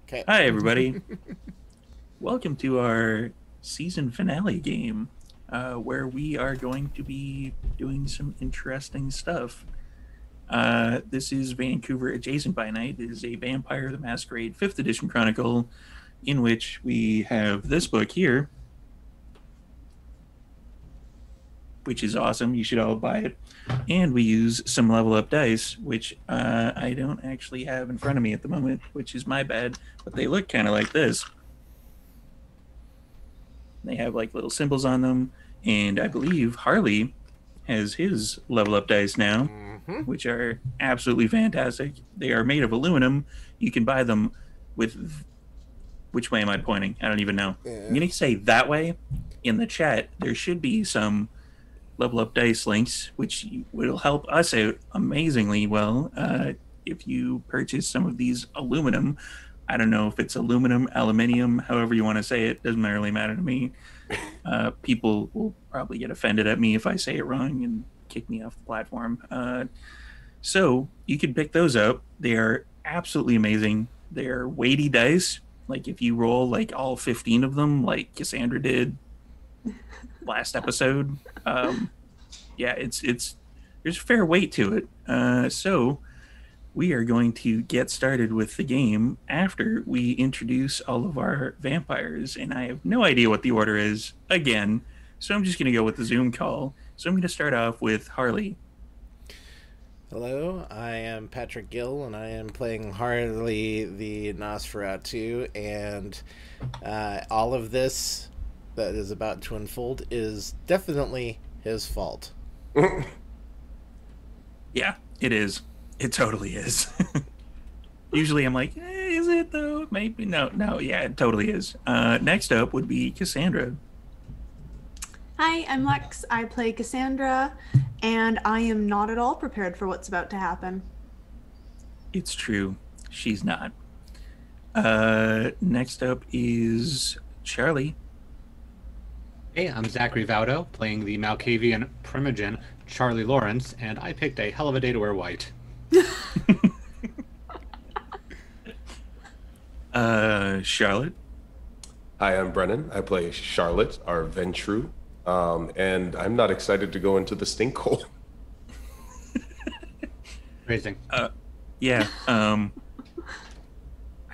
Okay. Hi, everybody. Welcome to our season finale game, where we are going to be doing some interesting stuff. This is Vancouver Adjacent by Night. It is a Vampire the Masquerade 5th edition chronicle, in which we have this book here, which is awesome. You should all buy it. And we use some level up dice, which I don't actually have in front of me at the moment, which is my bad, but they look kind of like this. They have like little symbols on them, and I believe Harley has his level up dice now, which are absolutely fantastic. They are made of aluminum. You can buy them with... Which way am I pointing? I don't even know. I'm going to say that way. In the chat, there should be some level up dice links, which will help us out amazingly well if you purchase some of these aluminum. I don't know if it's aluminum, aluminium, however you want to say it. Doesn't really matter to me. People will probably get offended at me if I say it wrong and kick me off the platform. So you can pick those up. They are absolutely amazing. They're weighty dice. Like if you roll like all 15 of them, like Cassandra did last episode, yeah, it's there's a fair weight to it. So we are going to get started with the game after we introduce all of our vampires, and I have no idea what the order is again, so I'm just going to go with the Zoom call. So I'm going to start off with Harley. Hello, I am Patrick Gill, and I am playing Harley the Nosferatu, and all of this that is about to unfold is definitely his fault. Yeah, it is. It totally is. Usually I'm like, is it though? Maybe. No, yeah, it totally is. Next up would be Cassandra. Hi, I'm Lex. I play Cassandra, and I am not at all prepared for what's about to happen. It's true. She's not. Next up is Charlie. Hey, I'm Zachary Vaudo, playing the Malkavian Primogen, Charlie Lawrence, and I picked a hell of a day to wear white. Charlotte. Hi, I'm Brennan. I play Charlotte, our Ventru, and I'm not excited to go into the stink hole. Amazing. Yeah. I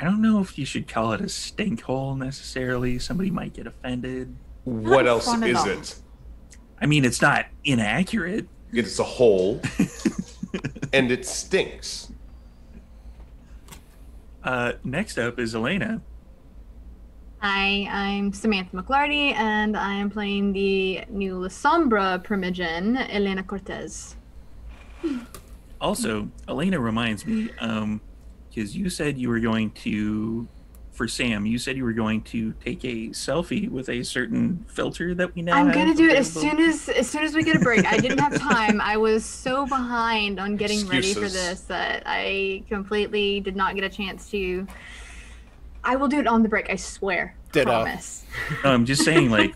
don't know if you should call it a stink hole necessarily. Somebody might get offended. What else is it? I mean, it's not inaccurate. It's a hole, and it stinks. Next up is Elena. Hi, I'm Samantha McLarty, and I am playing the new La Sombra Primogen, Elena Cortez. Also, Elena reminds me, because you said you were going to, for Sam, you said you were going to take a selfie with a certain filter that we now have. I'm gonna do it available. as soon as we get a break. I didn't have time. I was so behind on getting ready for Excuses. this that I completely did not get a chance to. I will do it on the break, I swear. Ditto. Promise. No, I'm just saying, like,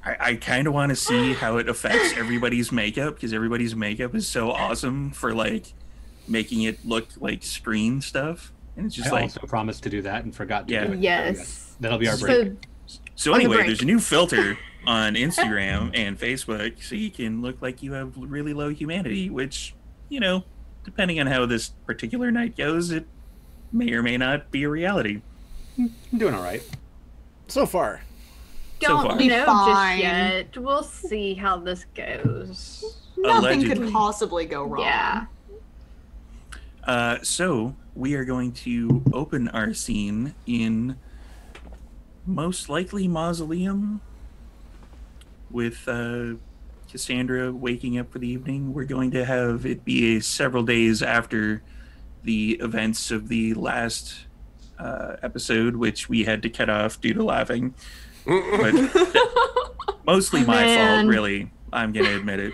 I kind of want to see how it affects everybody's makeup, because everybody's makeup is so awesome for, like, making it look like screen stuff. And it's just I like... also promised to do that and forgot to do it. Yes. That'll be our break. So On the anyway, break. there's a new filter on Instagram and Facebook, so you can look like you have really low humanity, which, you know, depending on how this particular night goes, it may or may not be a reality. I'm doing all right. So far. Don't far. know Fine. just yet. We'll see how this goes. Nothing Allegedly. could possibly go wrong. Yeah. So we are going to open our scene in most likely Mausoleum with Cassandra waking up for the evening. We're going to have it be several days after the events of the last episode, which we had to cut off due to laughing. But mostly my fault, Man. really. I'm going to admit it.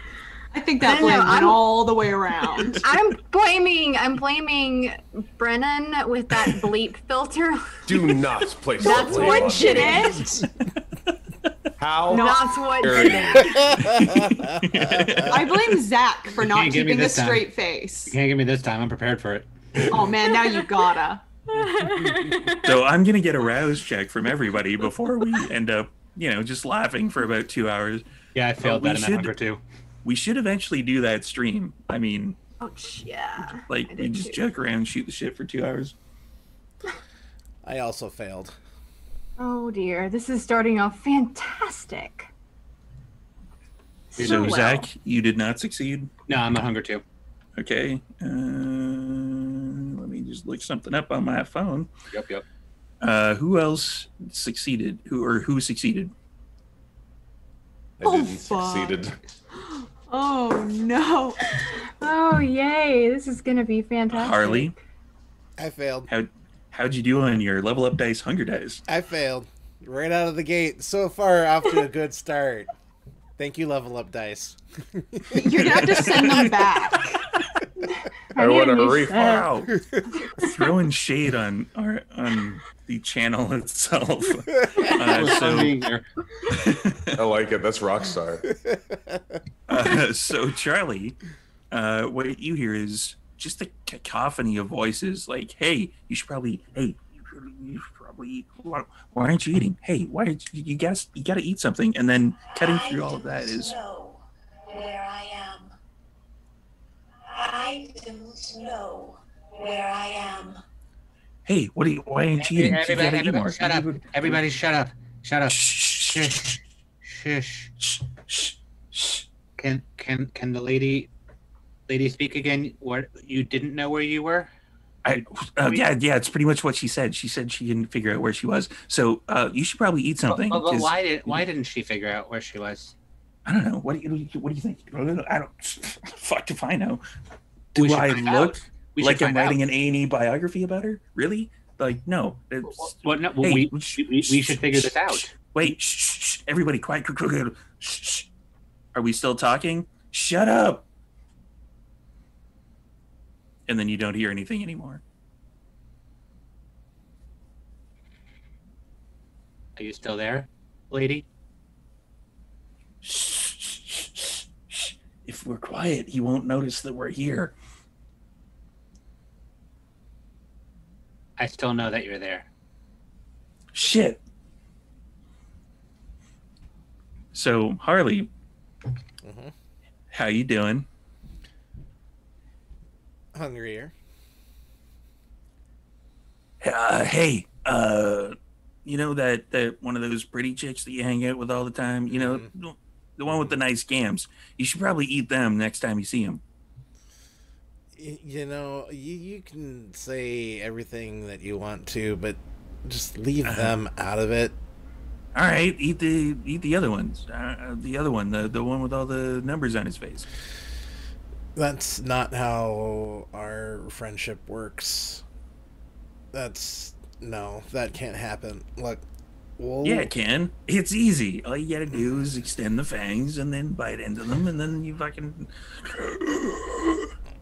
I think that I don't know, blame went I'm- all the way around. I'm blaming Brennan with that bleep filter. Do not place That's the blame what on did me. it. How? That's what dare did you. it. I blame Zach for not can't give me keeping a this time. straight You face. can't give me this time. I'm prepared for it. Oh man, now you gotta. So I'm gonna get a rouse check from everybody before we end up, just laughing for about 2 hours. Yeah, I failed that in that hunger too. We should eventually do that stream. I mean, yeah. we just joke around, shoot the shit for 2 hours. I also failed. Oh dear, this is starting off fantastic. So well. Zach, you did not succeed? No, I'm at hunger too. Okay. Let me just look something up on my phone. Yep. Who else succeeded? Who succeeded? I didn't succeeded. Oh no. Oh yay! This is gonna be fantastic. Harley, I failed. how'd you do on your level up dice, hunger dice? I failed. Right out of the gate. So far, off to a good start. Thank you, level up dice. You're gonna have to send them back. I want a refund. Wow, throwing shade on the channel itself. I like it. That's Rockstar. So Charlie, what you hear is just a cacophony of voices like, "Hey, you should probably eat. Why aren't you eating? Hey, why did you guys? You got to eat something." And then cutting through all of that is, know where I am. I don't know where I am. "Hey, why aren't you eating? You gotta eat more." Shut up! Everybody, shut up! Shut up! Shh. Shush! Shh. Can the lady speak again? What, you didn't know where you were? Yeah, it's pretty much what she said. She said she didn't figure out where she was. So you should probably eat something. But why didn't she figure out where she was? I don't know. What do you think? I don't. Fuck if I know. Do I look like I'm writing an A&E biography about her? Really? Like, no. No, hey, we should figure this out. Wait, shh, everybody, quiet. Shh. Are we still talking? Shut up. And then you don't hear anything anymore. Are you still there, lady? Shh. If we're quiet, he won't notice that we're here. I still know that you're there. Shit. So, Harley, how you doing? Hungrier. Hey, you know that one of those pretty chicks that you hang out with all the time? You know, the one with the nice gams. You should probably eat them next time you see them. You know, you can say everything that you want to, but just leave them out of it. All right, eat the other ones. The other one, the one with all the numbers on his face. That's not how our friendship works. No, that can't happen. Look, yeah, it can. It's easy. All you gotta do is extend the fangs and then bite into them, and then you fucking,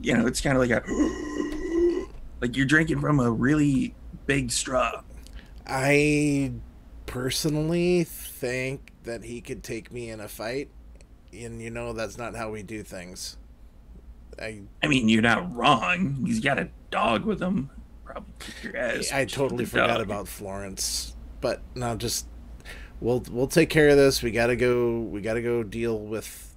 it's kind of like you're drinking from a really big straw. I personally think that he could take me in a fight, and that's not how we do things. I mean, you're not wrong. He's got a dog with him. Probably kick your ass. I totally forgot about Florence, but now we'll take care of this. We gotta go deal with.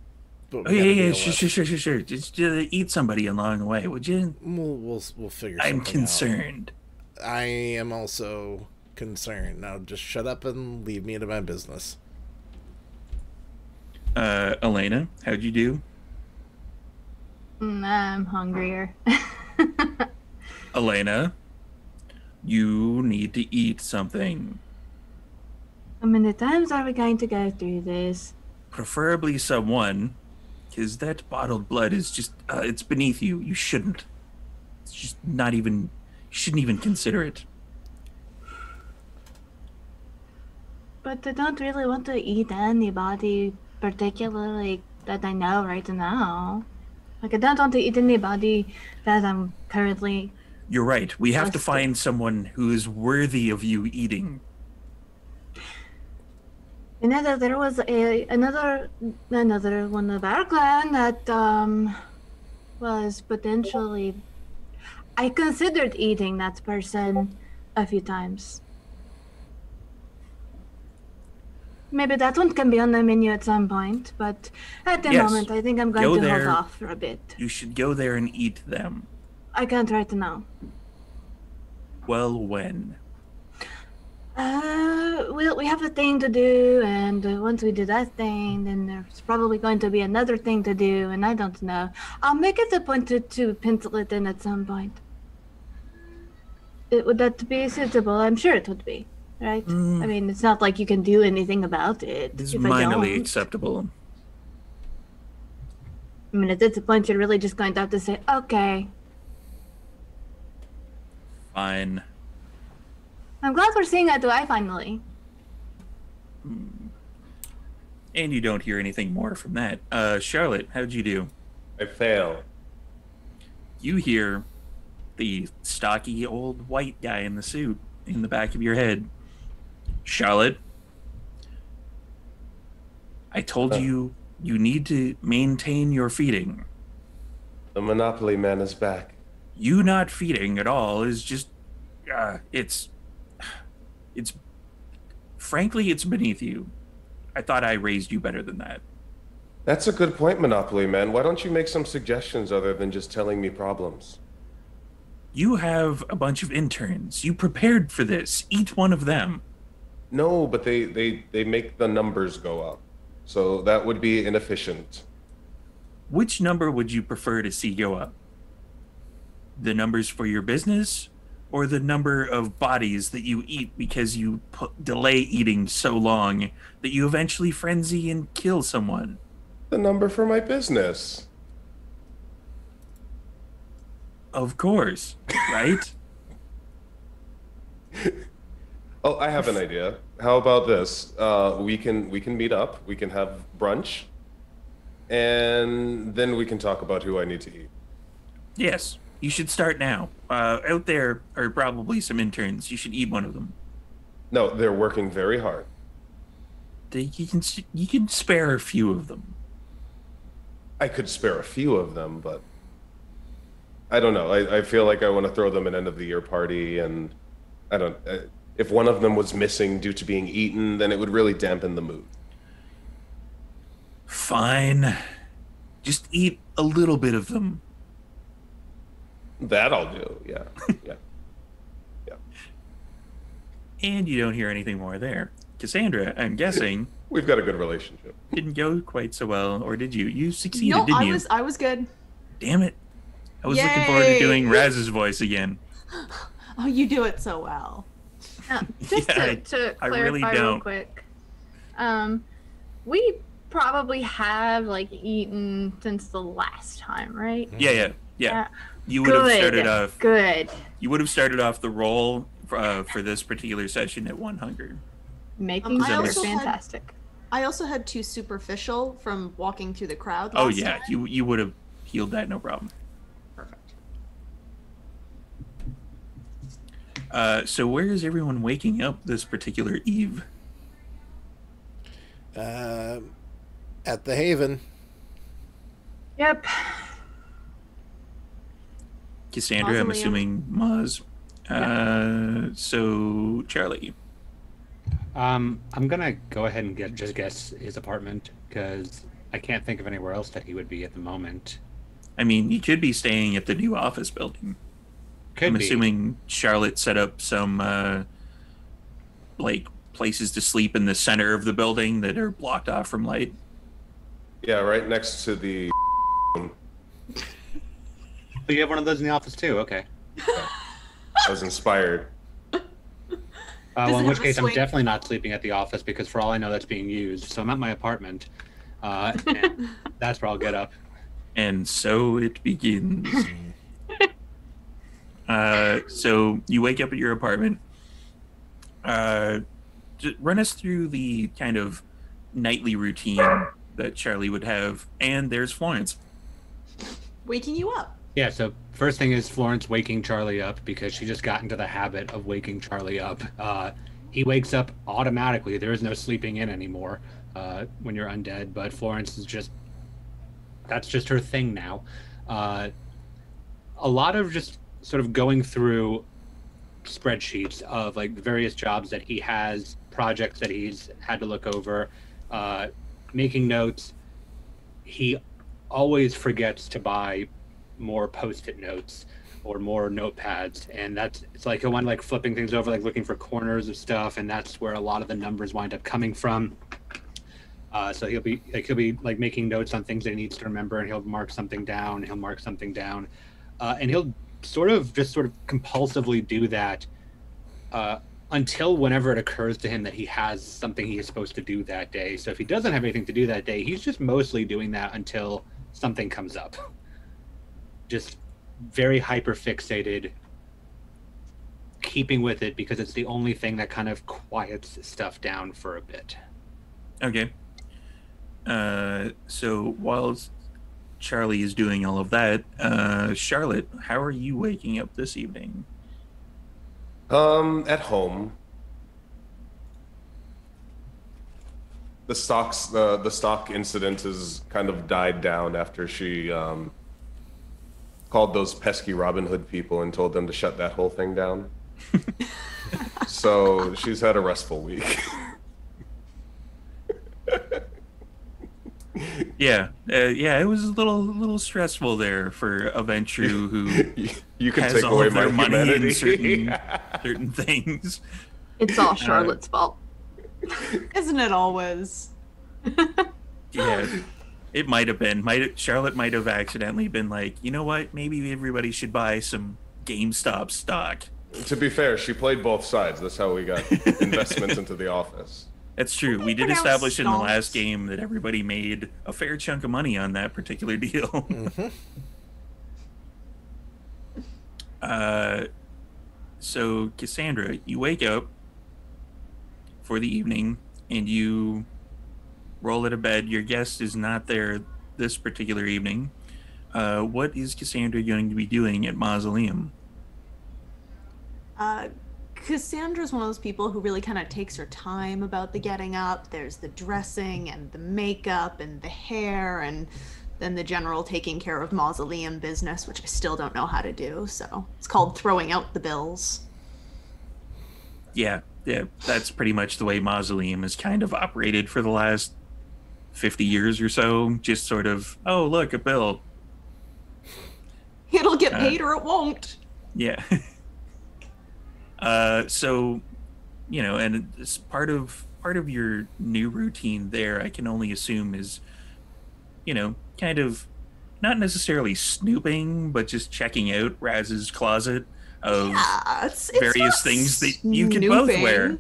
Sure. Just eat somebody along the way, would you? We'll figure. I'm concerned. Out. I am also concerned. Now just shut up and leave me to my business. Elena, how'd you do? I'm hungrier. Elena, you need to eat something. How many times are we going to go through this? Preferably someone, because that bottled blood is just, it's beneath you. You shouldn't. It's just not even, you shouldn't even consider it. But I don't really want to eat anybody, particularly that I know right now. Like, I don't want to eat anybody that I'm currently... You're right. We have to find someone who is worthy of you eating. There was another one of our clan that was potentially... I considered eating that person, a few times. Maybe that one can be on the menu at some point, but at the Yes. moment I think I'm going Go to there. hold off for a bit. You should go there and eat them. I can't right now. Well, when? We have a thing to do, and once we do that thing, then there's probably going to be another thing to do, and I don't know. I'll make it a point to pencil it in at some point. Would that be suitable? I'm sure it would be, right? I mean, it's not like you can do anything about it. It's if I minorly don't. acceptable. I mean, at this point, you're really just going to have to say, okay. Fine. I'm glad we're seeing eye to eye finally. And you don't hear anything more from that. Charlotte, how'd you do? I fail. You hear the stocky old white guy in the suit in the back of your head. Charlotte, I told you need to maintain your feeding. The Monopoly man is back. You not feeding at all is just, it's frankly, it's beneath you. I thought I raised you better than that. That's a good point, Monopoly man. Why don't you make some suggestions other than just telling me problems? You have a bunch of interns. You prepared for this. Eat one of them. No, but they make the numbers go up. So that would be inefficient. Which number would you prefer to see go up? The numbers for your business, or the number of bodies that you eat because you delay eating so long that you eventually frenzy and kill someone? The number for my business. Of course, right? Oh, I have an idea. How about this? We can meet up. We can have brunch, and then we can talk about who I need to eat. Yes, you should start now. Out there are probably some interns. You should eat one of them. No, they're working very hard. You can spare a few of them. I could spare a few of them, but I don't know. I feel like I want to throw them an end of the year party, and I don't. If one of them was missing due to being eaten, then it would really dampen the mood. Fine. Just eat a little bit of them. That I'll do. Yeah. Yeah. Yeah. And you don't hear anything more there. Cassandra, I'm guessing, We've got a good relationship. didn't go quite so well, or did you? You succeeded, No, didn't you? I was good. Damn it. I was looking forward to Yay! doing Raz's voice again. Oh, you do it so well. Just Yeah, to I clarify really real don't. quick, we probably have like eaten since the last time, right? Yeah. You would have started off. Good. You would have started off the roll for this particular session at 1 hunger. Making I sure also had- fantastic. I also had 2 superficial from walking through the crowd. Oh last yeah, time. you would have healed that, no problem. Perfect. So where is everyone waking up this particular eve? At the Haven. Yep. Cassandra, I'm Mausoleum. assuming Maz. So Charlie. I'm gonna go ahead and just guess his apartment because I can't think of anywhere else that he would be at the moment. I mean, you could be staying at the new office building. I'm assuming Charlotte set up some like places to sleep in the center of the building that are blocked off from light. Yeah, right next to the. Oh, you have one of those in the office too. Okay. I was inspired. Well, it in which have a case, I'm swing? definitely not sleeping at the office because, for all I know, that's being used. So I'm at my apartment, and that's where I'll get up. And so it begins. So you wake up at your apartment. Just run us through the kind of nightly routine that Charlie would have. And there's Florence. Waking you up. Yeah. So first thing is Florence waking Charlie up because she just got into the habit of waking Charlie up. He wakes up automatically. There is no sleeping in anymore when you're undead. But Florence is that's just her thing now. A lot of just sort of going through spreadsheets of like the various jobs that he has, projects that he's had to look over, making notes. He always forgets to buy more post-it notes or more notepads, and it's like he'll wind like flipping things over, like looking for corners of stuff, and that's where a lot of the numbers wind up coming from. So he'll be like making notes on things that he needs to remember, and he'll mark something down. And he'll sort of compulsively do that until whenever it occurs to him that he has something he is supposed to do that day. So if he doesn't have anything to do that day, he's just mostly doing that until something comes up. Just very hyper fixated, keeping with it because it's the only thing that kind of quiets stuff down for a bit. Okay. So while Charlie is doing all of that, Charlotte, how are you waking up this evening? At home. The stock incident has kind of died down after she called those pesky Robin Hood people and told them to shut that whole thing down. So she's had a restful week. Yeah, it was a little stressful there for Aventru, who you can has take all away of their my money in humanity. certain things. It's all Charlotte's fault. Isn't it always? Yeah, it might have been. Charlotte might have accidentally been like, you know what? Maybe everybody should buy some GameStop stock. To be fair, she played both sides. That's how we got investments into the office. That's true. We did pronounce establish in the stonks. last game that everybody made a fair chunk of money on that particular deal. So, Cassandra, you wake up for the evening and you roll out of bed. Your guest is not there this particular evening. What is Cassandra going to be doing at Mausoleum? Cassandra's one of those people who really kind of takes her time about the getting up. There's the dressing and the makeup and the hair and then the general taking care of Mausoleum business, which I still don't know how to do. So it's called throwing out the bills. Yeah, that's pretty much the way Mausoleum has kind of operated for the last 50 years or so. Just sort of, oh, look, a bill. It'll get paid or it won't. Yeah. So, you know, and it's part of your new routine there, I can only assume is, you know, kind of not necessarily snooping, but just checking out Raz's closet of it's various not things that you could both snooping. wear.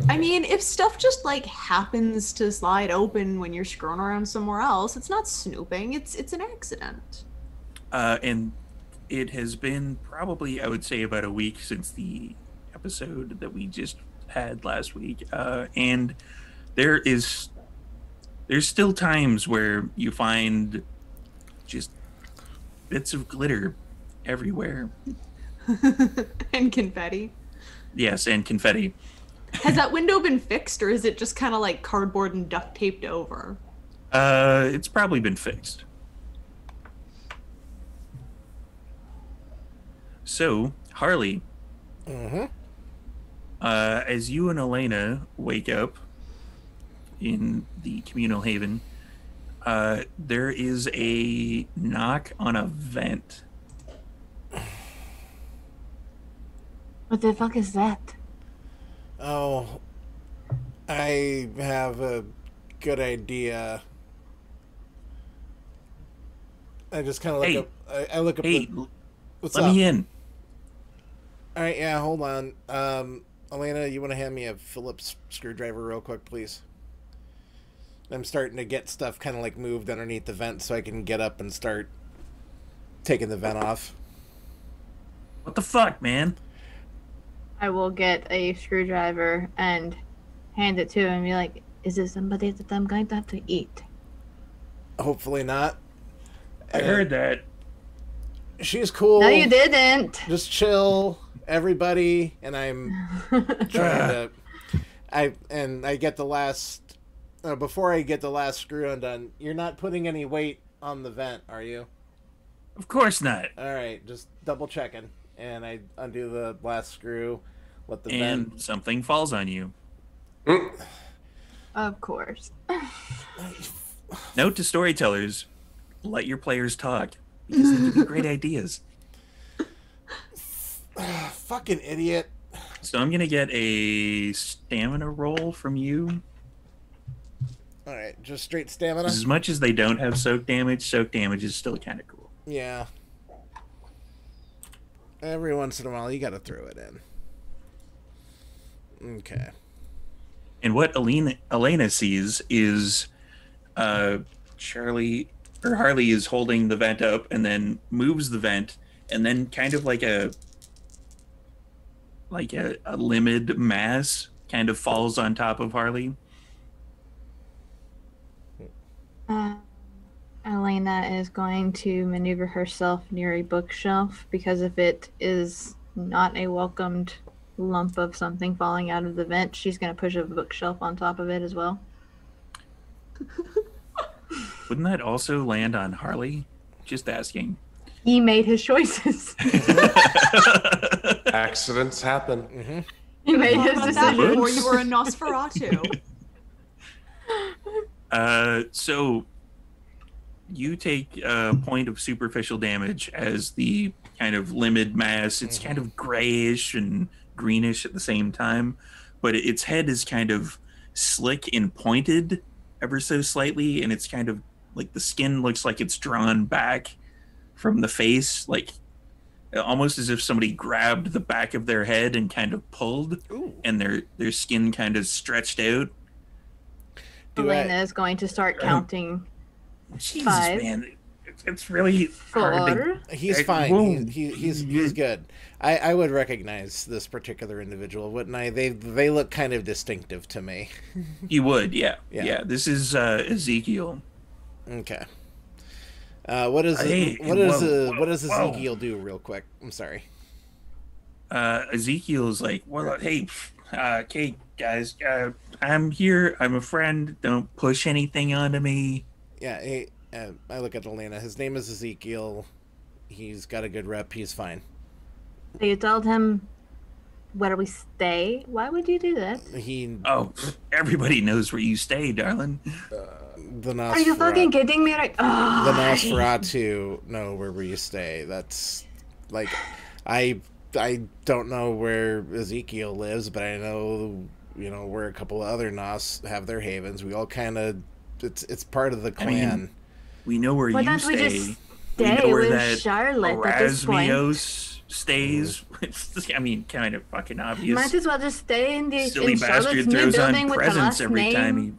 I mean, if stuff just like happens to slide open when you're screwing around somewhere else, it's not snooping. It's an accident. And it has been probably, I would say, about a week since the episode that we just had last week. And there's still times where you find just bits of glitter everywhere. And confetti. Yes, and confetti. Has that window been fixed, or is it just kind of like cardboard and duct taped over? It's probably been fixed. So, Harley, as you and Elena wake up in the communal haven, there is a knock on a vent. What the fuck is that? Oh, I have a good idea. I just kind of look Hey. up. I look up. Hey, What's let up? me in. All right, yeah, hold on. Elena, you want to hand me a Phillips screwdriver real quick, please? I'm starting to get stuff kind of like moved underneath the vent so I can get up and start taking the vent off. What the fuck, man? I will get a screwdriver and hand it to him and be like, is this somebody that I'm going to have to eat? Hopefully not. I heard that. She's cool. No, you didn't. Just chill, everybody, and I'm trying to. I get the last. Before I get the last screw undone, you're not putting any weight on the vent, are you? Of course not. All right, just double checking. And I undo the last screw, let the And vent. something falls on you. Of course. Note to storytellers, let your players talk, because they give you great ideas. Fucking idiot. So I'm going to get a stamina roll from you. All right, just straight stamina. As much as they don't have soak damage is still kind of cool. Yeah. Every once in a while, you got to throw it in. Okay. And what Elena sees is Harley is holding the vent up and then moves the vent, and then kind of like a limbed mass kind of falls on top of Harley. Elena is going to maneuver herself near a bookshelf, because if it is not a welcomed lump of something falling out of the vent, she's going to push a bookshelf on top of it as well. Wouldn't that also land on Harley? Just asking. He made his choices. Accidents happen. Mm-hmm. He made his About that decisions. before you were a Nosferatu. So you take a point of superficial damage as the kind of limbed mass. It's kind of grayish and greenish at the same time, but its head is kind of slick and pointed ever so slightly, and it's kind of like the skin looks like it's drawn back from the face, like almost as if somebody grabbed the back of their head and kind of pulled. Ooh. And their skin kind of stretched out. Elena is going to start counting. Jesus, 5, man, it's really hard to... 4. He's Whoa. fine. He's good. I would recognize this particular individual, wouldn't I? They look kind of distinctive to me. You would, yeah. Yeah. Yeah, this is Ezekiel. Okay. What does whoa. Ezekiel do real quick? I'm sorry. Ezekiel's like, well, hey, okay, guys, I'm here. I'm a friend. Don't push anything onto me. Yeah, hey, I look at Elena. His name is Ezekiel. He's got a good rep. He's fine. So you told him where we stay? Why would you do that? Oh, everybody knows where you stay, darling. The Are you fucking kidding me? Right? Oh, the Nosferatu know where you stay. That's like, I don't know where Ezekiel lives, but I know, where a couple of other Nos have their havens. We all kind of, it's part of the clan. I mean, we know where Why you don't we stay. just We know stay where with that Charlotte at this point? Erasmios stays. I mean, kind of fucking obvious. Might as well just stay in the Silly in Charlotte's bastard new throws building on with the presents last every name. time he...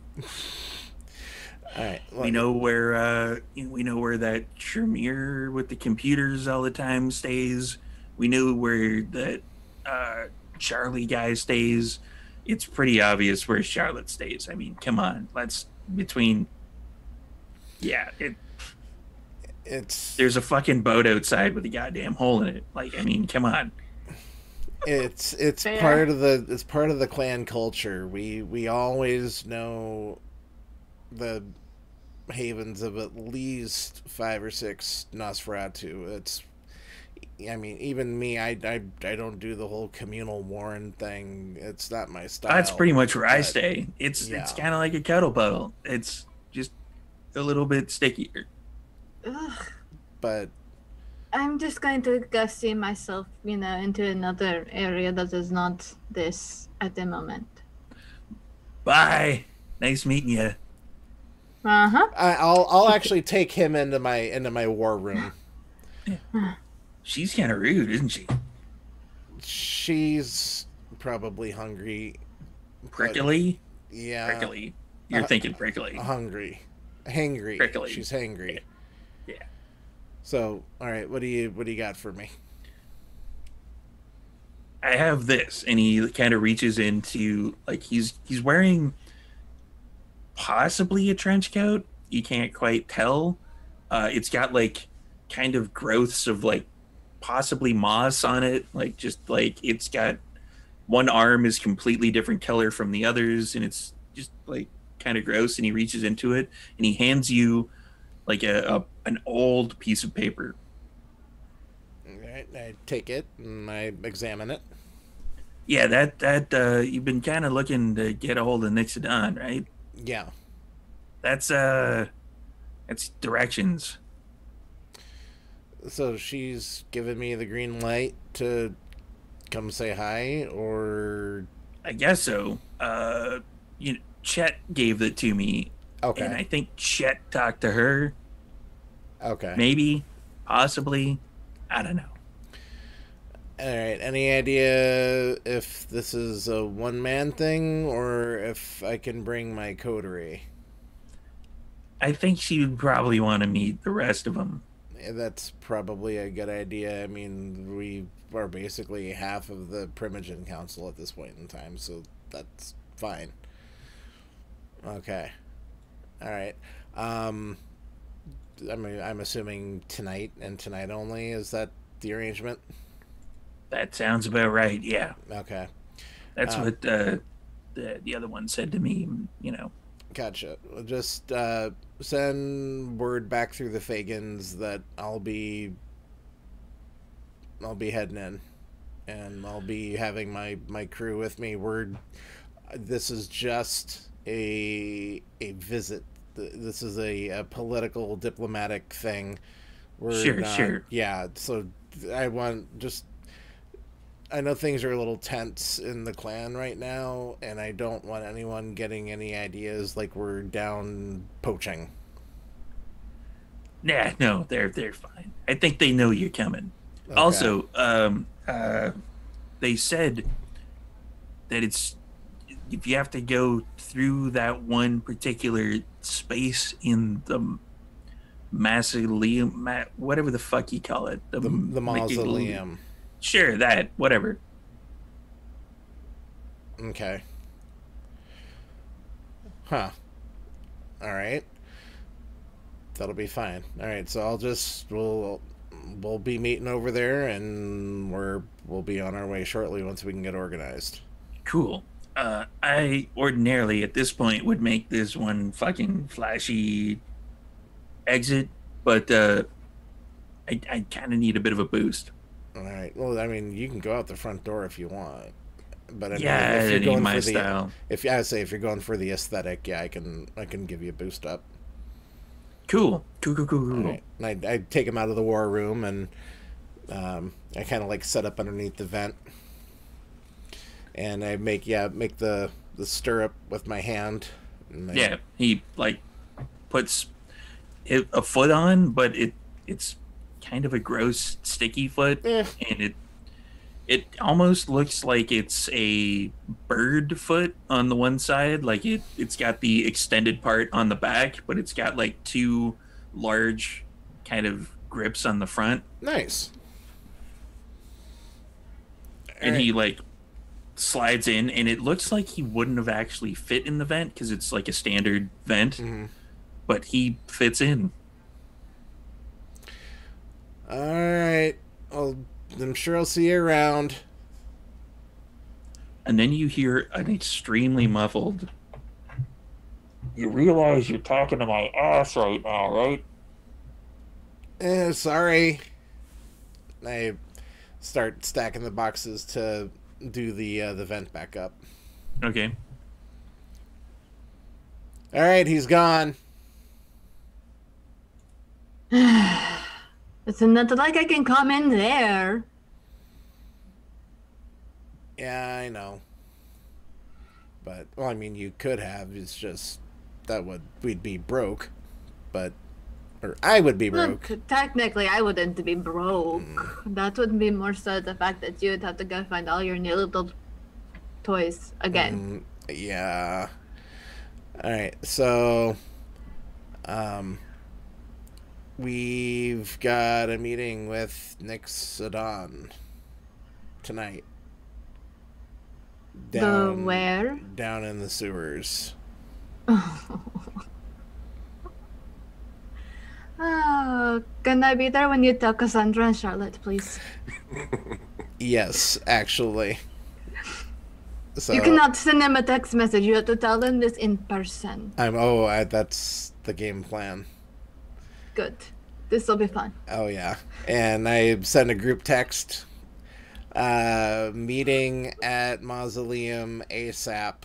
All right. We know where that Shamir with the computers all the time stays. We know where that Charlie guy stays. It's pretty obvious where Charlotte stays. I mean, come on. There's a fucking boat outside with a goddamn hole in it. Like, I mean, come on. It's Fair. part of the clan culture. We always know the havens of at least 5 or 6 Nosferatu. I mean, even me, I don't do the whole communal Warren thing. It's not my style. That's pretty much where I stay. It's yeah. kind of like a kettle puddle. It's just a little bit stickier. Ugh. But I'm just going to go see myself, into another area that is not this at the moment. Bye. Nice meeting you. Uh-huh. I'll actually take him into my war room. She's kind of rude, isn't she? She's probably hungry. Prickly? Yeah. Prickly. You're thinking prickly. Hangry. Prickly. She's hangry. Yeah. So, all right, what do you got for me? I have this, and he kind of reaches into, like, he's wearing possibly a trench coat. You can't quite tell. It's got like kind of growths of like possibly moss on it. Like just like it's got one arm is completely different color from the others, and it's just like kind of gross. And he reaches into it and he hands you like an old piece of paper. Okay. right, I take it and I examine it. Yeah, that you've been kind of looking to get a hold of Nyx Adon, right? Yeah. That's directions. So she's given me the green light to come say hi, or I guess so. Chet gave it to me. okay. And I think Chet talked to her. Okay. Maybe, possibly, I don't know. All right. Any idea if this is a one-man thing or if I can bring my coterie? I think she would probably want to meet the rest of them. That's probably a good idea. I mean, we are basically half of the Primogen Council at this point in time, so that's fine. Okay. All right. I'm assuming tonight and tonight only. Is that the arrangement? That sounds about right. Yeah, Okay. that's what the other one said to me. Gotcha. Just send word back through the Fagans that I'll be heading in, and I'll be having my crew with me. This is just a visit. This is a political diplomatic thing. Sure. Yeah. So I know things are a little tense in the clan right now, and I don't want anyone getting any ideas like we're down poaching. Yeah, no, they're fine. I think they know you're coming. Okay. Also, they said that if you have to go through that one particular space in the Mausoleum, whatever the fuck you call it, The Mausoleum. Sure, that, whatever. Okay. Huh. All right. That'll be fine. All right, so we'll be meeting over there, and we'll be on our way shortly once we can get organized. Cool. I ordinarily at this point would make this one fucking flashy exit, but I kind of need a bit of a boost. All right. Well, I mean, you can go out the front door if you want, but I mean, Yeah, if you're it going ain't my for style. if you're going for the aesthetic, yeah, I can give you a boost up. Cool. All right. And I take him out of the war room, and I kind of like set up underneath the vent, and I make the stirrup with my hand. And Yeah, he like puts a foot on, but it's kind of a gross sticky foot, and it almost looks like it's a bird foot on the one side, like it's got the extended part on the back, but it's got like two large kind of grips on the front. Nice. And he like slides in, and it looks like he wouldn't have actually fit in the vent because it's like a standard vent, but he fits in. All right. Well, I'm sure I'll see you around. And then you hear an extremely muffled, "You realize you're talking to my ass right now, right?" Sorry. I start stacking the boxes to do the vent back up. Okay. All right, he's gone. It's not like I can come in there. Yeah, I know. But, well, I mean, you could have. It's just we'd be broke. Or I would be broke. Technically, I wouldn't be broke. That would be more so the fact that you would have to go find all your new little toys again. Yeah. All right, so we've got a meeting with Nyx Adon tonight. Where? Down in the sewers. Oh, can I be there when you tell Cassandra and Charlotte, please? Yes, actually. So You cannot send them a text message. You have to tell them this in person. that's the game plan. Good. This will be fun. Oh yeah, and I send a group text. Meeting at Mausoleum ASAP,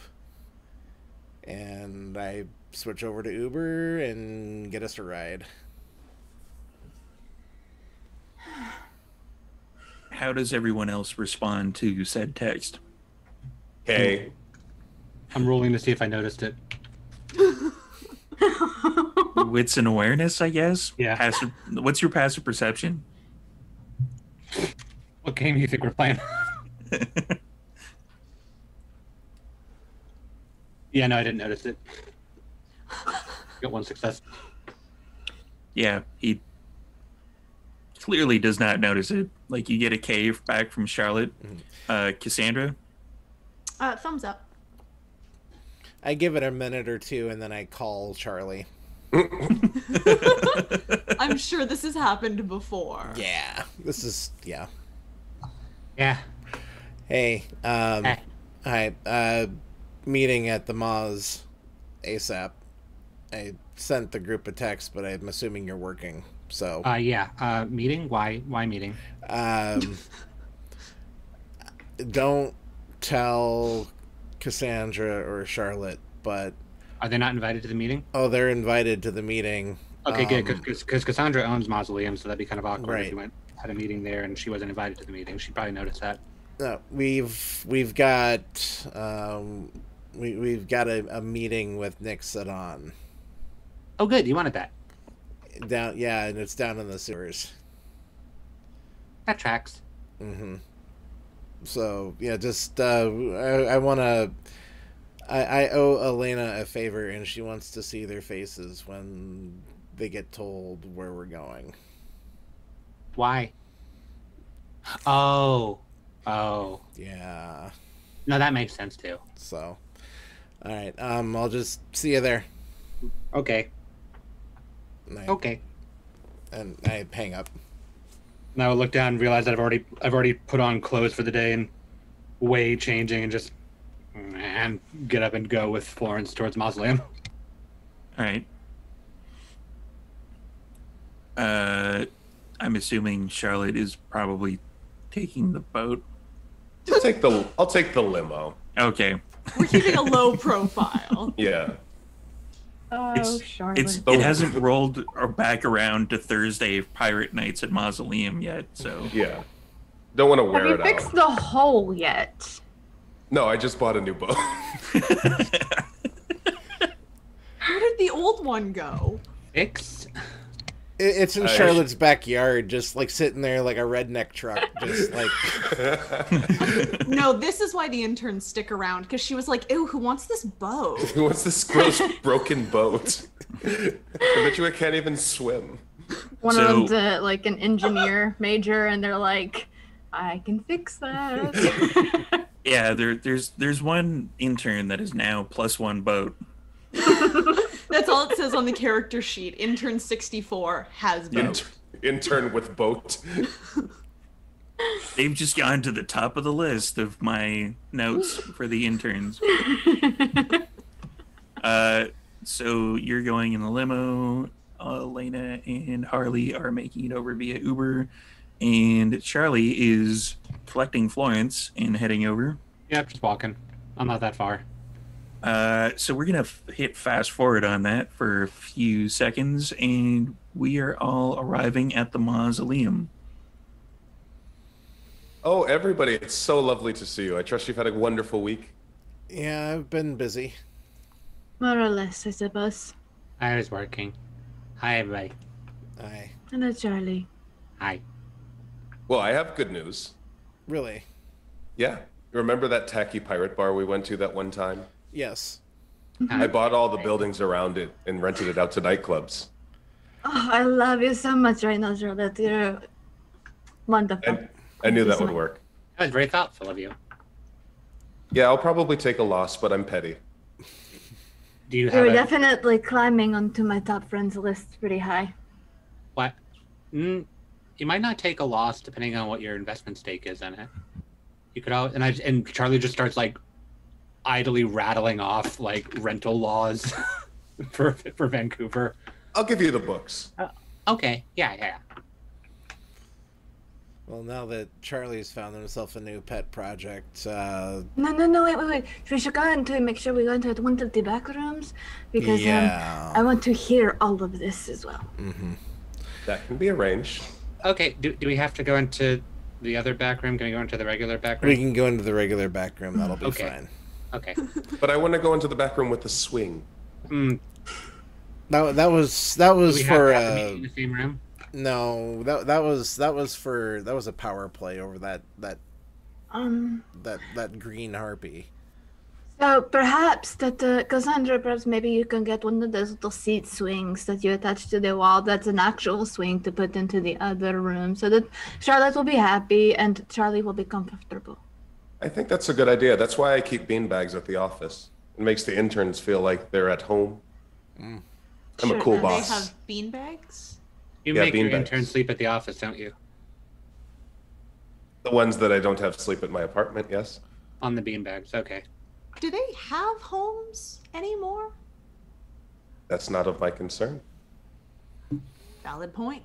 and I switch over to Uber and get us a ride. How does everyone else respond to said text? Hey. I'm rolling to see if I noticed it. Wits and awareness, I guess. Yeah. What's your passive perception? What game do you think we're playing? Yeah, no, I didn't notice it. Got one success. Yeah, he clearly does not notice it. Like, you get a K back from Charlotte. Cassandra? Thumbs up. I give it a minute or two, and then I call Charlie. I'm sure this has happened before. Yeah, this is Yeah. Hey, Hey. hi. Meeting at the Moz ASAP. I sent the group a text, but I'm assuming you're working. So. Yeah. Meeting? Why meeting? Don't tell Cassandra or Charlotte, but Are they not invited to the meeting? they're invited to the meeting. Okay, good, because Cassandra owns Mausoleum, so that'd be kind of awkward Right. if you had a meeting there and she wasn't invited to the meeting. She'd probably notice that. No, we've got we've got a meeting with Nyx Adon Oh, good. You wanted that. down. Yeah, and it's down in the sewers. That tracks. Mm-hmm. So yeah, just I wanna. I owe Elena a favor, and she wants to see their faces when they get told where we're going. Why? Oh. Yeah. No, that makes sense too. So, all right. I'll just see you there. Okay. Okay. And I hang up. Now I look down and realize that I've already put on clothes for the day and way changing and get up and go with Florence towards Mausoleum. All right. I'm assuming Charlotte is probably taking the boat. I'll take the limo. Okay. We're keeping a low profile. Yeah. Oh, Charlotte. It hasn't rolled or back around to Thursday Pirate Nights at Mausoleum yet, so. Yeah. Don't want to Have wear you it fixed out. the hole yet? No, I just bought a new boat. Where did the old one go? Fixed? It's in Charlotte's backyard, just like sitting there like a redneck truck, just like. No, this is why the interns stick around, because she was like, ew, who wants this boat? Who wants this gross broken boat? I bet you I can't even swim. One of them's like an engineer major, and they're like, I can fix that. Yeah, there's one intern that is now +1 boat. That's all it says on the character sheet. Intern 64 has boat. Intern with boat. They've just gone to the top of the list of my notes for the interns. So you're going in the limo. Elena and Harley are making it over via Uber, and Charlie is collecting Florence and heading over. Yep, just walking. I'm not that far. So we're gonna hit fast forward on that for a few seconds, and we are all arriving at the Mausoleum. Oh, everybody, it's so lovely to see you. I trust you've had a wonderful week. Yeah, I've been busy. More or less, I suppose. I was working. Hi, everybody. Hi. Hello, Charlie. Hi. Well, I have good news. Really? Yeah. Remember that tacky pirate bar we went to that one time? Yes. I bought all the buildings around it and rented it out to nightclubs. Oh, I love you so much right now, Charlotte. You're wonderful. And I knew that would work. That was very thoughtful of you. Yeah, I'll probably take a loss, but I'm petty. Do you have You're a... definitely climbing onto my top friends list pretty high. What? You might not take a loss depending on what your investment stake is in it. You could always, and Charlie just starts like idly rattling off like rental laws for Vancouver. I'll give you the books. Okay. Yeah. Well, now that Charlie's found himself a new pet project, No, wait. We should go into make sure we go into one of the back rooms because yeah. I want to hear all of this as well. Mm-hmm. That can be arranged. Okay. Do we have to go into the other back room? Can we go into the regular back room? We can go into the regular back room. That'll be Okay. fine. Okay. But I want to go into the back room with the swing. That was Do we for have to meet in the same room? no, that was a power play over that green harpy. So perhaps Cassandra, perhaps maybe you can get one of those little seat swings that you attach to the wall. That's an actual swing to put into the other room, so that Charlotte will be happy and Charlie will be comfortable. I think that's a good idea. That's why I keep beanbags at the office. It makes the interns feel like they're at home. I'm a cool They boss. have beanbags? You Yeah, make your beanbags. interns sleep at the office, don't you? The ones that I don't have sleep at my apartment, yes. On the beanbags. Okay. Do they have homes anymore? That's not of my concern. Valid point.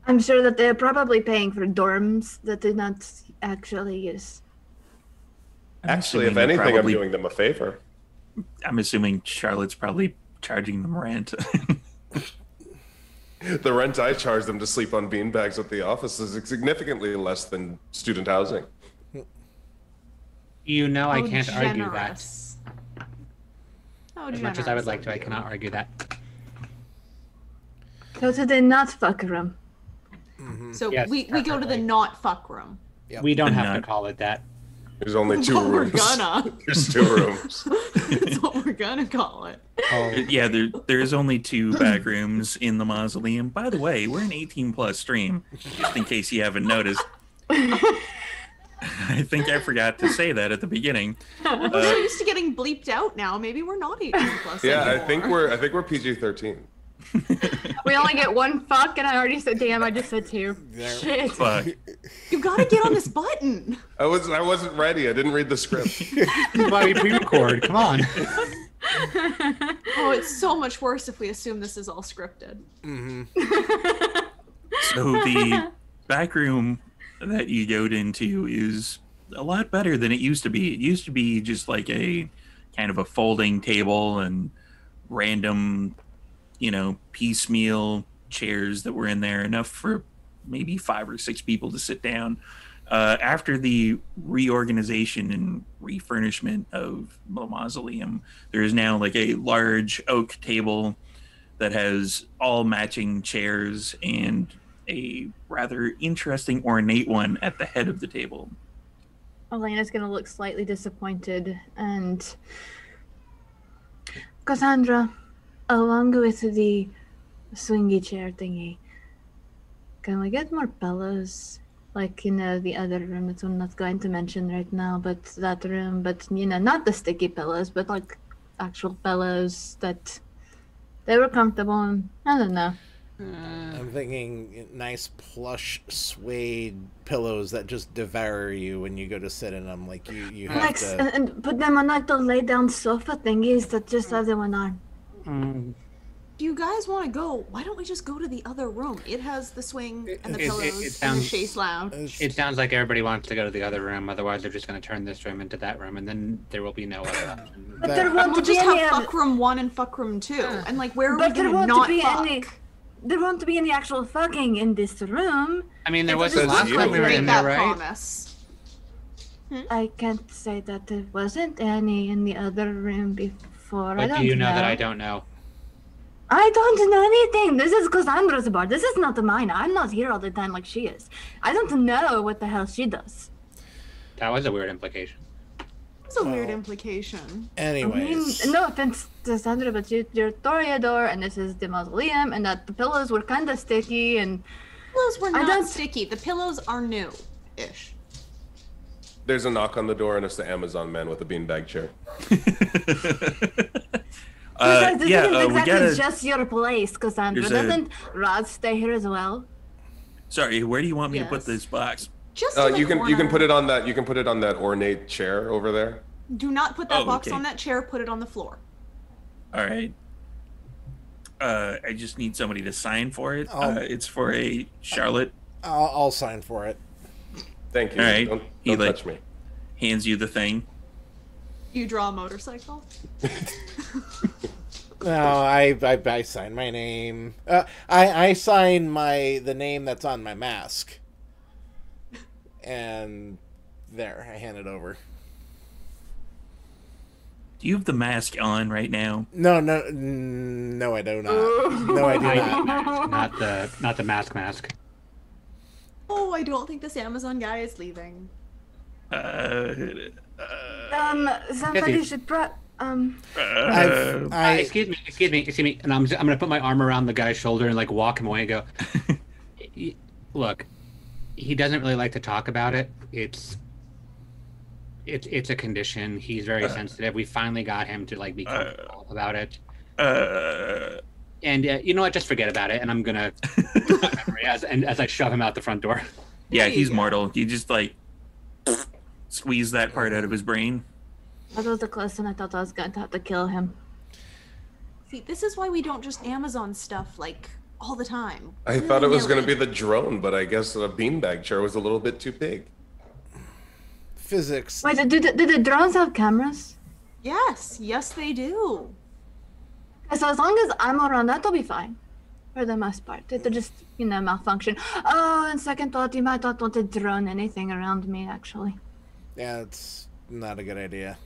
I'm sure that they're probably paying for dorms that they not actually use. Actually, if assuming they're anything, I'm probably- doing them a favor. I'm assuming Charlotte's probably charging them rent. The rent I charge them to sleep on beanbags at the office is significantly less than student housing. You know I How can't argue that. generous. How As much as I would generous like of to, I you. cannot argue that. Go to the not fuck room. So Yes, we go to the definitely. not fuck room. Yep. We don't And have to not- call it that. There's only two But we're rooms. gonna. There's 2 rooms. That's what we're gonna call it. Oh, Yeah, there's only 2 back rooms in the Mausoleum. By the way, we're an 18+ stream, just in case you haven't noticed. I think I forgot to say that at the beginning. We're so used to getting bleeped out now. Maybe we're not 18 plus Yeah, anymore. I think we're PG-13. We only get one fuck, and I already said, damn, I just said 2. There- Shit. Fuck. You gotta get on this button. I wasn't ready. I didn't read the script. this is why we pre-record. Come on. Oh, it's so much worse if we assume this is all scripted. So the back room that you go into is a lot better than it used to be. It used to be just like a kind of a folding table and random, piecemeal chairs that were in there, enough for maybe 5 or 6 people to sit down. After the reorganization and refurnishment of the Mausoleum, there is now like a large oak table that has all matching chairs and a rather interesting ornate one at the head of the table. Elena's gonna look slightly disappointed, and Cassandra, along with the swingy chair thingy, can we get more pillows? Like, the other room that I'm not going to mention right now, but that room, but, not the sticky pillows, but like actual pillows that they were comfortable and I don't know. I'm thinking nice plush suede pillows that just devour you when you go to sit in them. Like you have Like, to. and put them on like the lay down sofa thingies that just have them on. Do you guys want to go? Why don't we just go to the other room? It has the swing and the It pillows and the sounds- chaise lounge. It sounds like everybody wants to go to the other room. Otherwise, they're just going to turn this room into that room, and then there will be no other option. But there And won't we'll be just any have other- fuck room 1 and fuck room 2. And like, where are But we there gonna won't not be fuck? any. There won't be any actual fucking in this room. I mean, there It wasn't doesn't last you. time we were break in that there, right? promise. I can't say that there wasn't any in the other room before. I But don't do you know that I don't know? I don't know anything. This is Cassandra's bar. This is not mine. I'm not here all the time like she is. I don't know what the hell she does. That was a weird implication. That's a weird implication. Anyways, I mean, no offense to Cassandra, but you're Toreador, and this is the Mausoleum, and that the pillows were kind of sticky, and Pillows were I not don't- sticky. The pillows are new-ish. There's a knock on the door, and it's the Amazon man with a beanbag chair. Besides, this isn't we exactly gotta. just your place, Cassandra. There's a- Doesn't Rod stay here as well? Sorry, where do you want me to put Yes. this box? Just in the You can corner. put it on that ornate chair over there. Do not put that Oh, box okay. on that chair. Put it on the floor. All right. I just need somebody to sign for it. It's for a Charlotte. I'll sign for it. Thank you. All right. Don't touch me. Hands you the thing. You draw a motorcycle? No, I sign my name. I sign the name that's on my mask. And there, I hand it over. Do you have the mask on right now? No, I do not. No, I do not. Not the mask. Oh, I don't think this Amazon guy is leaving. Somebody should Excuse me. And I'm gonna put my arm around the guy's shoulder and like walk him away and go. Look, he doesn't really like to talk about it. It's a condition. He's very sensitive. We finally got him to like be comfortable about it. And you know what? Just forget about it. And I'm gonna as I shove him out the front door. Yeah, he's mortal. You just like squeeze that part out of his brain. That was the close one. I thought I was going to have to kill him. See, this is why we don't just Amazon stuff like all the time. I thought it was going to be the drone, but I guess the beanbag chair was a little bit too big. Physics. Wait, do the drones have cameras? Yes, they do. So as long as I'm around, that'll be fine. For the most part. It'll just, malfunction. Oh, and second thought, you might not want to drone anything around me, actually. Yeah, it's not a good idea.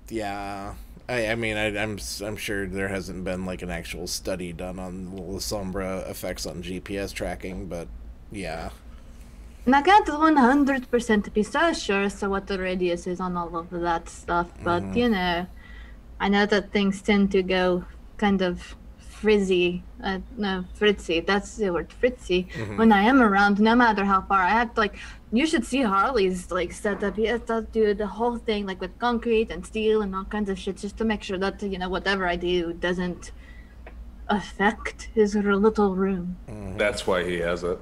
Yeah, I'm sure there hasn't been like an actual study done on La Sombra effects on GPS tracking, but yeah. And I can't 100% be so sure as to what the radius is on all of that stuff, but I know that things tend to go kind of frizzy. Fritzy. That's the word, fritzy. When I am around, no matter how far I have to, you should see Harley's setup. He has to do the whole thing with concrete and steel and all kinds of shit just to make sure that whatever I do doesn't affect his little room. That's why he has it.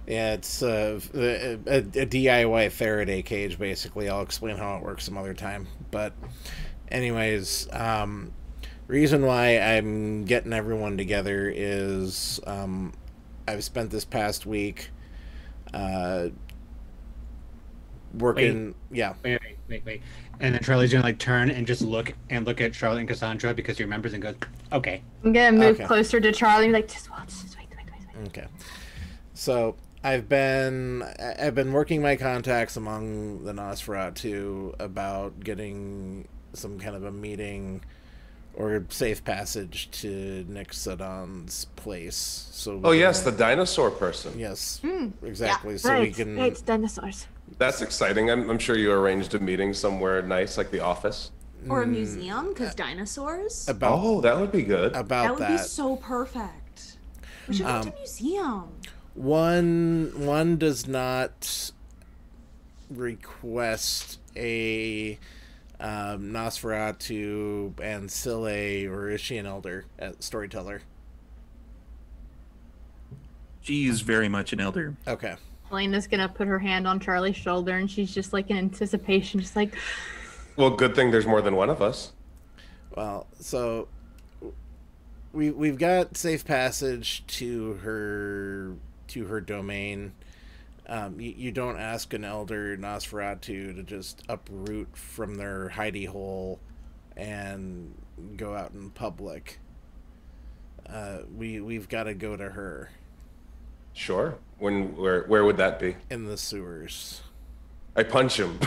Yeah, it's a DIY Faraday cage, basically. I'll explain how it works some other time. But anyways, reason why I'm getting everyone together is I've spent this past week working. Wait. And then Charlie's gonna turn and just look at Charlotte and Cassandra because he remembers and goes, okay. I'm gonna move closer to Charlie and just watch. Just wait. Okay. So I've been working my contacts among the Nosferatu about getting some kind of a meeting or safe passage to Nyx Adon's place. So yes, the dinosaur person. Yes, exactly. Yeah. So we can. It's dinosaurs. That's exciting. I'm sure you arranged a meeting somewhere nice, like the office. Or a museum, because dinosaurs. That would be good. About that would be so perfect. We should go to a museum. One does not request a Nosferatu and Sille, or is she an elder storyteller? She's very much an elder. Okay. Elena's gonna put her hand on Charlie's shoulder and she's just in anticipation, just Well, good thing there's more than one of us. Well, so we've got safe passage to her domain. You don't ask an elder Nosferatu to just uproot from their hidey hole and go out in public. We've got to go to her. Sure. Where would that be? In the sewers. I punch him.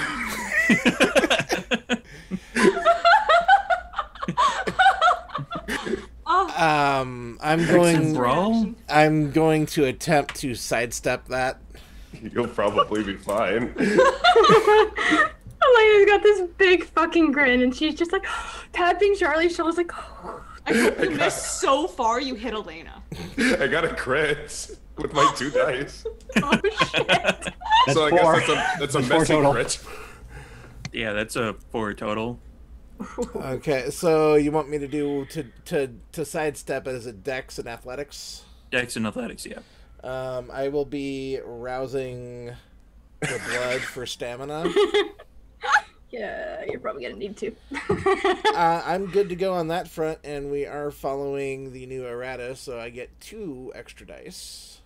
I'm going to attempt to sidestep that. You'll probably be fine. Elena's got this big fucking grin and she's just tapping Charlie's shoulder I hope you missed so far you hit Elena. I got a crit with my 2 dice. Oh shit. So I guess that's a messy crit. Yeah, that's a 4 total. Okay, so you want me to do to sidestep as a dex and athletics? Dex and athletics, yeah. I will be rousing the blood for stamina. Yeah, you're probably gonna need to. I'm good to go on that front, and we are following the new errata, so I get 2 extra dice.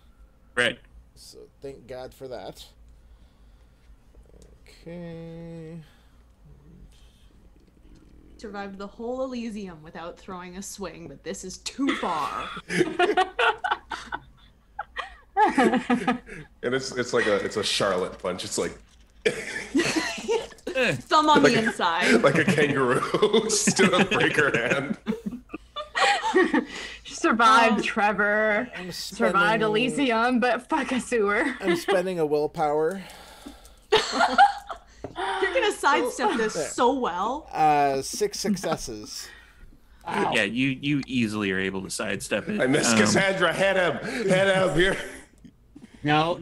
Right. So thank God for that. Okay. Survived the whole Elysium without throwing a swing, but this is too far. And it's like a Charlotte punch. It's like Thumb on the inside. like a kangaroo. Stood up, break her hand. She survived Trevor. Survived Elysium, but fuck a sewer. I'm spending a willpower. You're gonna sidestep this so well. 6 successes. Wow. Yeah, you easily are able to sidestep it. I miss Cassandra. Head up here. No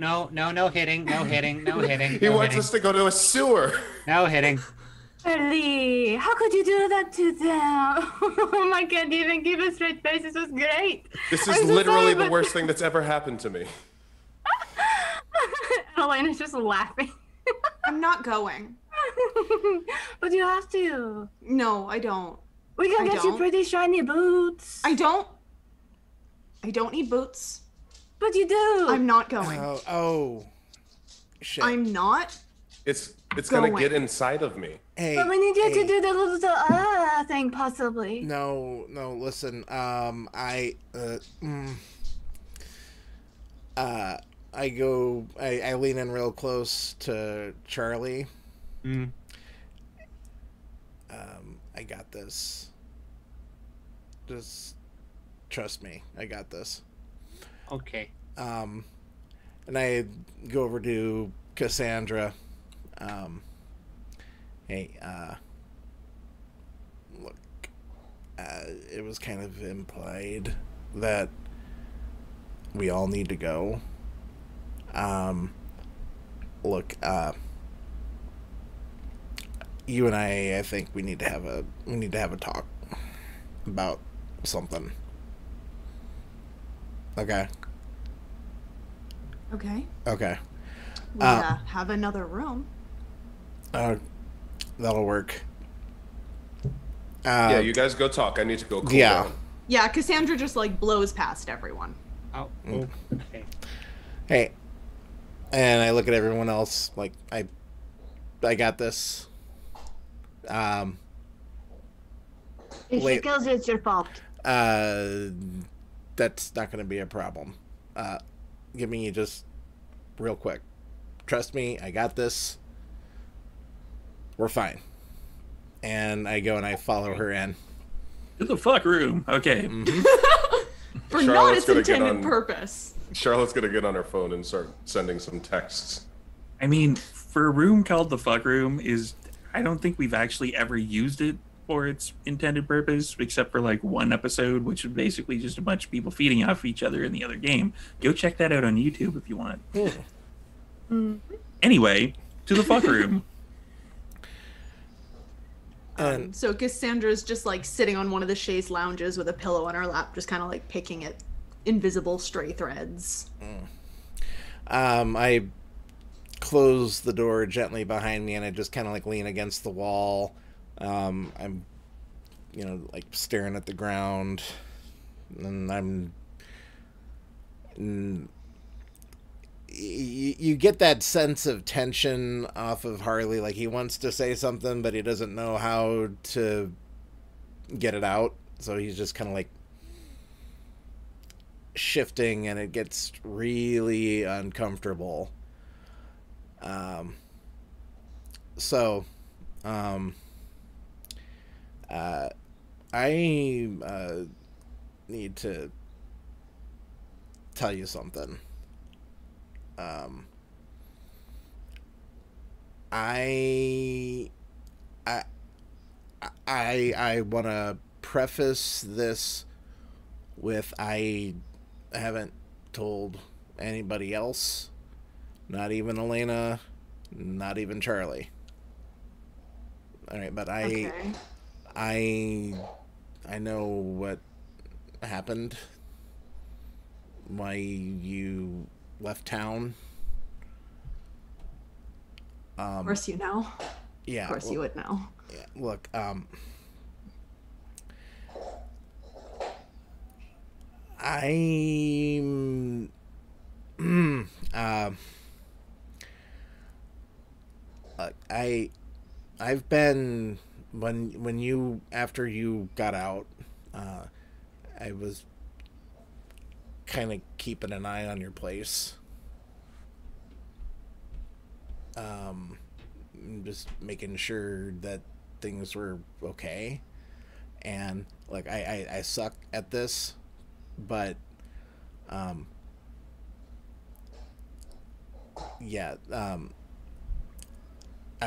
hitting. He wants us to go to a sewer. No hitting. Charlie, how could you do that to them? Oh my God, you even give a straight face. This was great. This is I'm so literally sorry, the but- worst thing that's ever happened to me. Elena's just laughing. I'm not going. But you have to. No, I don't. We can I get you don't. pretty shiny boots. I don't need boots. But you do. I'm not going. Oh. Shit. I'm not. It's gonna Going. get inside of me. Hey. But we need you hey. to do the little thing, possibly. No, listen. I lean in real close to Charlie. I got this. Just trust me. I got this. Okay. And I go over to Cassandra. Hey, look, it was kind of implied that we all need to go. Look, you and I think we need to have a talk about something. Okay. Okay. Okay. We have another room. That'll work. Yeah, you guys go talk. I need to go cool Yeah. down. Yeah, Cassandra just like blows past everyone. Oh, okay. Hey, and I look at everyone else like I got this. If she Wait. kills you, it's your fault. That's not going to be a problem. Give me just real quick. Trust me, I got this. We're fine. And I go and I follow her in. To the fuck room. Okay. For not Charlotte's its gonna get intended on- purpose. Charlotte's gonna get on her phone and start sending some texts. I mean, for a room called the fuck room I don't think we've actually ever used it for its intended purpose, except for like one episode, which is basically just a bunch of people feeding off each other in the other game. Go check that out on YouTube if you want. Anyway, to the fuck room. And So Cassandra's just like sitting on one of the chaise lounges with a pillow on her lap, just kind of like picking at invisible stray threads. I close the door gently behind me and I just kind of like lean against the wall. I'm, like staring at the ground, and you get that sense of tension off of Harley. Like he wants to say something, but he doesn't know how to get it out. So he's just kind of like shifting, and it gets really uncomfortable. I need to tell you something. I want to preface this with I haven't told anybody else, not even Elena, not even Charlie. All right, but Okay. I know what happened, why you left town. Of course you know. Yeah. Of course, you would know. Yeah, look, I'm uh, I've been when you after you got out, uh, I was kind of keeping an eye on your place. Um, just making sure that things were okay. And like I suck at this, but um, yeah, I'm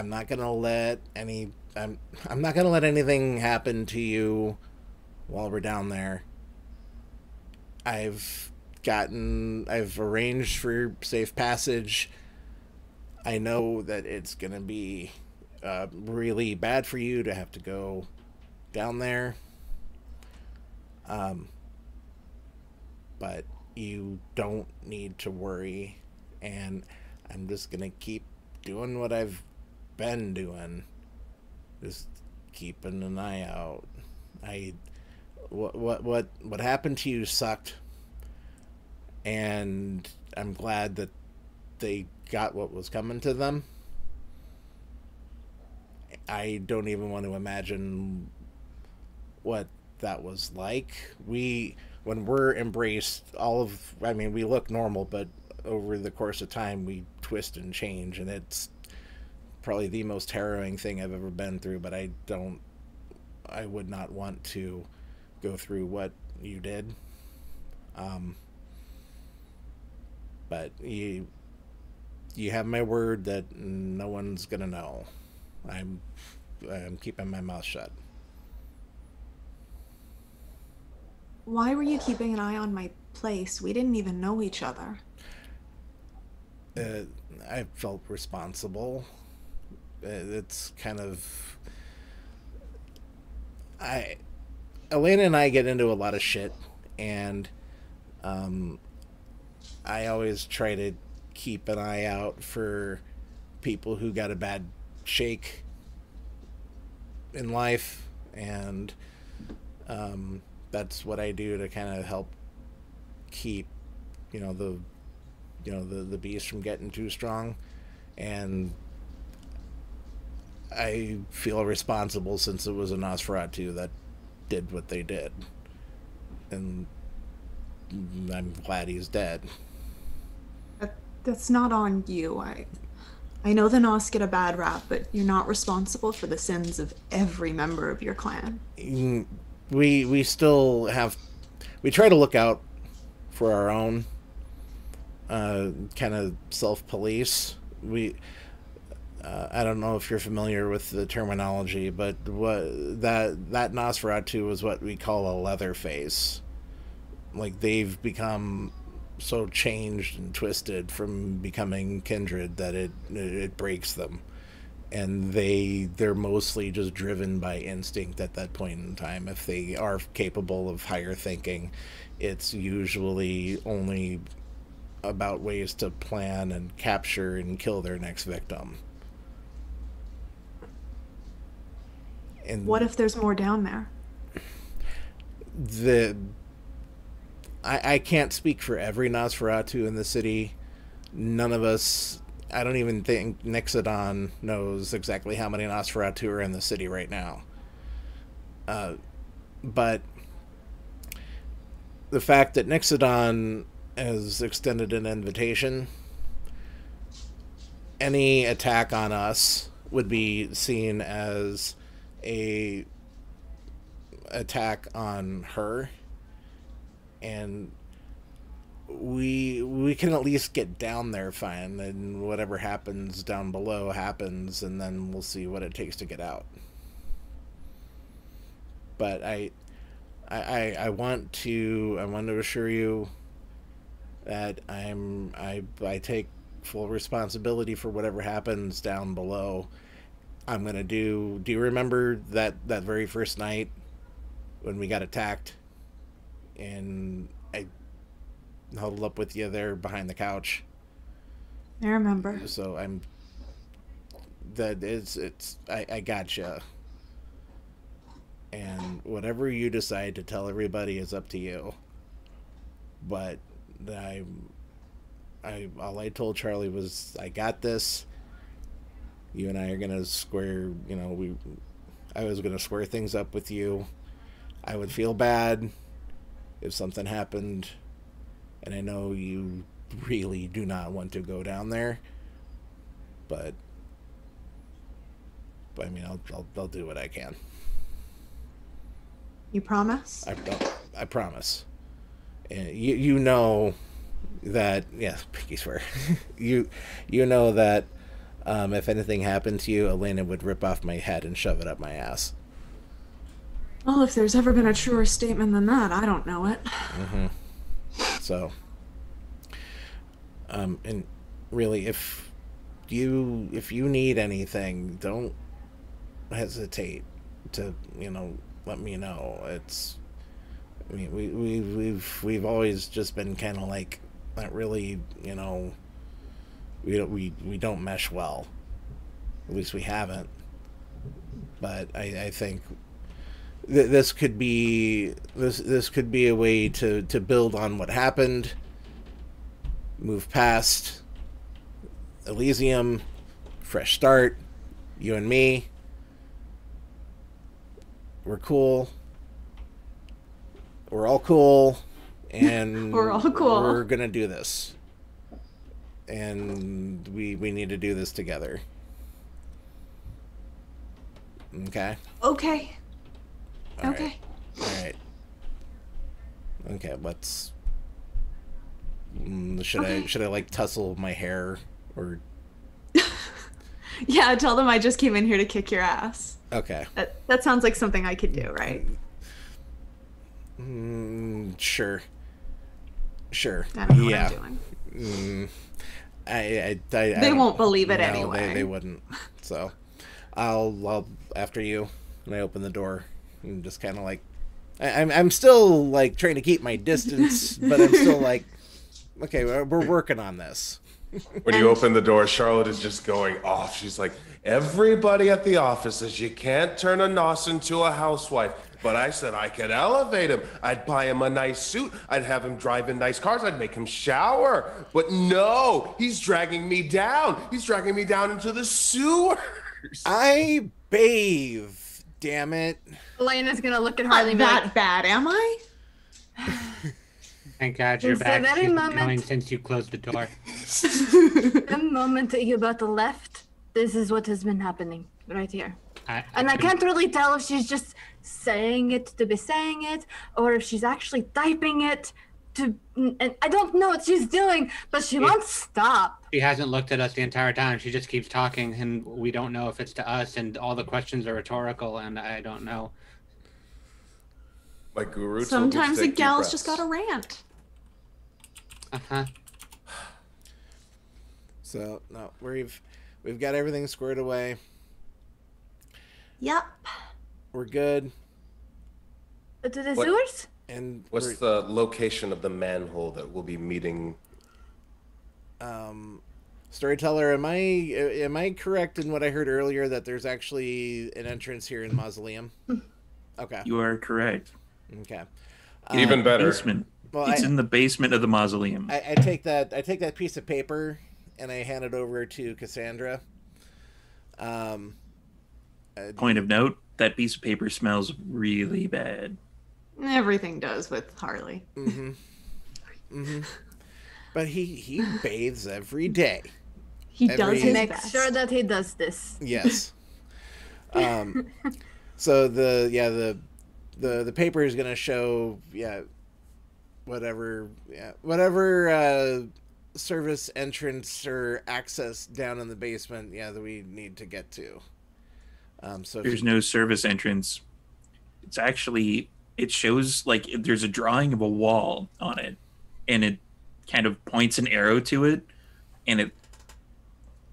not gonna let any I'm not gonna let anything happen to you while we're down there. I've arranged for safe passage. I know that it's gonna be really bad for you to have to go down there. Um, but you don't need to worry, and I'm just gonna keep doing what I've been doing, just keeping an eye out. I what happened to you sucked, and I'm glad that they got what was coming to them. I don't even want to imagine what that was like. When we're embraced, I mean, we look normal, but over the course of time, we twist and change, and it's probably the most harrowing thing I've ever been through. But I would not want to go through what you did. Um, but you have my word that no one's gonna know. I'm keeping my mouth shut. Why were you keeping an eye on my place? We didn't even know each other. Uh, I felt responsible. It's kind of I Elena and I get into a lot of shit, and um, I always try to keep an eye out for people who got a bad shake in life, and that's what I do to kind of help keep, you know, the beast from getting too strong. And I feel responsible since it was a Nosferatu that did what they did, and I'm glad he's dead. That's not on you. I know the Nos get a bad rap, but you're not responsible for the sins of every member of your clan. We still have we try to look out for our own kind of self police. We I don't know if you're familiar with the terminology, but what that Nosferatu is what we call a Leatherface. Like, they've become so changed and twisted from becoming kindred that it breaks them, and they're mostly just driven by instinct at that point in time. If they are capable of higher thinking, it's usually only about ways to plan and capture and kill their next victim. And What if there's more down there? I can't speak for every Nosferatu in the city. None of us, I don't even think Nyx Adon knows exactly how many Nosferatu are in the city right now. But the fact that Nyx Adon has extended an invitation, any attack on us would be seen as a attack on her, and we can at least get down there fine, and whatever happens down below happens, and then we'll see what it takes to get out. But I want to assure you that I take full responsibility for whatever happens down below. I'm gonna do you remember that very first night when we got attacked and I huddled up with you there behind the couch? I remember. So that it's I gotcha. And whatever you decide to tell everybody is up to you. But all I told Charlie was, I got this. You and I are gonna square. I was gonna square things up with you. I would feel bad if something happened, and I know you really do not want to go down there. But I mean, I'll do what I can. You promise? I promise. And you know that, yeah, pinky swear. you know that if anything happened to you, Elena would rip off my head and shove it up my ass. Well, if there's ever been a truer statement than that, I don't know it. Mm-hmm. So, and really, if you need anything, don't hesitate to let me know. I mean, we've always just been kind of like not really, we don't mesh well. At least we haven't. But I think this could be a way to build on what happened, move past Elysium, fresh start, you and me. We're cool. We're all cool, and We're all cool. We're gonna do this, and we need to do this together. Okay. Okay. All Okay. Right. All right. Okay. Let's. Should I like tussle my hair or? Yeah, tell them I just came in here to kick your ass. Okay. That sounds like something I could do, right? Sure. I don't know Yeah. what I'm doing. They won't believe it no, anyway. They wouldn't. So, I'll after you, and I open the door and just kind of like, I'm still like trying to keep my distance, but I'm still like, okay, we're working on this. When you open the door, Charlotte is just going off. She's like, everybody at the office says you can't turn a nos into a housewife. But I said I could elevate him. I'd buy him a nice suit. I'd have him drive in nice cars. I'd make him shower. But no, he's dragging me down. He's dragging me down into the sewers. I bathe, damn it. Elena's gonna look at Harley. Not that bad, am I? Thank God you're It's the back. very She's been moment- going since you closed the door. The moment that you about to left, this is what has been happening right here. And I can't really tell if she's just saying it to be saying it, or if she's actually typing it to. And I don't know what she's doing, but she won't stop. She hasn't looked at us the entire time. She just keeps talking, and we don't know if it's to us, and all the questions are rhetorical, and I don't know. My guru told me to Sometimes a take deep gal's just breaths. got to rant. Uh-huh. So no, we've got everything squared away. Yep. We're good. To the What- sewers? And What's the location of the manhole that we'll be meeting? Storyteller, am I correct in what I heard earlier that there's actually an entrance here in Mausoleum? Okay. You are correct. Okay. Even better. Basement. Well, It's in the basement of the mausoleum. I take that piece of paper and I hand it over to Cassandra. Point of note, that piece of paper smells really bad. Everything does with Harley. But he bathes every day. He Every- does his Make best. sure that he does this. Yes. So the paper is gonna show whatever service entrance or access down in the basement that we need to get to. So if There's no service entrance. It's actually, it shows like there's a drawing of a wall on it, and it kind of points an arrow to it, and it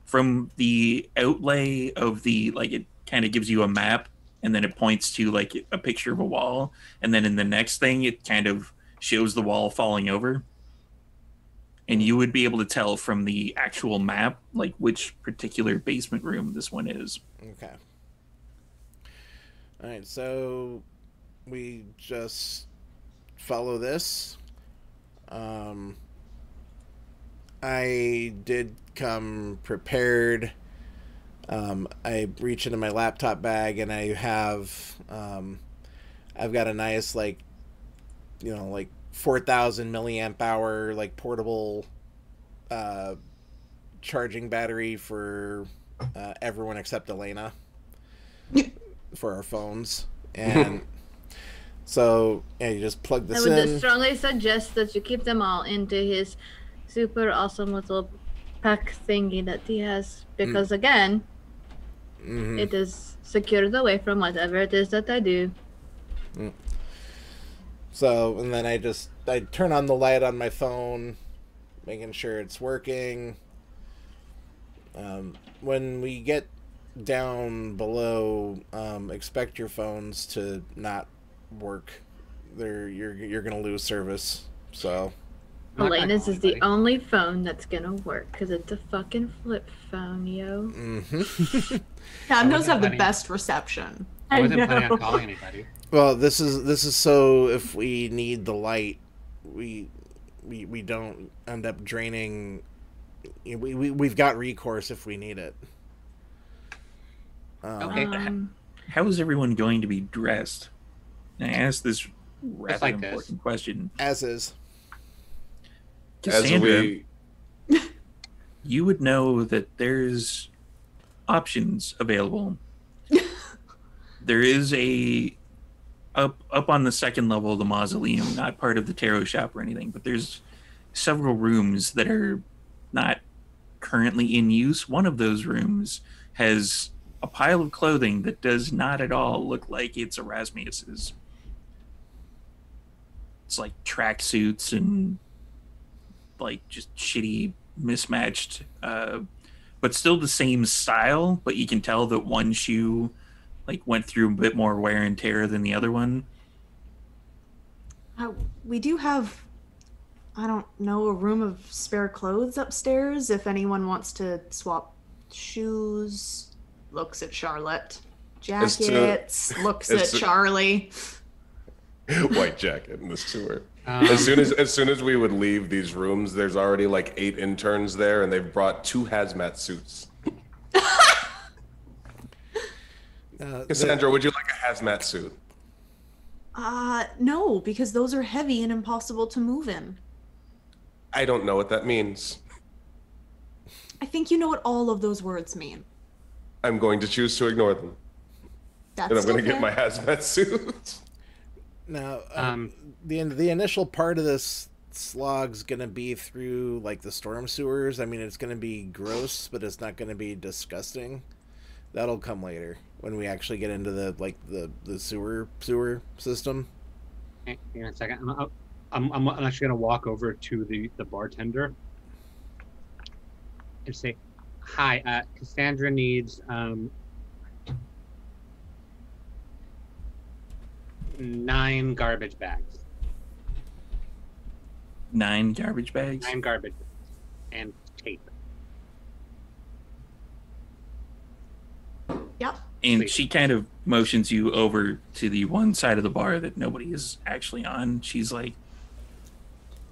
from the outlay of the, like, it kind of gives you a map, and then it points to like a picture of a wall, and then in the next thing it kind of shows the wall falling over. And you would be able to tell from the actual map, like, which particular basement room this one is. Okay. All right, so we just follow this. I did come prepared. I reach into my laptop bag and I have, I've got a nice, like, 4,000 milliamp hour, like, portable charging battery for everyone except Elena for our phones. And so, yeah, you just plug this in. I would strongly suggest that you keep them all into his super awesome little pack thingy that he has, because again, it is secured away from whatever it is that I do. So, and then I turn on the light on my phone, making sure it's working. When we get down below, expect your phones to not work. You're gonna lose service. So Elena's is the only phone that's gonna work because it's a fucking flip phone, yo. Cam does have the best reception. I wasn't planning on calling anybody. Well, this is so if we need the light, we don't end up draining. We've got recourse if we need it. Okay. How is everyone going to be dressed? And I asked this rather like important question. As is. Cassandra, you would know that there's options available. There is a up on the second level of the Mausoleum, not part of the tarot shop or anything, but there's several rooms that are not currently in use. One of those rooms has a pile of clothing that does not at all look like it's Erasmus's. It's like tracksuits and like just shitty, mismatched, but still the same style, but you can tell that one shoe like went through a bit more wear and tear than the other one. We do have, I don't know, a room of spare clothes upstairs if anyone wants to swap shoes. Looks at Charlotte. Jackets. Looks at Charlie. White jacket in the sewer. As soon as we would leave these rooms, there's already like 8 interns there, and they've brought 2 hazmat suits. Cassandra, would you like a hazmat suit? No, because those are heavy and impossible to move in. I don't know what that means. I think you know what all of those words mean. I'm going to choose to ignore them. That's And I'm going to fair. get my hazmat suit. Now, the initial part of this slog's gonna be through like the storm sewers. I mean, it's gonna be gross, but it's not gonna be disgusting. That'll come later when we actually get into the sewer system. Hang on a second. I'm actually gonna walk over to the bartender and say, "Hi, Cassandra needs 9 garbage bags. 9 garbage bags? 9 garbage bags and tape." Yep. And Please. she kind of motions you over to the one side of the bar that nobody is actually on. She's like,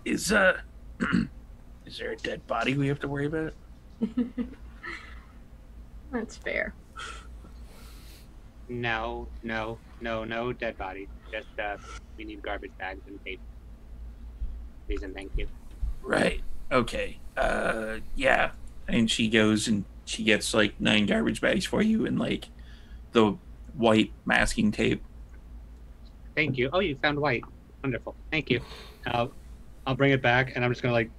is there a dead body we have to worry about? That's fair. No dead body. Just we need garbage bags and tape. Please and thank you. Right. Okay. Yeah. And she goes and she gets like 9 garbage bags for you and like the white masking tape. Thank you. Oh, you found white. Wonderful. Thank you. I'll bring it back, and I'm just gonna like.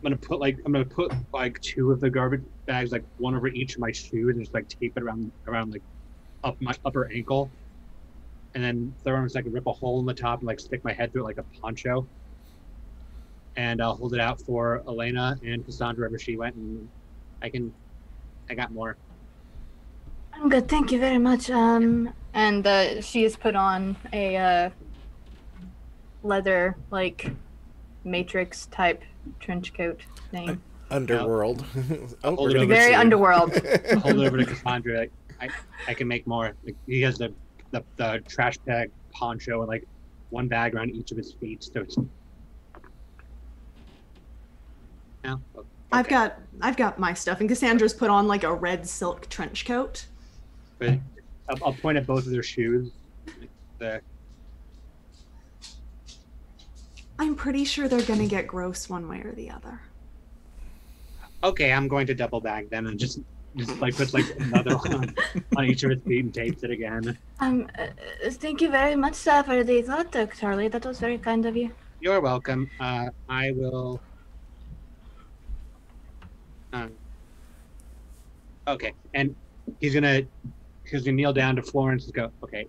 I'm gonna put like 2 of the garbage bags, like one over each of my shoes, and just like tape it around like up my upper ankle, and then throw them so I can rip a hole in the top and like stick my head through it like a poncho. And I'll hold it out for Elena and Cassandra wherever she went, and I got more. I'm good, thank you very much. And she has put on a leather like Matrix type trench coat thing. Underworld. Oh, Hold we're it gonna over get Very sued. underworld. Hold it over to Cassandra. Like, I can make more. Like, he has the trash bag poncho and like one bag around each of his feet. So it's. No. Okay. I've got my stuff, and Cassandra's put on like a red silk trench coat. But I'll point at both of their shoes. The, I'm pretty sure they're gonna get gross one way or the other. okay, I'm going to double bag them and just like put like another one on each of his feet and tapes it again. Thank you very much, sir, for the thought, Charlie. That was very kind of you. You're welcome. I will. Okay, and he's gonna kneel down to Florence and go, okay,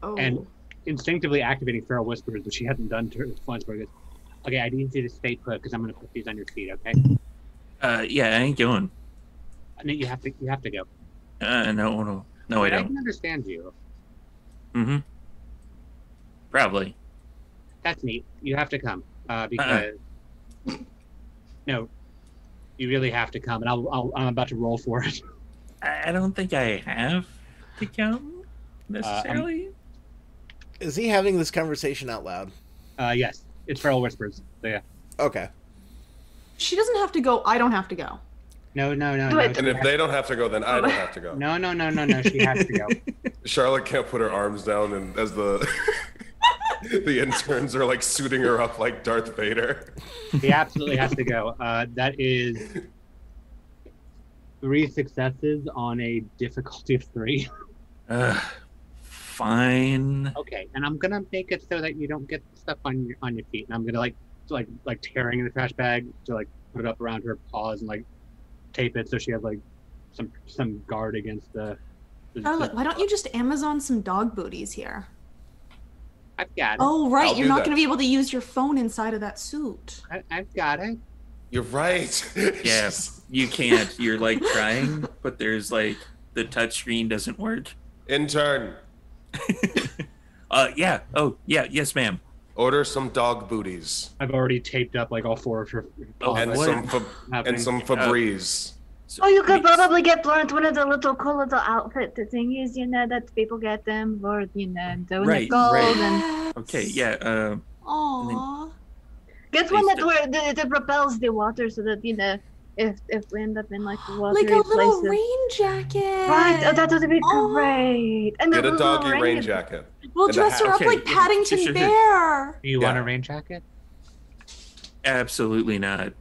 Oh. and instinctively activating Feral Whispers, but she hasn't done to Florence. But he goes, okay, I need you to stay put because I'm gonna put these on your feet. Okay. Yeah, I ain't going. No, you have to go. No, I I don't. can understand you. Mm-hmm. Probably. That's neat. You have to come because no, you really have to come, and I'm about to roll for it. I don't think I have to come necessarily. Is he having this conversation out loud? Yes, it's Feral Whispers. So yeah. Okay. She doesn't have to go. I don't have to go. No. Wait. And if they don't have to go, then I don't have to go. No. She has to go. Charlotte can't put her arms down, and as the the interns are like suiting her up like Darth Vader. He absolutely has to go. That is 3 successes on a difficulty of 3. Fine. Okay, and I'm gonna make it so that you don't get stuff on your feet, and I'm gonna like tearing in the trash bag to like put it up around her paws and like tape it so she has like some guard against the Charlotte, why don't you just Amazon some dog booties here? I've got it. Oh, right. I'll You're do not that. going to be able to use your phone inside of that suit. I've got it. You're right. Yeah, you can't. You're like trying, but there's like the touchscreen doesn't work. Intern, Yeah. Oh, yeah. Yes, ma'am. order some dog booties I've already taped up like all 4 of her paws. and what? some Febreze. Oh, you could probably get Florence one of the little cool little outfit thingies, that people get them for, doing Right, the gold right. and Okay. Yeah. Aww. get one that propels the water so that if we end up in like watery Like a little places. rain jacket. Right, that would be Oh. great. And Get the a little doggy rain jacket. We'll And a dress her hat. up Okay, like yeah, Paddington sure. Bear. Do you Yeah. want a rain jacket? Absolutely not.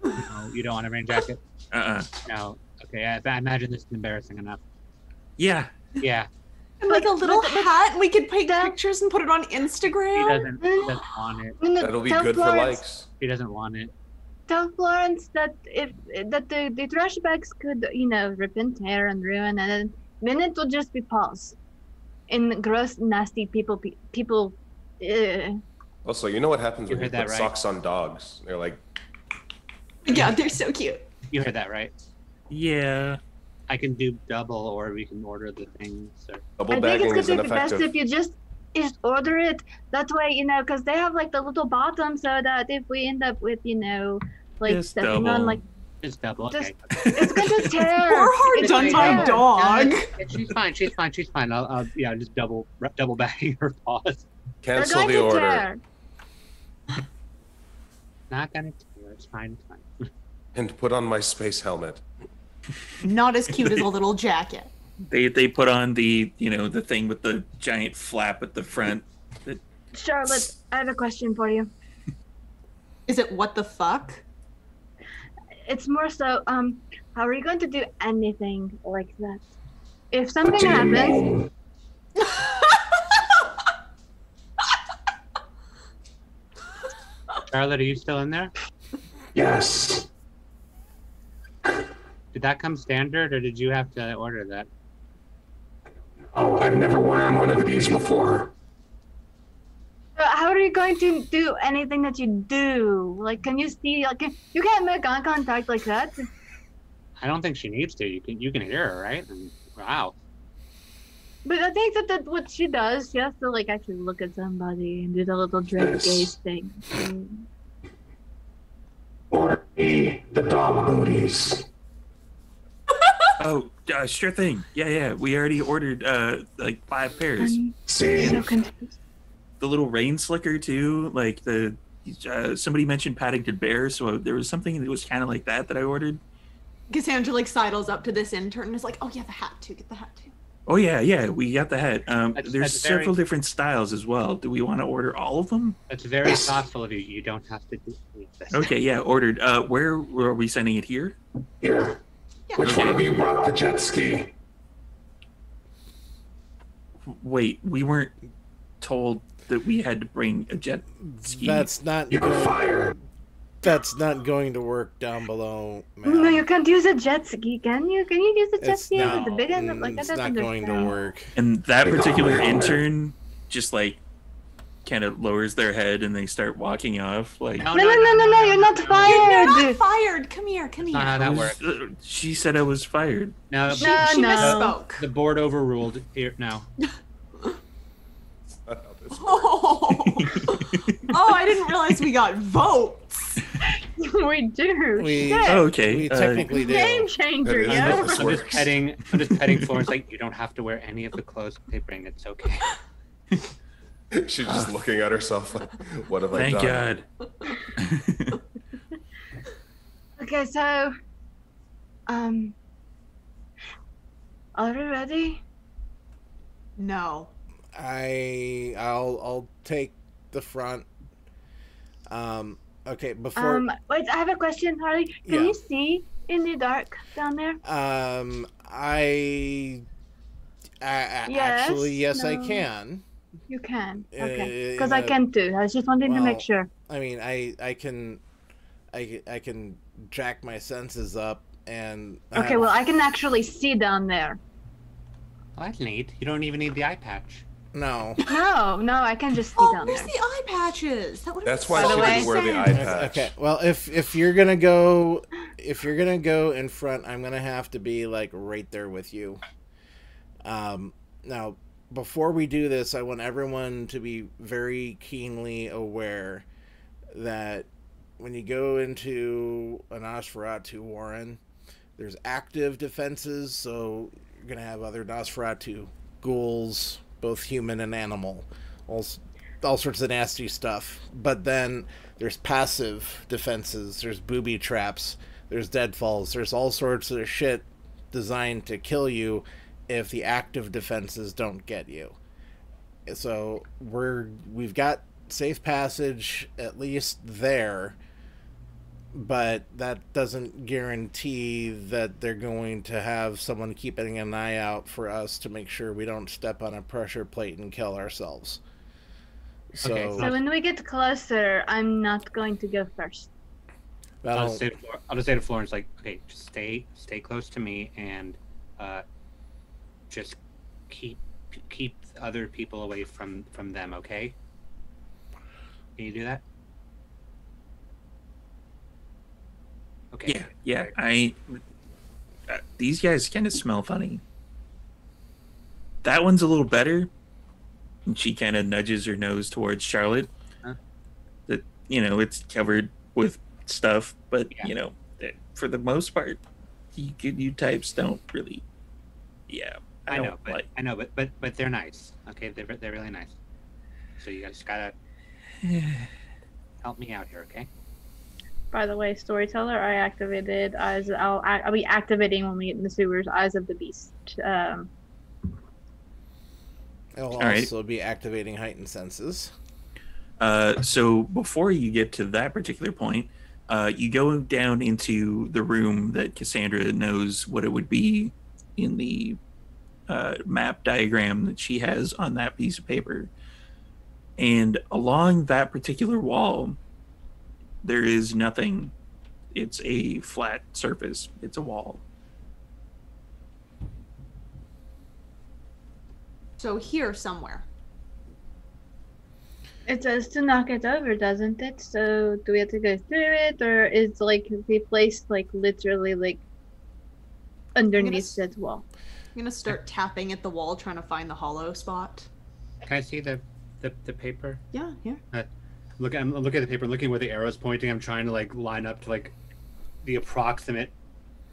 No, you don't want a rain jacket? No. Okay, I imagine this is embarrassing enough. Yeah. Yeah, And like a little but- hat, and we could take that- pictures and put it on he Instagram. doesn't want it. That'll be Tell good for Florence- likes. He doesn't want it. Tell Florence that the trash bags could, rip and tear and ruin, and then it will just be paws. And gross, nasty people. Also, you know what happens You when you heard that put right. socks on dogs? They're like, Yeah, they're so cute. You heard that right. Yeah. I can do double, or we can order the things. Or... double I think bagging it's is gonna be best ineffective. if you just order it. That way, because they have like the little bottom, so that if we end up with, like Just stepping double. on like It's double. Just- Okay. it's gonna tear. Poor hard It's done gonna by tear. dog. She's fine. She's fine. I'll just double bagging her paws. They're Cancel going the to order tear. Not gonna tear. It's fine. It's fine. and put on my space helmet. Not as cute as a little jacket. They put on the the thing with the giant flap at the front. Charlotte, I have a question for you. Is it what the fuck? It's more so, how are you going to do anything like that? If something happens, Charlotte, are you still in there? Yes. Did that come standard, or did you have to order that? Oh, I've never worn one of these before. how are you going to do anything that you do? Like, can you see? Like, you can't make eye contact like that. I don't think she needs to. You can hear her, right? And, wow. But I think that what she does, she has to like actually look at somebody and do the little dread Yes. gaze thing. Order me the dog booties. Oh, sure thing. Yeah. We already ordered like 5 pairs. I'm See, so confused. The little rain slicker too. Like the somebody mentioned Paddington Bear, so there was something that was kind of like that I ordered. Cassandra like sidles up to this intern and is like, "Oh yeah, the hat too. Get the hat too." Oh yeah, we got the hat. That's There's very- several different styles as well. Do we want to order all of them? That's very thoughtful of you. You don't have to do this. Okay, yeah, ordered. Where are we sending it here? here. Yeah. Which one of you brought the jet ski? Wait, we weren't told that we had to bring a jet ski. That's not You were going, fired. that's not going to work down below, No, ma'am. you can't use a jet ski, can you? Can you use a jet It's ski not, with the big end? Like, I it's don't not going to understand. work. And that They got particular my helmet. intern just like kind of lowers their head and they start walking off. Like No, you're not You're fired. not fired. Come here. Come That's not how here. that I works. was- she said I was fired. No, She, No, she no. misspoke. the board overruled. Here, no. Oh, I didn't realize we got votes. We do. We- Shit. Oh, okay. We technically do. Game changer, That is- yo. this I'm just works. petting Florence. Like, you don't have to wear any of the clothes they bring. It's okay. She's just looking at herself like, what have I Thank done? God. Okay, so, are we ready? No. I'll take the front. Okay, before Wait, I have a question, Harley. Can Yeah. you see in the dark down there? actually yes I no. can. You can. Okay. in Because I a- can too. I was just wanting to make well, sure. I mean I can jack my senses up and Okay, well, I can actually see down there. Well, that's neat. You don't even need the eye patch. no. No, I can just see Oh, down where's there. the eye patches? That would have That's why By she the way- didn't wear the eye sense. patch. Okay, well if you're gonna go in front, I'm gonna have to be like right there with you. Now before we do this, I want everyone to be very keenly aware that when you go into a Nosferatu Warren, there's active defenses, so you're gonna have other Nosferatu ghouls, both human and animal, all sorts of nasty stuff. But then there's passive defenses, there's booby traps, there's deadfalls, there's all sorts of shit designed to kill you if the active defenses don't get you. So we've got safe passage at least there, but that doesn't guarantee that they're going to have someone keeping an eye out for us to make sure we don't step on a pressure plate and kill ourselves. So, Okay, So when we get closer, I'm not going to go first. I'll that'll- just say to Florence, like, okay, just stay close to me and just keep other people away from them, okay? Can you do that? Okay. Yeah. These guys kind of smell funny. That one's a little better. And she kind of nudges her nose towards Charlotte. Huh? That it's covered with stuff, but Yeah. for the most part, you types don't really. Yeah, I know, don't like. I know, but they're nice. Okay, they're really nice. So you guys gotta help me out here, okay? By the way, storyteller, I activated eyes. I'll be activating when we get in the sewers. Eyes of the Beast. it'll All right. also be activating heightened senses. So before you get to that particular point, you go down into the room that Cassandra knows what it would be in the map diagram that she has on that piece of paper. And along that particular wall, there is nothing. It's a flat surface. It's a wall. So here somewhere. It says to knock it over, doesn't it? So do we have to go through it, or is like be placed like literally like underneath s- that wall? I'm gonna start tapping at the wall, trying to find the hollow spot. Can I see the paper? Yeah, here. I'm looking at the paper, looking where the arrow's pointing. I'm trying to like line up to like the approximate.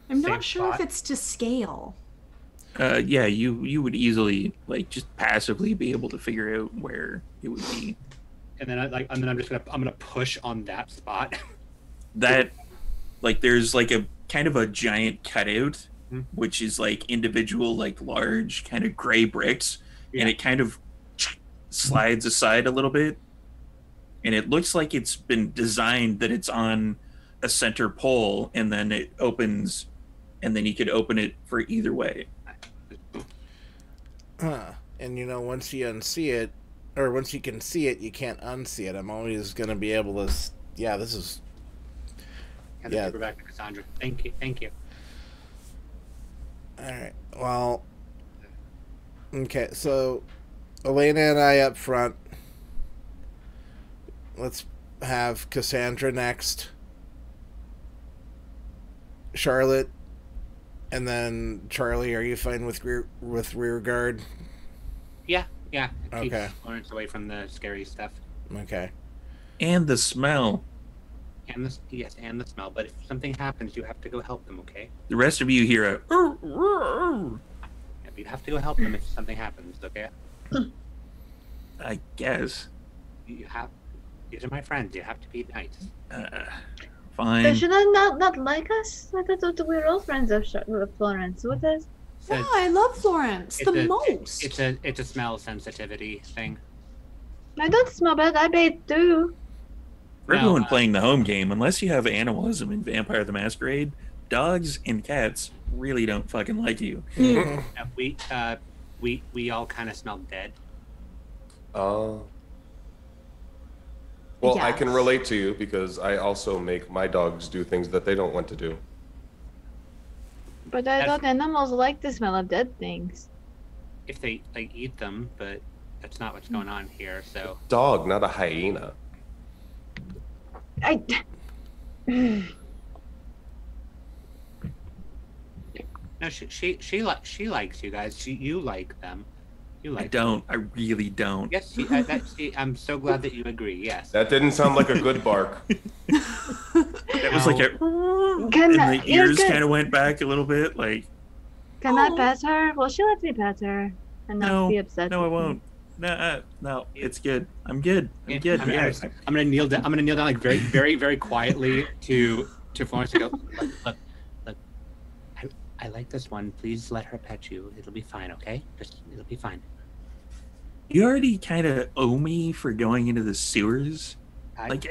I'm same not sure spot. if it's to scale. Yeah, you would easily like just passively be able to figure out where it would be. And then I'm just gonna push on that spot. That like there's like a kind of a giant cutout, which is like individual like large kind of gray bricks, and it kind of slides aside a little bit, and it looks like it's been designed that it's on a center pole, and then it opens, and then you could open it for either way. And you know, once you unsee it, or once you can see it, you can't unsee it. I'm always going to be able to. Yeah, this is. Hand the paper back to Cassandra. Thank you. All right. Well. Okay, so Elena and I up front. Let's have Cassandra next. Charlotte, and then Charlie. Are you fine with rear guard? Yeah. Okay. Keep Florence away from the scary stuff. Okay. And the smell. And the smell. But if something happens, you have to go help them. Okay? The rest of you hear a. Yeah, you have to go help them if something happens. Okay? I guess. You have. These are my friends. You have to be nice. Fine. They should not like us? I thought we were all friends of Florence. What is? Yeah, I love Florence the most. It's a smell sensitivity thing. I don't smell bad. I bathe too. For everyone playing the home game, unless you have animalism in Vampire the Masquerade, dogs and cats really don't fucking like you. We all kind of smell dead. Well, I Yes. can relate to you because I also make my dogs do things that they don't want to do. But I thought animals like the smell of dead things. If they eat them, but that's not what's going on here. So Dog, not a hyena. no, she likes you guys. You like them. You like. I don't. I really don't. Yes, I'm so glad that you agree. Yes. That didn't sound like a good bark. That was like a. Can And the ears kind of went back a little bit, like. Can I pet her? Well, she lets me pet her, and not be upset. No, I with me. won't. No, it's good. I'm good. I'm good. I'm Yeah. gonna kneel down. I'm gonna kneel down like very, very, very quietly to Florence and go. Look. I like this one. Please let her pet you. It'll be fine. Okay? It'll be fine. You already kind of owe me for going into the sewers. And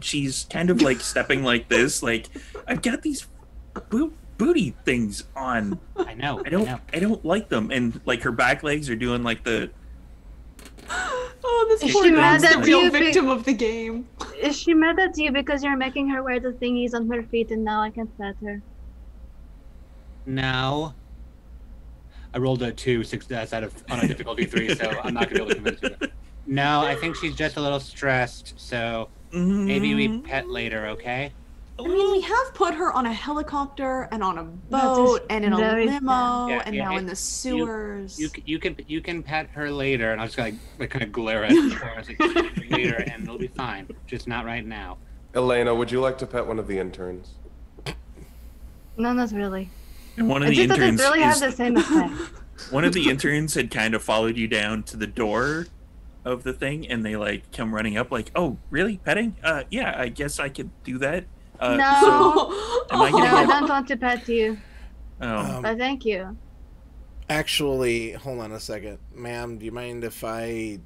she's kind of like stepping like this. Like, I've got these booty things on. I know. I don't like them. And like her back legs are doing like the. Oh, this Is poor she girl's mad the at real you victim of the game. Is she mad at you because you're making her wear the thingies on her feet, and now I can't pet her? No. I rolled a 2 success on a difficulty 3, so I'm not gonna be able to convince you. No, I think she's just a little stressed. So maybe we pet later, okay? I mean, we have put her on a helicopter and on a boat and in a limo and now in the sewers. You can pet her later, and I was gonna like kind of glare at her. I was like, later, and it'll be fine. Just not right now. Elena, would you like to pet one of the interns? No, not really. And one of I the just thought it interns really had the same effect. One of the interns had kind of followed you down to the door of the thing, and they like come running up like, "Oh, really? Petting? Yeah, I guess I could do that." No. So, am I No, I gonna don't want to pet you. Oh. But thank you. Actually, hold on a second. Ma'am, do you mind if I...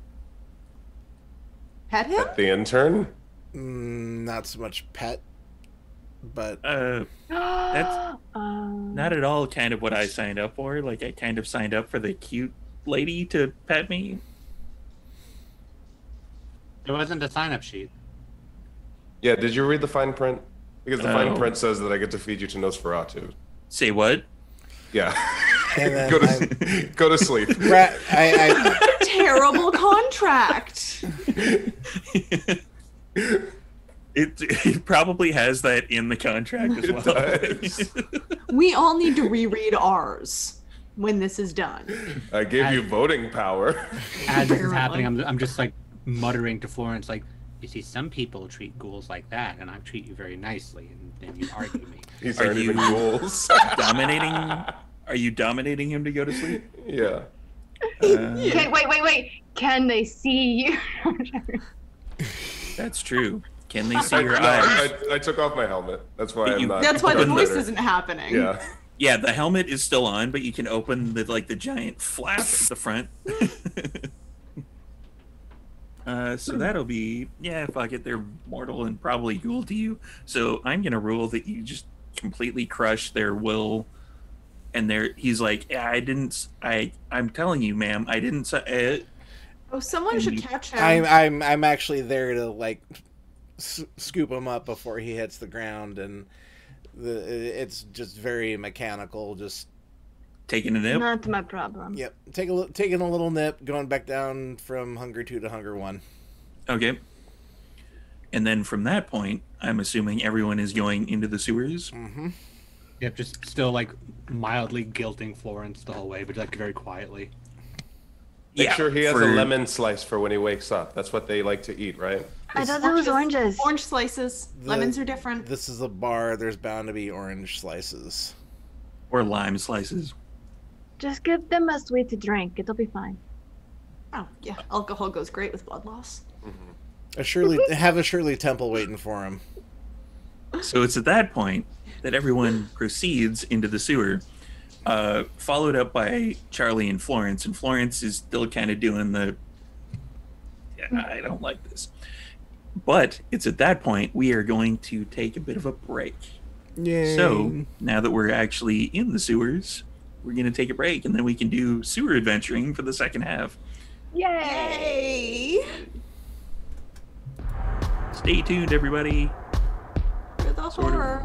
Pet him? Pet the intern? Not so much pet, but... That's not at all kind of what I signed up for. Like, I kind of signed up for the cute lady to pet me. There wasn't a sign-up sheet. Yeah, did you read the fine print? Because the fine print says that I get to feed you to Nosferatu. Say what? Yeah. And then go to sleep. Terrible contract. It probably has that in the contract as well. It does. We all need to reread ours when this is done. I gave you voting power. As this is happening, I'm just like muttering to Florence, like, you see, some people treat ghouls like that, and I treat you very nicely, and then you argue me. These aren't even ghouls. Dominating? Are you dominating him to go to sleep? Yeah. Okay, wait. Can they see you? That's true. Can they see your eyes? I took off my helmet. That's why I'm not. That's why the voice better. isn't happening. Yeah. Yeah, the helmet is still on, but you can open the giant flap at the front. So that'll be, fuck it, they're mortal and probably ghoul to you. So I'm gonna rule that you just completely crush their will. And he's like, I'm telling you, ma'am, I didn't say. Oh, someone should catch him. I'm actually there to like scoop him up before he hits the ground, and it's just very mechanical, just taking a nip. Not my problem. Yep, taking a little nip, going back down from hunger 2 to hunger 1. Okay. And then from that point, I'm assuming everyone is going into the sewers. Mm-hmm. Yep, just still like mildly guilting Florence the whole way, but like very quietly. Make sure he has a lemon slice for when he wakes up. That's what they like to eat, right? I thought that was oranges. Orange slices. Lemons are different. This is a bar. There's bound to be orange slices. Or lime slices. Just give them a sweet to drink. It'll be fine. Oh, yeah. Alcohol goes great with blood loss. Mm-hmm. Have a Shirley Temple waiting for him. So it's at that point that everyone proceeds into the sewer, followed up by Charlie and Florence. And Florence is still kind of doing I don't like this. But it's at that point we are going to take a bit of a break. Yay. So now that we're actually in the sewers, we're going to take a break, and then we can do sewer adventuring for the second half. Yay! Stay tuned, everybody. For the horror.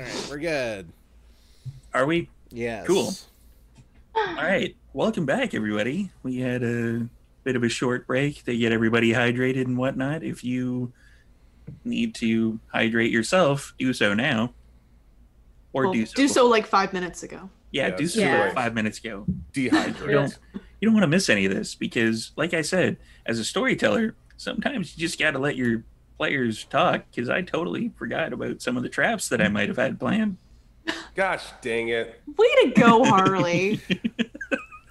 right, we're good. Are we? Yes. Cool. All right. Welcome back, everybody. We had a bit of a short break to get everybody hydrated and whatnot. If you need to hydrate yourself, do so now. Or Well, do so like 5 minutes ago. Yeah, Yeah, do so yeah. like 5 minutes ago. Dehydrate. You don't want to miss any of this because, like I said, as a storyteller, sometimes you just got to let your players talk because I totally forgot about some of the traps that I might have had planned. Gosh dang it. Way to go, Harley.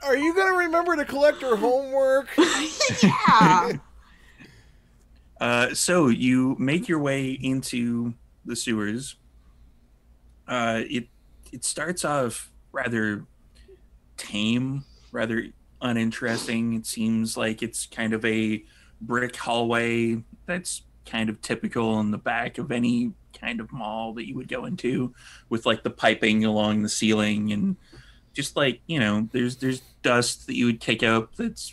Are you going to remember to collect her homework? Yeah. So you make your way into the sewers. It starts off rather tame, rather uninteresting. It seems like it's kind of a brick hallway that's kind of typical in the back of any kind of mall that you would go into, with like the piping along the ceiling and just like, you know, there's dust that you would kick up that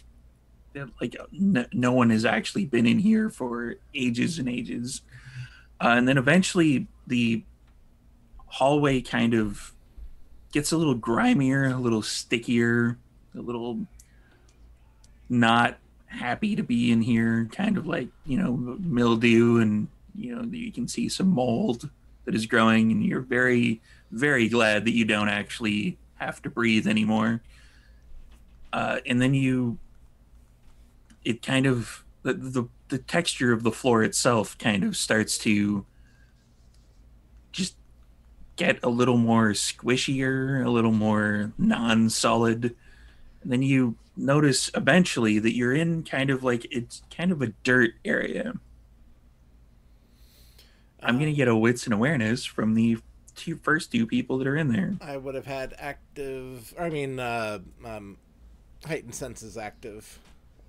like no one has actually been in here for ages and ages. And then eventually the hallway kind of gets a little grimier, a little stickier, a little not happy to be in here, kind of like, you know, mildew, and, you know, you can see some mold that is growing, and you're very, very glad that you don't actually have to breathe anymore. And then it kind of, the texture of the floor itself kind of starts to just get a little more squishier, a little more non-solid. And then you notice eventually that you're in kind of like, it's kind of a dirt area. I'm going to get a wits and awareness from the first two people that are in there. I would have had heightened senses active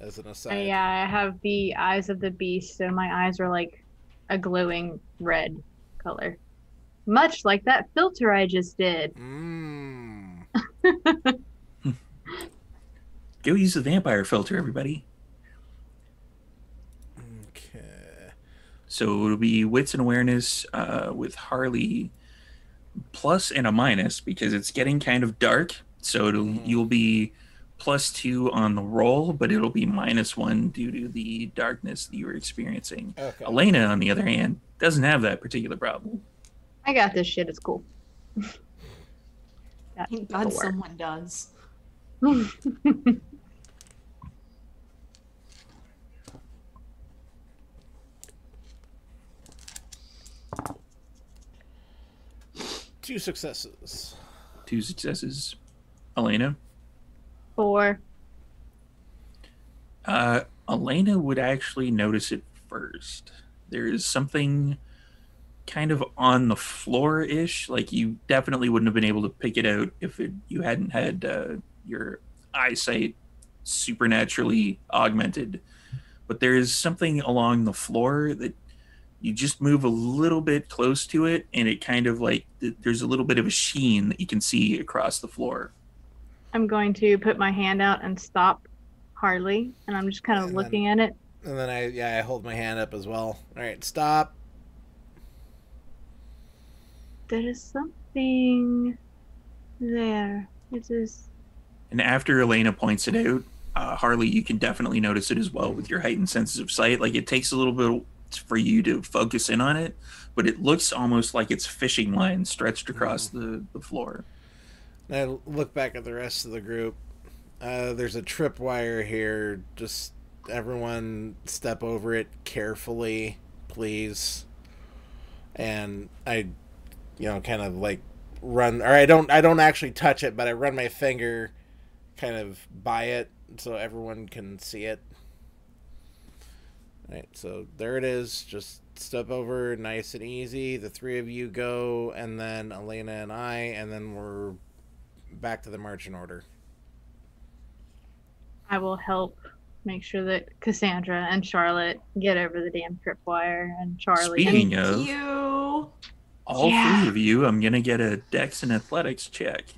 as an aside. Yeah, I have the eyes of the beast, so my eyes are like a glowing red color. Much like that filter I just did. Go use the vampire filter, everybody. Okay. So it'll be wits and awareness with Harley plus and a minus because it's getting kind of dark. So you'll be +2 on the roll, but it'll be -1 due to the darkness that you were experiencing. Okay. Elena, on the other hand, doesn't have that particular problem. I got this shit. It's cool. Thank God someone does. Two successes. 2 successes. Elena? 4. Elena would actually notice it first. There is something kind of on the floor-ish. Like, you definitely wouldn't have been able to pick it out if you hadn't had your eyesight supernaturally augmented. But there is something along the floor that you just move a little bit close to it, and it kind of like, there's a little bit of a sheen that you can see across the floor. I'm going to put my hand out and stop Harley, and I'm just kind of looking at it. And then I hold my hand up as well. All right, stop. There is something there. It is. And after Elena points it out, Harley, you can definitely notice it as well with your heightened senses of sight. Like, it takes a little bit for you to focus in on it, but it looks almost like it's fishing lines stretched across the floor. And I look back at the rest of the group. There's a tripwire here. Just everyone step over it carefully, please. And I, kind of like run, or I don't actually touch it, but I run my finger kind of by it so everyone can see it. All right, so there it is. Just step over, nice and easy. The three of you go, and then Elena and I, and then we're back to the marching order. I will help make sure that Cassandra and Charlotte get over the damn tripwire, and Charlie. Speaking of, You. all three of you, I'm going to get a Dex and Athletics check.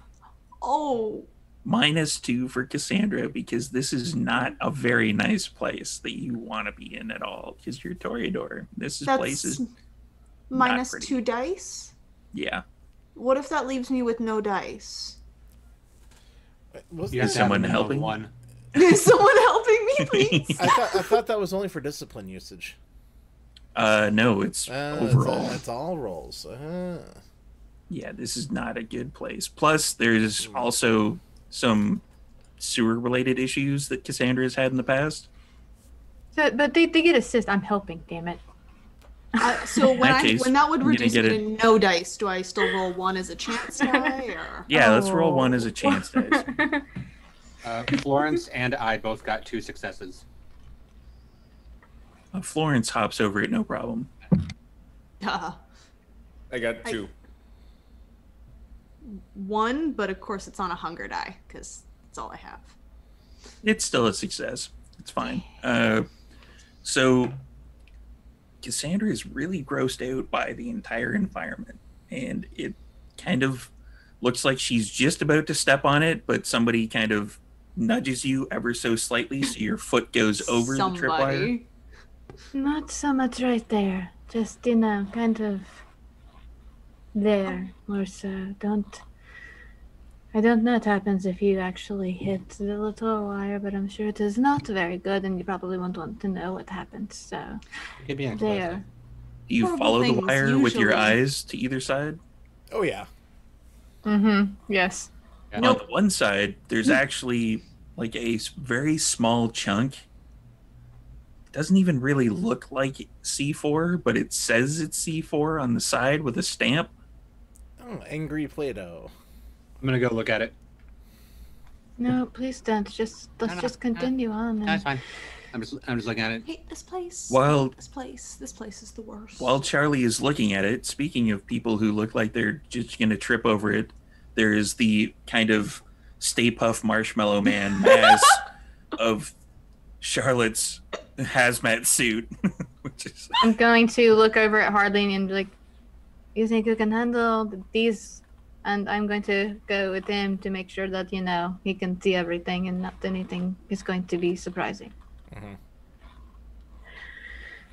Oh. -2 for Cassandra, because this is not a very nice place that you want to be in at all, because you're Toreador. This place is minus pretty. 2 dice? Yeah. What if that leaves me with no dice? Wasn't You have it- to have a Someone minimum of helping? one. Is someone helping me, please? I thought that was only for discipline usage. No, it's overall. It's all rolls. Yeah, this is not a good place. Plus, there's also some sewer-related issues that Cassandra has had in the past. So, but they get assist. I'm helping. Damn it. So when that case, when that would I'm gonna reduce get me to no dice, do I still roll one as a chance die? Or? Yeah, let's roll one as a chance dice. Florence and I both got 2 successes. Florence hops over it, no problem. I got 2. One, but of course it's on a hunger die because that's all I have. It's still a success. It's fine. So Cassandra is really grossed out by the entire environment, and it kind of looks like she's just about to step on it, but somebody kind of nudges you ever so slightly, so your foot goes over the tripwire. Not so much right there. Just, kind of there or so. I don't know what happens if you actually hit the little wire, but I'm sure it is not very good, and you probably won't want to know what happens. So, Could be there. Do you Horrible follow the things, wire with your usually. eyes to either side? Oh yeah. Mm-hmm. Yes. On the one side, there's actually like a very small chunk. It doesn't even really look like C4, but it says it's C4 on the side with a stamp. Oh, angry Play-Doh. I'm gonna go look at it. No, please don't. Let's just continue on. That's fine. I'm just looking at it. I hate this place. While This place is the worst. While Charlie is looking at it, speaking of people who look like they're just going to trip over it, there is the kind of Stay Puft Marshmallow Man mask of Charlotte's hazmat suit. Which is... I'm going to look over at Harley and be like, you think you can handle these? And I'm going to go with him to make sure that, he can see everything and not anything is going to be surprising. Mhm.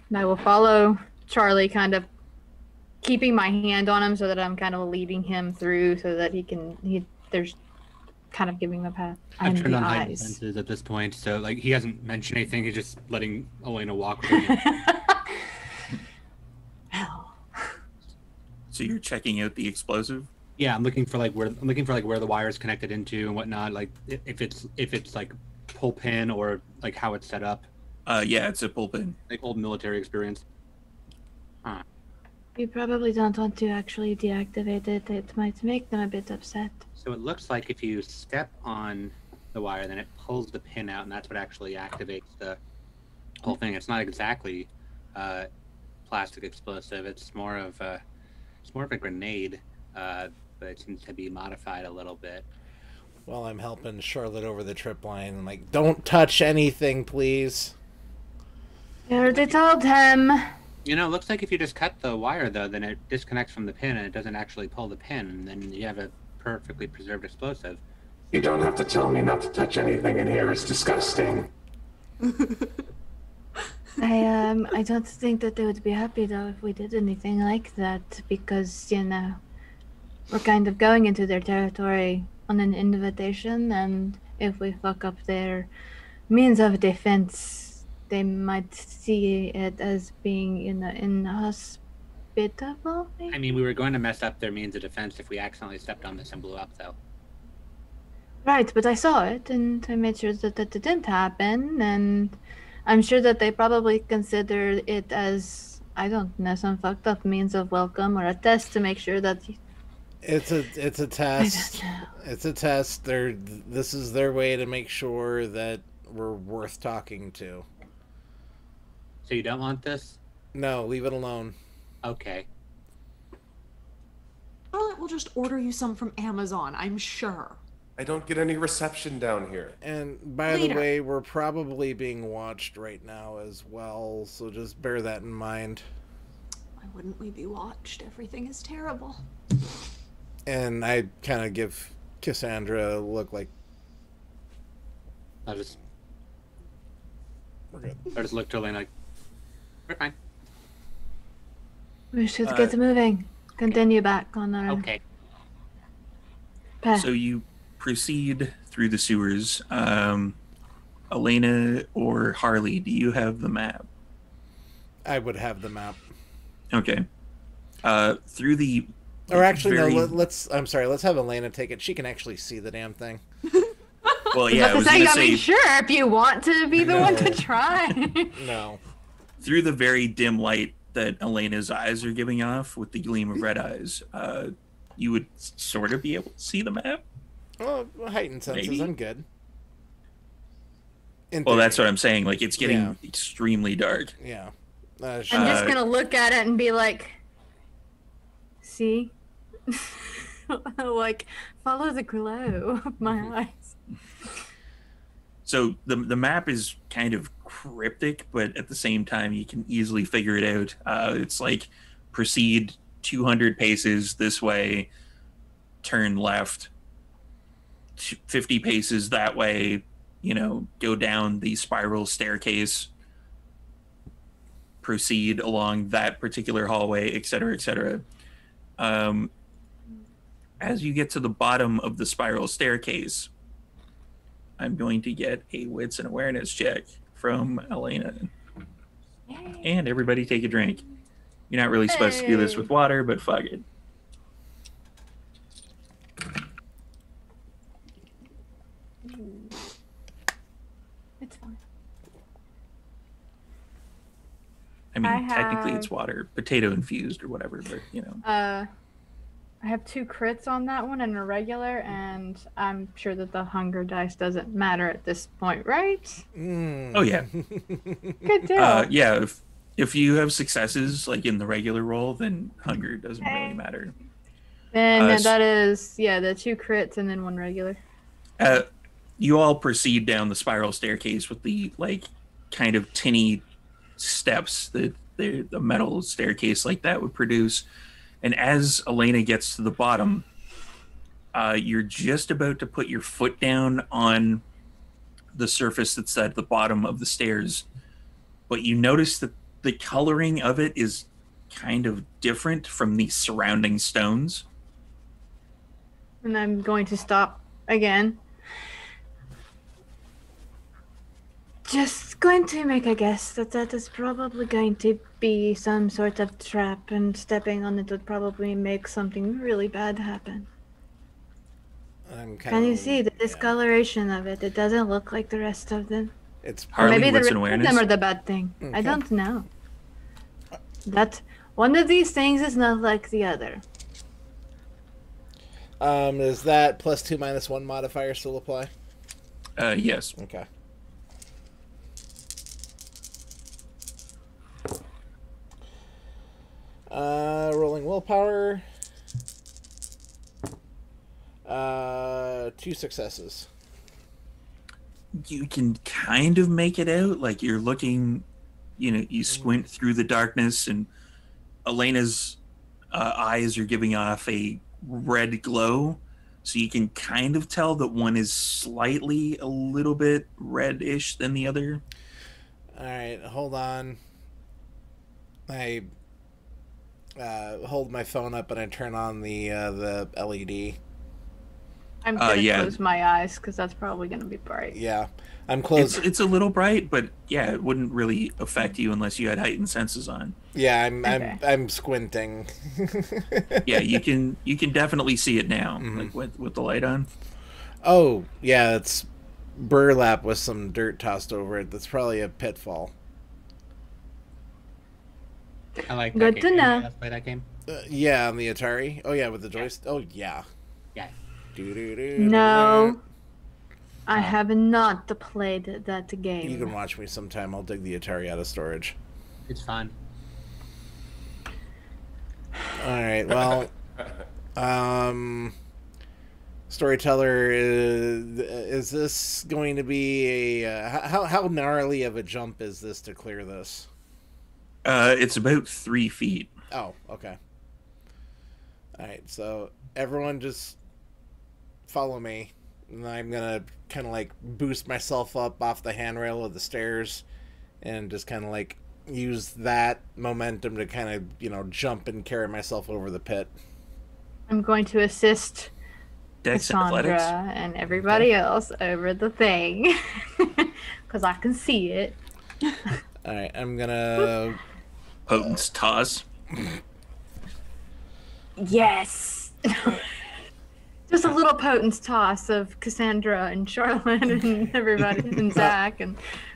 And I will follow Charlie, kind of keeping my hand on him so that I'm kind of leading him through so that there's kind of giving him a path. I've And turned the on heightened eyes. senses at this point, so like he hasn't mentioned anything. He's just letting Elena walk with him. Well, So you're checking out the explosive? Yeah, I'm looking for where the wire is connected into and whatnot. Like if it's like pull pin or like how it's set up. Yeah, it's a pull pin. Like old military experience. you probably don't want to actually deactivate it. It might make them a bit upset. So it looks like if you step on the wire, then it pulls the pin out, and that's what actually activates the whole thing. It's not exactly plastic explosive. It's more of a grenade, but it seems to be modified a little bit. Well, I'm helping Charlotte over the trip line. I'm like, don't touch anything, please. I already told him. It looks like if you just cut the wire, though, then it disconnects from the pin, and it doesn't actually pull the pin, and then you have a perfectly preserved explosive. You don't have to tell me not to touch anything in here. It's disgusting. I don't think that they would be happy though if we did anything like that because we're kind of going into their territory on an invitation, and if we fuck up their means of defense, they might see it as being inhospitable. I mean, we were going to mess up their means of defense if we accidentally stepped on this and blew up, though. Right, but I saw it and I made sure that that didn't happen, and I'm sure that they probably consider it as, I don't know, some fucked up means of welcome or a test to make sure that It's a test. I don't know. It's a test. This is their way to make sure that we're worth talking to. So you don't want this? No, leave it alone. Okay. Charlotte will just order you some from Amazon, I'm sure. I don't get any reception down here. And by the Later. way, we're probably being watched right now as well, so just bear that in mind. Why wouldn't we be watched? Everything is terrible. And I kind of give Cassandra a look like, I'll just we're good. look to Elena like, we're fine. we should get moving. Continue back on our... Okay. So you proceed through the sewers. Elena or Harley, do you have the map? I would have the map. Okay. Through the... Or actually, no, let's have Elena take it. She can actually see the damn thing. Well, yeah, I was going to say... I mean, sure, if you want to be the one to try. No. Through the very dim light that Elena's eyes are giving off with the gleam of red eyes, you would sort of be able to see the map? Well, heightened senses, Maybe? I'm good. Well, that's what I'm saying. Like, it's getting extremely dark. Yeah. I'm just going to look at it and be like, see? Like, follow the glow of my eyes. So the map is kind of cryptic, but at the same time, you can easily figure it out. It's like, proceed 200 paces this way, turn left, 50 paces that way, you know, go down the spiral staircase, proceed along that particular hallway, etc., etc. As you get to the bottom of the spiral staircase, I'm going to get a wits and awareness check from Elena. Yay. And everybody take a drink. You're not really supposed to do this with water, but fuck it. It's fine. I mean, technically it's water, potato infused or whatever, but you know. I have 2 crits on that one and a regular, and I'm sure that the hunger dice doesn't matter at this point, right? Oh yeah. Good deal. Yeah, if you have successes like in the regular roll, then hunger doesn't really matter. And that is the 2 crits and then 1 regular. You all proceed down the spiral staircase with the like kind of tinny steps that the metal staircase like that would produce. And as Elena gets to the bottom, you're just about to put your foot down on the surface that's at the bottom of the stairs, but you notice that the coloring of it is kind of different from the surrounding stones. And I'm going to stop again. Just going to make a guess that is probably going to be some sort of trap, and stepping on it would probably make something really bad happen. Can you see the discoloration of it? It doesn't look like the rest of them. It's Harley, maybe the wits rest and of awareness. them are the bad thing. Okay. I don't know. That one of these things is not like the other. Is that +2 -1 modifier still apply? Yes. Okay. Rolling willpower. 2 successes. You can kind of make it out, like you're looking, you know, you squint through the darkness, and Elena's eyes are giving off a red glow, so you can kind of tell that one is slightly a little bit reddish than the other. All right, hold on. I hold my phone up and I turn on the LED. I'm gonna close my eyes because that's probably gonna be bright. Yeah, I'm close. It's a little bright, but yeah, it wouldn't really affect you unless you had heightened senses on. Yeah, I'm squinting. Yeah, you can definitely see it now, like with the light on. Oh yeah, it's burlap with some dirt tossed over it. That's probably a pitfall. I like that Good game. to know. Let's play that game. Yeah, on the Atari. Oh yeah, with the joystick. Oh yeah. Yeah. No, I have not played that game. You can watch me sometime. I'll dig the Atari out of storage. It's fun. All right. Well, storyteller, is this going to be a how gnarly of a jump is this to clear this? It's about 3 feet. Oh, okay. All right. So everyone just follow me, and I'm gonna kind of like boost myself up off the handrail of the stairs, and just kind of like use that momentum to kind of, you know, jump and carry myself over the pit. I'm going to assist Dex Cassandra athletics. and everybody else over the thing. Because I can see it. Alright, I'm gonna... Potence toss. Yes! Just a little potence toss of Cassandra and Charlotte and everybody and Zach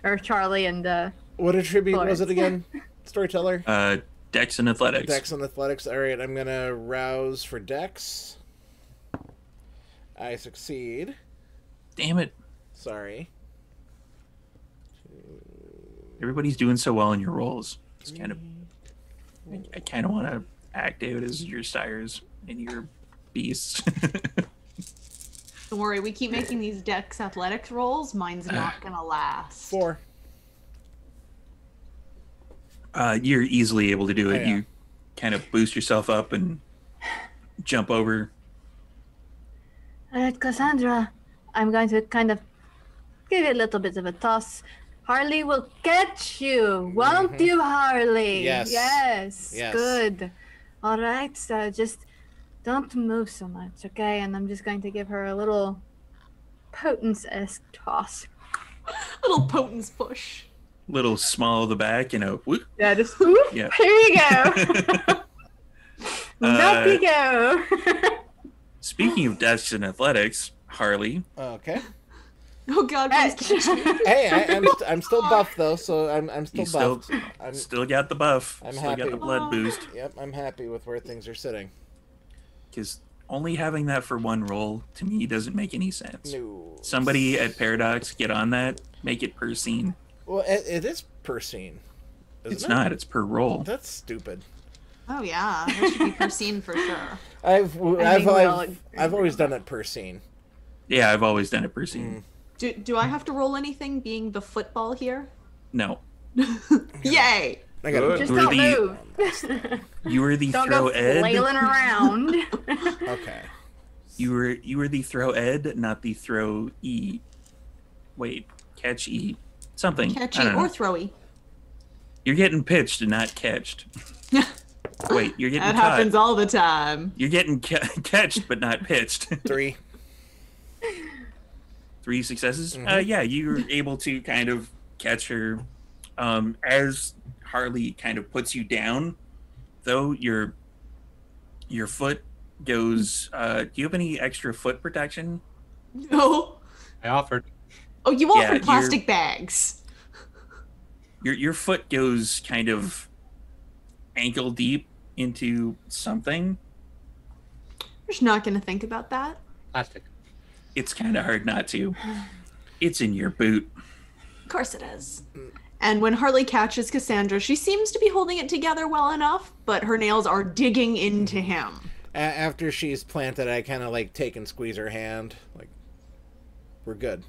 or Charlie and What attribute was Florence. it again? Storyteller? Dex and athletics. Dex and athletics. Alright, I'm gonna rouse for Dex. I succeed. Damn it. Sorry. Everybody's doing so well in your roles. It's kind of... I kind of want to act out as your sires and your beasts. Don't worry, we keep making these Dex athletics rolls. Mine's not gonna last. 4. You're easily able to do it. Oh, yeah. You kind of boost yourself up and jump over. Alright, Cassandra, I'm going to kind of give you a little bit of a toss. Harley will catch you, won't you, Harley? Yes. Yes. Yes. Good. Alright, so just don't move so much, okay? And I'm just going to give her a little potence-esque toss. Little potence push. Little small of the back, whoop. Yeah, just whoop, Yeah. here you go. Up you go. Speaking of Dex and athletics, Harley, Okay. Oh god, please catch me. Hey, I'm still buff though, so I'm still you still, buffed. I'm, still got the buff. I'm still happy. got the blood boost. Yep, I'm happy with where things are sitting. Because only having that for one roll, to me, doesn't make any sense. No. Somebody at Paradox, get on that. Make it per scene. Well, it is per scene. It's Isn't not. It's per roll. That's stupid. Oh yeah, that should be per scene for sure. I've think we all agree always on done it per scene. Yeah, I've always done it per scene. Do I have to roll anything being the football here? No. Yay! I got Good. Just You were don't the- move. You were the Don't throw go ed. flailing around. Okay. You were the throw ed, not the throw e. Wait, catch e. Something. I Catchy don't know. or throwy. You're getting pitched and not catched. Wait, you're getting That caught. happens all the time. You're getting catched but not pitched. 3. 3 successes. Mhm. Yeah, you were able to kind of catch her as Harley kind of puts you down. Though your foot goes. Do you have any extra foot protection? No. I offered. Oh, you Yeah, offered plastic bags. Your foot goes kind of ankle deep into something. I'm just not gonna think about that. Plastic. It's kind of hard not to. It's in your boot. Of course it is. And when Harley catches Cassandra, she seems to be holding it together well enough, but her nails are digging into him. After she's planted, I kind of like take and squeeze her hand. Like, we're good.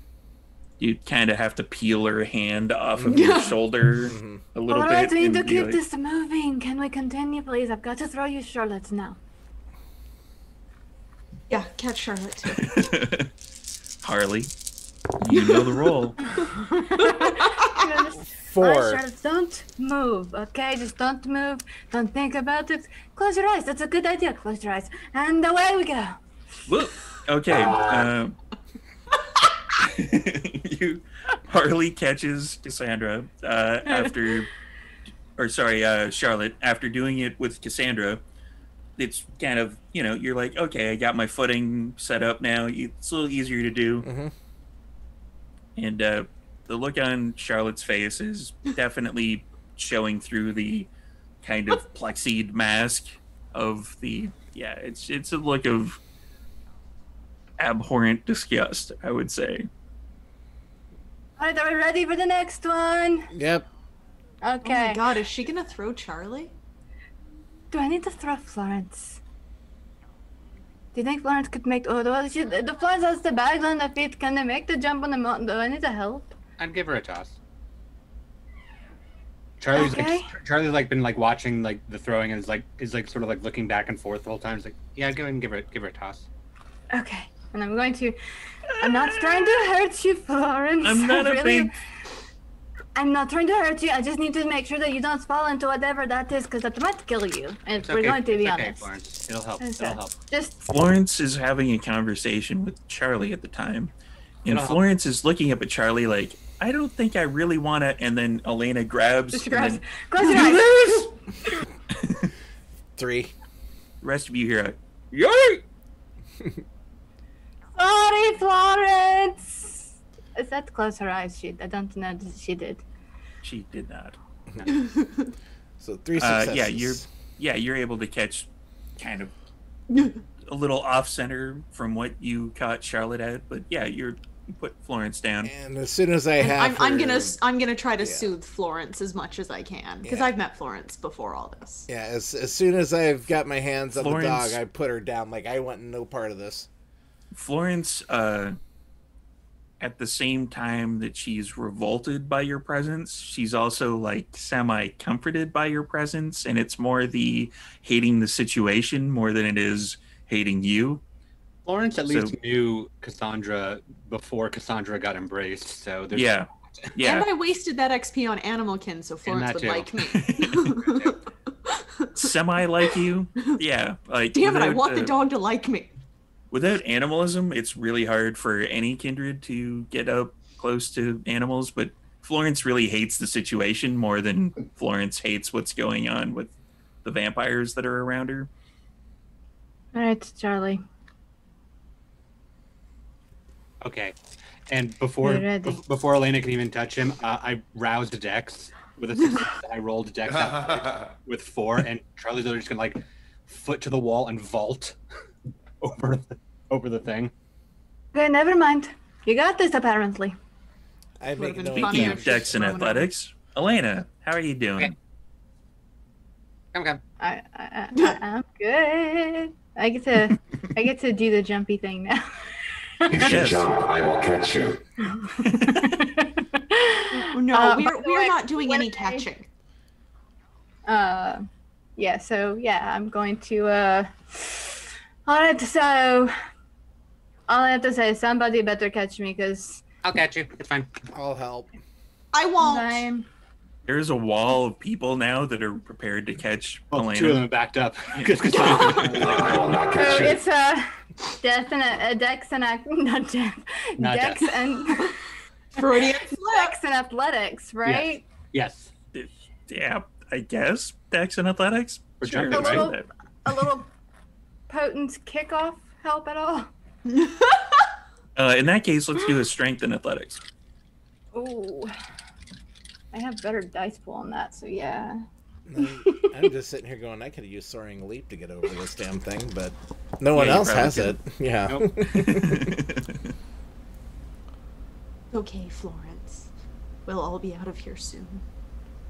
You kind of have to peel her hand off of your shoulder a little All right, bit. we need to and be keep like, this moving. Can we continue, please? I've got to throw you Charlotte now. Yeah, catch Charlotte too. Harley, you know the role. All right, 4. Charlotte, don't move, okay? Just don't move. Don't think about it. Close your eyes. That's a good idea. Close your eyes. And away we go. Whoop. Okay. Harley catches Cassandra Charlotte after doing it with Cassandra. It's kind of, you're like, okay, I got my footing set up now. It's a little easier to do. Mhm. And the look on Charlotte's face is definitely showing through the kind of plexied mask of the, it's a look of abhorrent disgust, I would say. All right, are we ready for the next one? Yep. Oh Okay. my god, is she gonna throw Charlie? Do I need to throw Florence? Do you think Florence could make... Oh, the Florence has the bags on the feet. Can they make the jump on the mountain? Do I need to help? I'd give her a toss. Charlie's Okay. Charlie's like been like watching like the throwing and is sort of like looking back and forth the whole time. He's like, yeah, go ahead and give her a toss. Okay. And I'm not trying to hurt you, Florence. I'm not I a big... I'm not trying to hurt you. I just need to make sure that you don't fall into whatever that is, because that might kill you. And we're going to be honest. Florence. It'll help. So, It'll help. Just Florence is having a conversation with Charlie at the time. And It'll help. Florence is looking up at Charlie like, I don't think I really want to. And then Elena grabs. just and grabs. then Close your eyes. 3. the rest of you hear a, yay! Sorry, Florence. Is that close her eyes? I don't know that she did. She did not. So 3 successes. You're able to catch kind of a little off center from what you caught Charlotte at, but yeah, you put Florence down. And as soon as I have I'm her- gonna try to soothe Florence as much as I can because I've met Florence before all this. Yeah, as soon as I've got my hands on the Florence- dog, I put her down like I want no part of this. Florence, at the same time that she's revolted by your presence, she's also like semi-comforted by your presence, and it's more the hating the situation more than it is hating you. Florence at least knew Cassandra before Cassandra got embraced, so there's Yeah. And I wasted that XP on Animalkin, so Florence would too. like me. Semi-like you. Yeah. Like, Damn it, I without, want the dog to like me. Without animalism, it's really hard for any kindred to get up close to animals, but Florence really hates the situation more than Florence hates what's going on with the vampires that are around her. All right, Charlie. Okay. And before You're ready. before Elena can even touch him, I roused Dex with a success. I rolled Dex out with 4, and Charlie's literally just gonna like foot to the wall and vault over the thing. Okay, never mind. You got this, apparently. I make been no funny Speaking if of she Dex and thrown over. athletics, Elena, how are you doing? Okay. I'm good. I get to do the jumpy thing now. If you Yes. jump, I will catch you. No, by the we're way, not doing when any I- catching. Yeah, so yeah, I'm going to alright, so all I have to say is somebody better catch me, because I'll catch you. It's fine. I'll help. I won't. I'm There's a wall of people now that are prepared to catch Well, Elena. 2 of them are backed up. I will not so catch you. it's death and a dex and not death. Not Dex death. and Freudian dex and athletics, right? Yes. Yeah, I guess. Dex and athletics? We're Sure, jumping, right? right? A little potent kickoff help at all? In that case, let's do a strength and athletics. Ooh. I have better dice pool on that, so yeah. I'm just sitting here going, I could have used Soaring Leap to get over this damn thing, but no one Yeah, you else probably has could. it. Yeah. Nope. Okay, Florence. We'll all be out of here soon.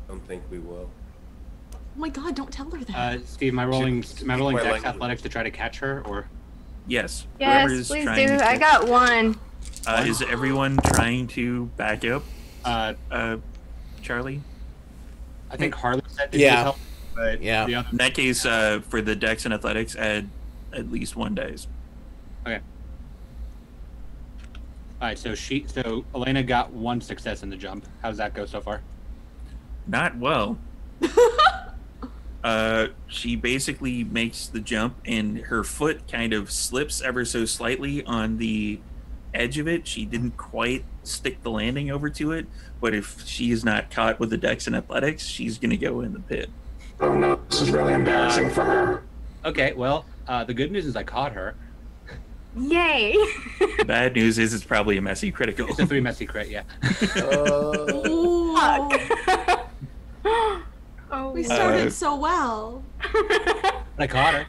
Don't think we will. Oh my god, don't tell her that. Steve, am I rolling Dex language. athletics to try to catch her, or Yes. Yes, Whoever is please trying do. to- I got one. Is everyone trying to back up Charlie? I think Harley said that Yeah. would help, but Yeah. the other In that case, for the Dex and athletics, add at least 1 dice. Okay. All right, so Elena got 1 success in the jump. How does that go so far? Not well. She basically makes the jump and her foot kind of slips ever so slightly on the edge of it. She didn't quite stick the landing over to it, but if she is not caught with the Dex and athletics, she's going to go in the pit. Oh no, this is really embarrassing for her. Okay, well, the good news is I caught her. Yay! The bad news is it's probably a messy critical. It's a 3 messy crit, yeah. Ooh, Fuck. Oh, we started so well. I caught her.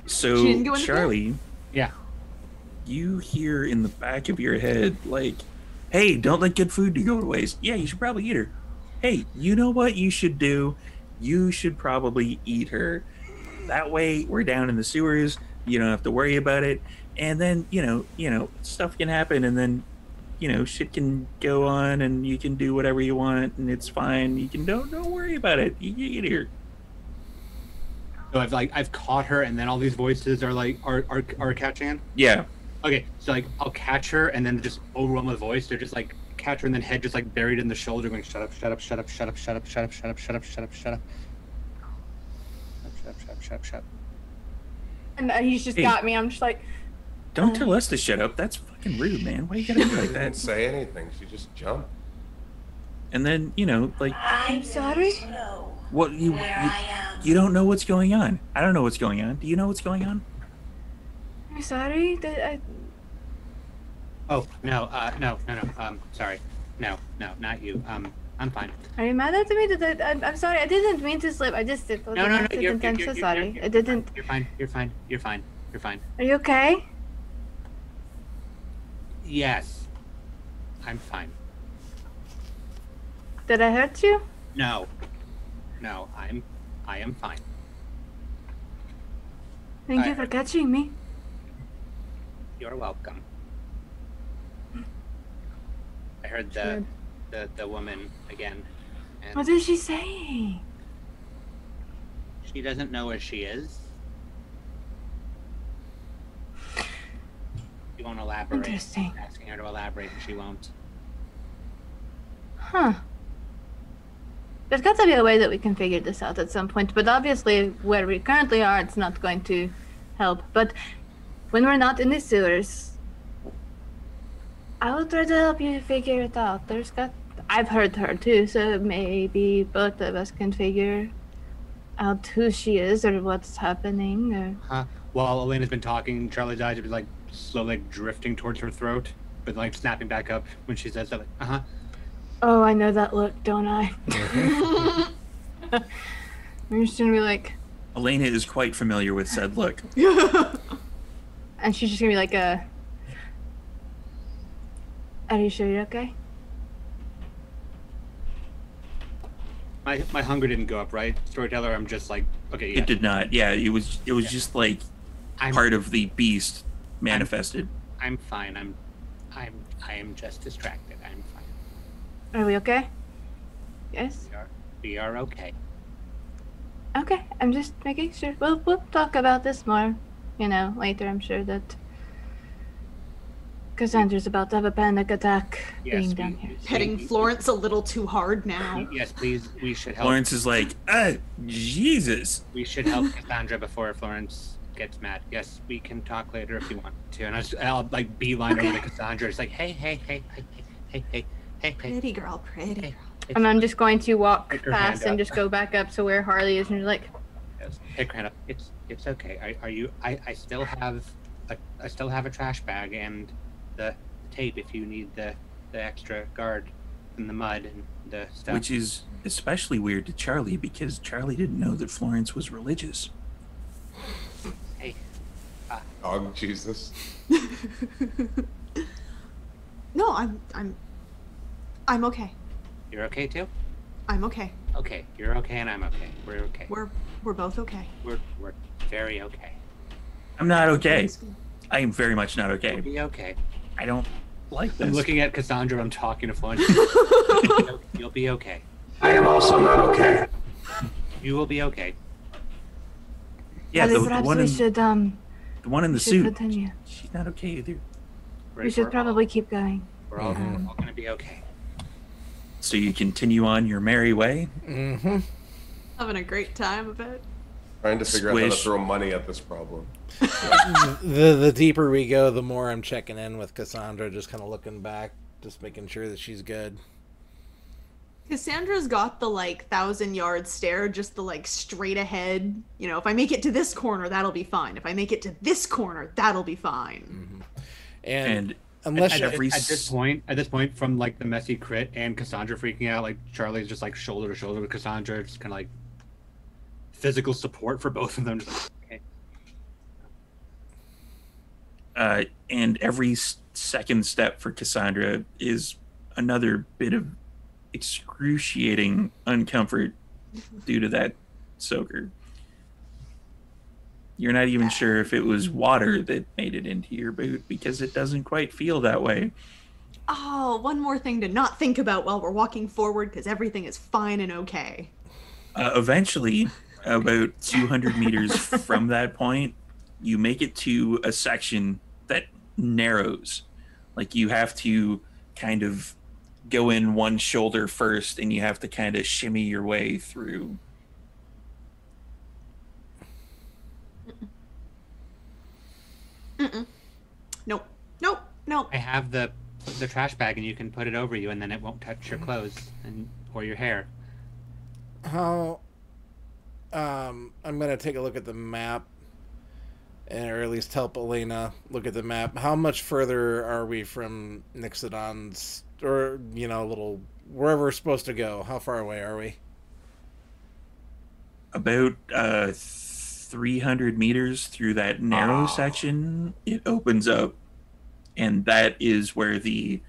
So, She didn't go in the pit? Charlie, Yeah. you hear in the back of your head, like, hey, don't let good food go to waste. Yeah, you should probably eat her. Hey, you know what you should do? You should probably eat her. That way, we're down in the sewers. You don't have to worry about it. And then, you know, stuff can happen, and then, shit can go on, and you can do whatever you want, and it's fine. You can don't worry about it. You eat her. So I've caught her, and then all these voices are catching. Yeah. Okay, so I'll catch her, and then just overwhelm with voice. They're just catch her, and then head just like buried in the shoulder, going, shut up, shut up, shut up, shut up, shut up, shut up, shut up, shut up, shut up, shut up. Shut up. And he's just Hey. got me. I'm just like, Don't tell us to shut up. That's fucking rude, man. Why you gotta be like She didn't that? say anything. She just jumped. And then, like, I'm sorry. what you don't know what's going on. I don't know what's going on. Do you know what's going on? I'm sorry. Oh, no, sorry. No, not you. I'm fine. Are you mad at me? I'm sorry. I didn't mean to slip. I just did. No, I'm so sorry. I didn't. You're fine. Are you okay? Yes. I'm fine. Did I hurt you? No, I am fine. Thank you for catching me. You're welcome. I heard the woman again. And What is she saying? she doesn't know where she is. You won't elaborate. Interesting. Asking her to elaborate, and she won't. Huh. There's got to be a way that we can figure this out at some point, but obviously where we currently are, it's not going to help. But when we're not in the sewers, I will try to help you figure it out. I've heard her too, so maybe both of us can figure out who she is or what's happening. Or... While Elena's been talking, Charlie's eyes have been like slowly drifting towards her throat, but like snapping back up when she says that. Like, Oh, I know that look, don't I? I'm just gonna be like, Elena is quite familiar with said look. and she's just gonna be like, are you sure you're okay? My hunger didn't go up, right, storyteller? I'm just like, okay, yeah. It did not. Yeah, it was just like part of the beast manifested. I'm fine. I am just distracted. I'm fine. Are we okay? Yes? We are okay. Okay, I'm just making sure. We'll talk about this more, later. I'm sure that Cassandra's about to have a panic attack being down here. Petting Florence a little too hard now. Yes, please. We should help. Florence is like, Jesus. We should help Cassandra before Florence gets mad. Yes, we can talk later if you want to. And I'll like beeline over to Cassandra. It's like, hey. Pretty girl. And I'm just going to walk past and just go back up to where Harley is and just like, yes. Pick her hand up. It's okay. Are you? I still have a trash bag and the tape if you need the extra guard and the mud and the stuff. Which is especially weird to Charlie because Charlie didn't know that Florence was religious. Hey. Dog Jesus. No, I'm okay. You're okay too? I'm okay. Okay, you're okay and I'm okay. We're okay. We're both okay. We're very okay. I'm not okay. I am very much not okay. We'll be okay. I don't like this. I'm looking at Cassandra. I'm talking to Florence. You'll be okay. I am also not okay. You will be okay. Yeah, the perhaps one we in should the one in the suit. continue. She's not okay either. We should probably keep going. We're all gonna be okay. So you continue on your merry way. Mm-hmm. Having a great time of it. Trying to figure out how to Squish. throw money at this problem. The deeper we go, the more I'm checking in with Cassandra, just kind of looking back, just making sure that she's good. Cassandra's got the 1,000-yard stare, just the straight ahead. If I make it to this corner, that'll be fine. If I make it to this corner, that'll be fine. Mm-hmm. And unless at this point, from the messy crit and Cassandra freaking out, Charlie's just shoulder to shoulder with Cassandra, just kind of physical support for both of them. Just okay. And every second step for Cassandra is another bit of excruciating uncomfort due to that soaker. You're not even sure if it was water that made it into your boot because it doesn't quite feel that way. Oh, one more thing to not think about while we're walking forward, because everything is fine and okay. Eventually, about 200 meters from that point, you make it to a section that narrows. You have to kind of go in one shoulder first, and you have to kind of shimmy your way through. Nope. Nope. Nope. I have the trash bag, and you can put it over you, and then it won't touch your clothes or your hair. How? I'm gonna take a look at the map, or at least help Elena look at the map. How much further are we from Nyx Adon's, or little wherever we're supposed to go? How far away are we? About 300 meters through that narrow section. It opens up, and that is where the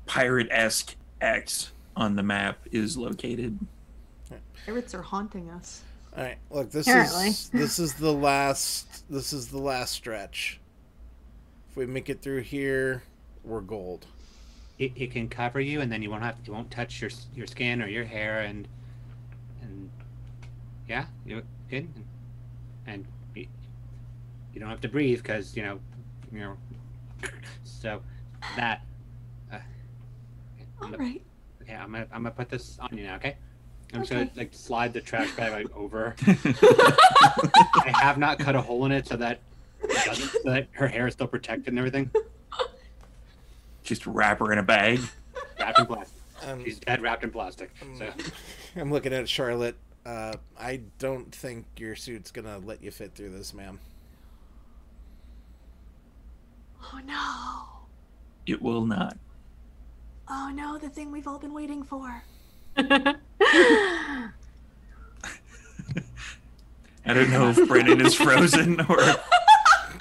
pirate-esque X on the map is located. Pirates are haunting us. All right, look, this Apparently. is the last stretch. If we make it through here, we're gold. It can cover you, and then it won't touch your skin or your hair, and yeah, you're good, and you don't have to breathe because so that. All right. Yeah, I'm gonna put this on you now, okay? I'm just gonna slide the trash bag over. I have not cut a hole in it so that her hair is still protected and everything. Just wrap her in a bag. Wrapped in plastic. She's dead wrapped in plastic. So. I'm looking at Charlotte. I don't think your suit's gonna let you fit through this, ma'am. Oh no. It will not. Oh no, the thing we've all been waiting for. I don't know if Brennan is frozen or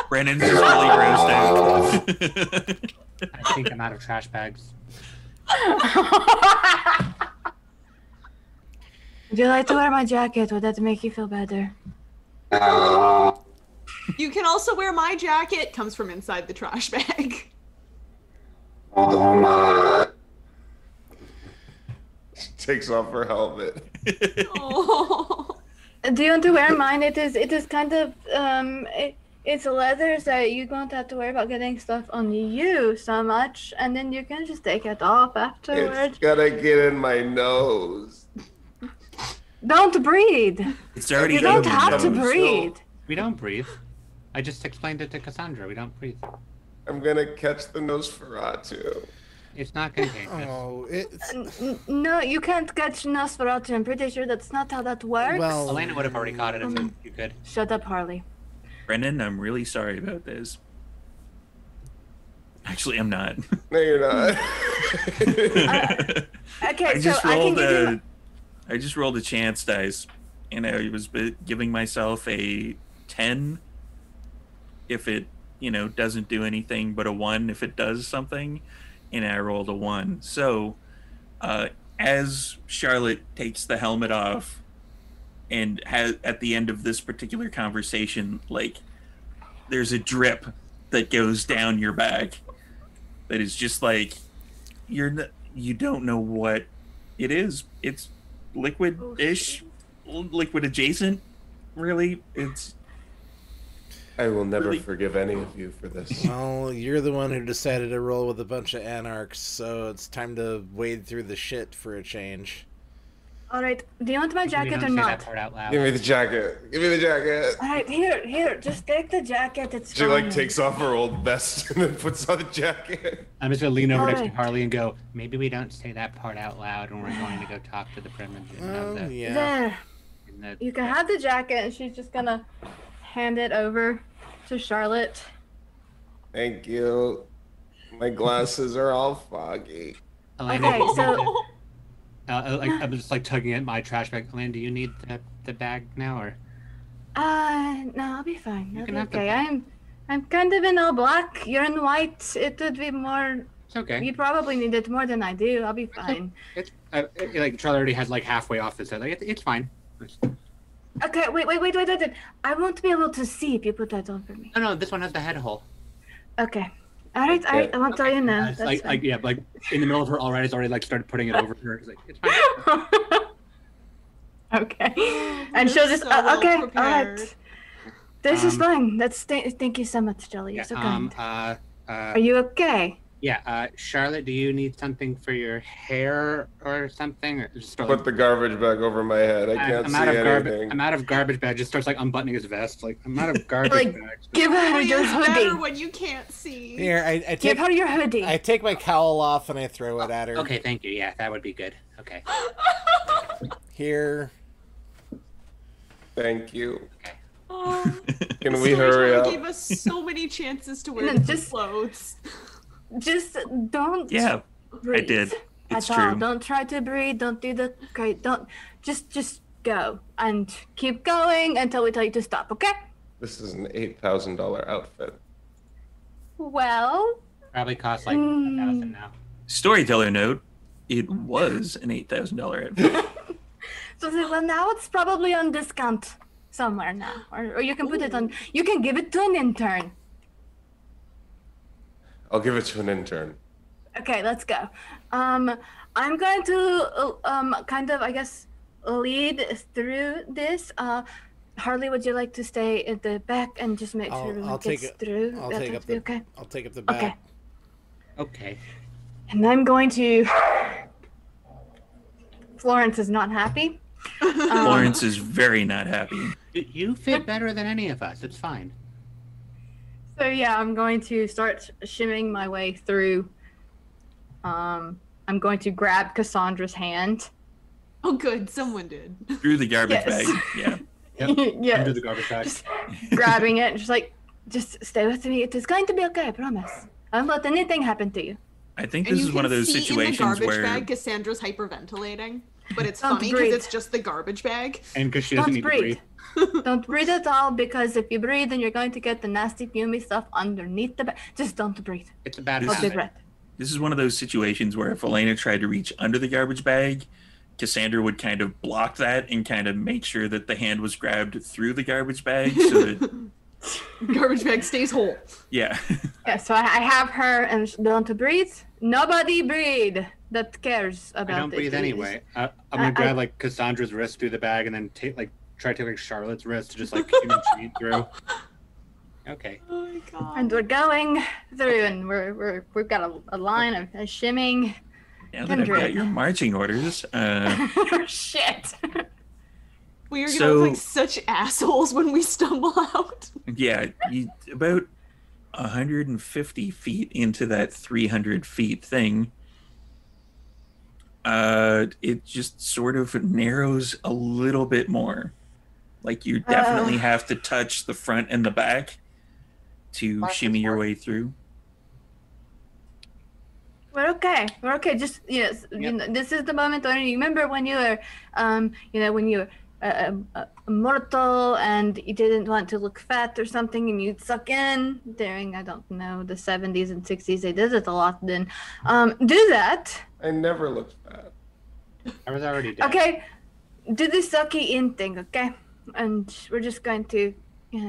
Brennan's just fully grossed out. I think I'm out of trash bags. Would you like to wear my jacket? Would that make you feel better? You can also wear my jacket. Comes from inside the trash bag. Takes off her helmet. Oh. Do you want to wear mine? It is kind of it's leather, so you don't have to worry about getting stuff on you so much, and then you can just take it off afterwards. It's gonna get in my nose. Don't breathe. It's already You don't in your have to nose. breathe. We don't breathe. I just explained it to Cassandra. We don't breathe. I'm gonna catch the Nosferatu. It's not contagious. Oh, it's No, you can't catch Nosferatu. I'm pretty sure that's not how that works. well. Elena would have already caught it if you could. Shut up, Harley. Brennan, I'm really sorry about this. Actually, I'm not. No, you're not. Okay, I so just I can rolled give you. I just rolled a chance dice, and I was giving myself a 10 if it, doesn't do anything, but a 1 if it does something, and I rolled a 1. So, as Charlotte takes the helmet off, and at the end of this particular conversation, there's a drip that goes down your back that is just you don't know what it is. It's liquid-ish, liquid adjacent. Really, I will never Really? forgive any of you for this. Well, you're the one who decided to roll with a bunch of anarchs, so it's time to wade through the shit for a change. All right. Do you want my We jacket don't or say not? that part out loud. Give me the jacket. Give me the jacket. All right, here. Just take the jacket. It's She fine. takes off her old vest and then puts on the jacket. I'm just gonna lean over next to Alright. Harley and go, maybe we don't say that part out loud when we're going to go talk to the Primogen Oh, yeah. There. in the You can have the jacket, and she's just gonna hand it over to Charlotte. Thank you. My glasses are all foggy. Elena, Okay, so I'm just tugging at my trash bag. Elena, do you need the bag now, or no, I'll be fine. You I'll can be have the- okay. I'm kind of in all black. You're in white. It would be more. it's okay. You probably need it more than I do. I'll be fine. It's Charlie already has halfway off this head. It's fine. Okay, wait. I won't be able to see if you put that on for me. No, this one has the head hole. Okay. All right. I won't tell you now. It's That's fine. in the middle of her already, started putting it over her. It's fine. Okay. And she'll just so well okay. All prepared. right. This is fine. Thank you so much, Jelly. You're Yeah, so kind. Are you okay? Yeah, Charlotte, do you need something for your hair or something? Or just Put the garbage bag over my head. I can't see anything. I'm out of garbage bag. Just starts like unbuttoning his vest. Like I'm out of garbage Like, bags. give her your It's better hoodie. when you can't see. Here, I Give take her your hoodie. I take my cowl off and I throw it at her. Okay, thank you. Yeah, that would be good. Okay. Here. Thank you. Okay. Oh, Can we hurry up? Gave us so many chances to wear No, different just- clothes. Just don't. Yeah, breathe I did. It's at all. true. Don't try to breathe. Don't do the great. Don't just go and keep going until we tell you to stop. Okay? This is an $8,000 outfit. Well, Probably costs like 1,000 now. Storyteller note: it was an $8,000 outfit. so well now it's probably on discount somewhere now, or you can put it on. You can give it to an intern. I'll give it to an intern. Okay, let's go. I'm going to kind of, I guess, lead through this. Harley, would you like to stay at the back and just make sure I'll it take gets it. through? I'll That take would up be the. okay. I'll take up the back. Okay. Okay. And I'm going to. Florence is not happy. Florence is very not happy. You fit better than any of us. It's fine. So yeah, I'm going to start shimming my way through. I'm going to grab Cassandra's hand. Oh, good. Someone did. Through the garbage Yes. bag. Yeah. Yep. Yes. Under the garbage bag. Just grabbing it, just stay with me. It is going to be okay, I promise. I won't let anything happen to you. I think And this you is one of can those see situations in the garbage where bag, Cassandra's hyperventilating, but it's Don't funny because breathe. it's just the garbage bag. And because she doesn't Don't need to breathe. breathe. Don't breathe at all, because if you breathe, then you're going to get the nasty, fumy stuff underneath the bag. Just don't breathe. It's a bad This Hold your habit. breath. this is one of those situations where if Elena tried to reach under the garbage bag, Cassandra would kind of block that and kind of make sure that the hand was grabbed through the garbage bag so that Garbage bag stays whole. yeah. Yeah, so I have her and don't breathe. Nobody breathe that cares about I don't it. breathe anyway. I'm gonna grab like Cassandra's wrist through the bag and then try to take like Charlotte's wrist to just like human cheat through. Okay. Oh my god. And we're going through, and we've got a line of shimming. Now that I've got your marching orders, Shit. We are gonna So- look like such assholes when we stumble out. yeah, about 150 feet into that 300 feet thing, it just sort of narrows a little bit more. Like you definitely have to touch the front and the back to shimmy your way through. We're okay. We're okay. Just yes, you know, this is the moment when you remember when you were, when you were mortal and you didn't want to look fat or something, and you'd suck in during, I don't know, the 70s and 60s. They did it a lot then. Do that. I never looked fat. I was already dead. Okay. Do the sucky in thing, okay? And we're just going to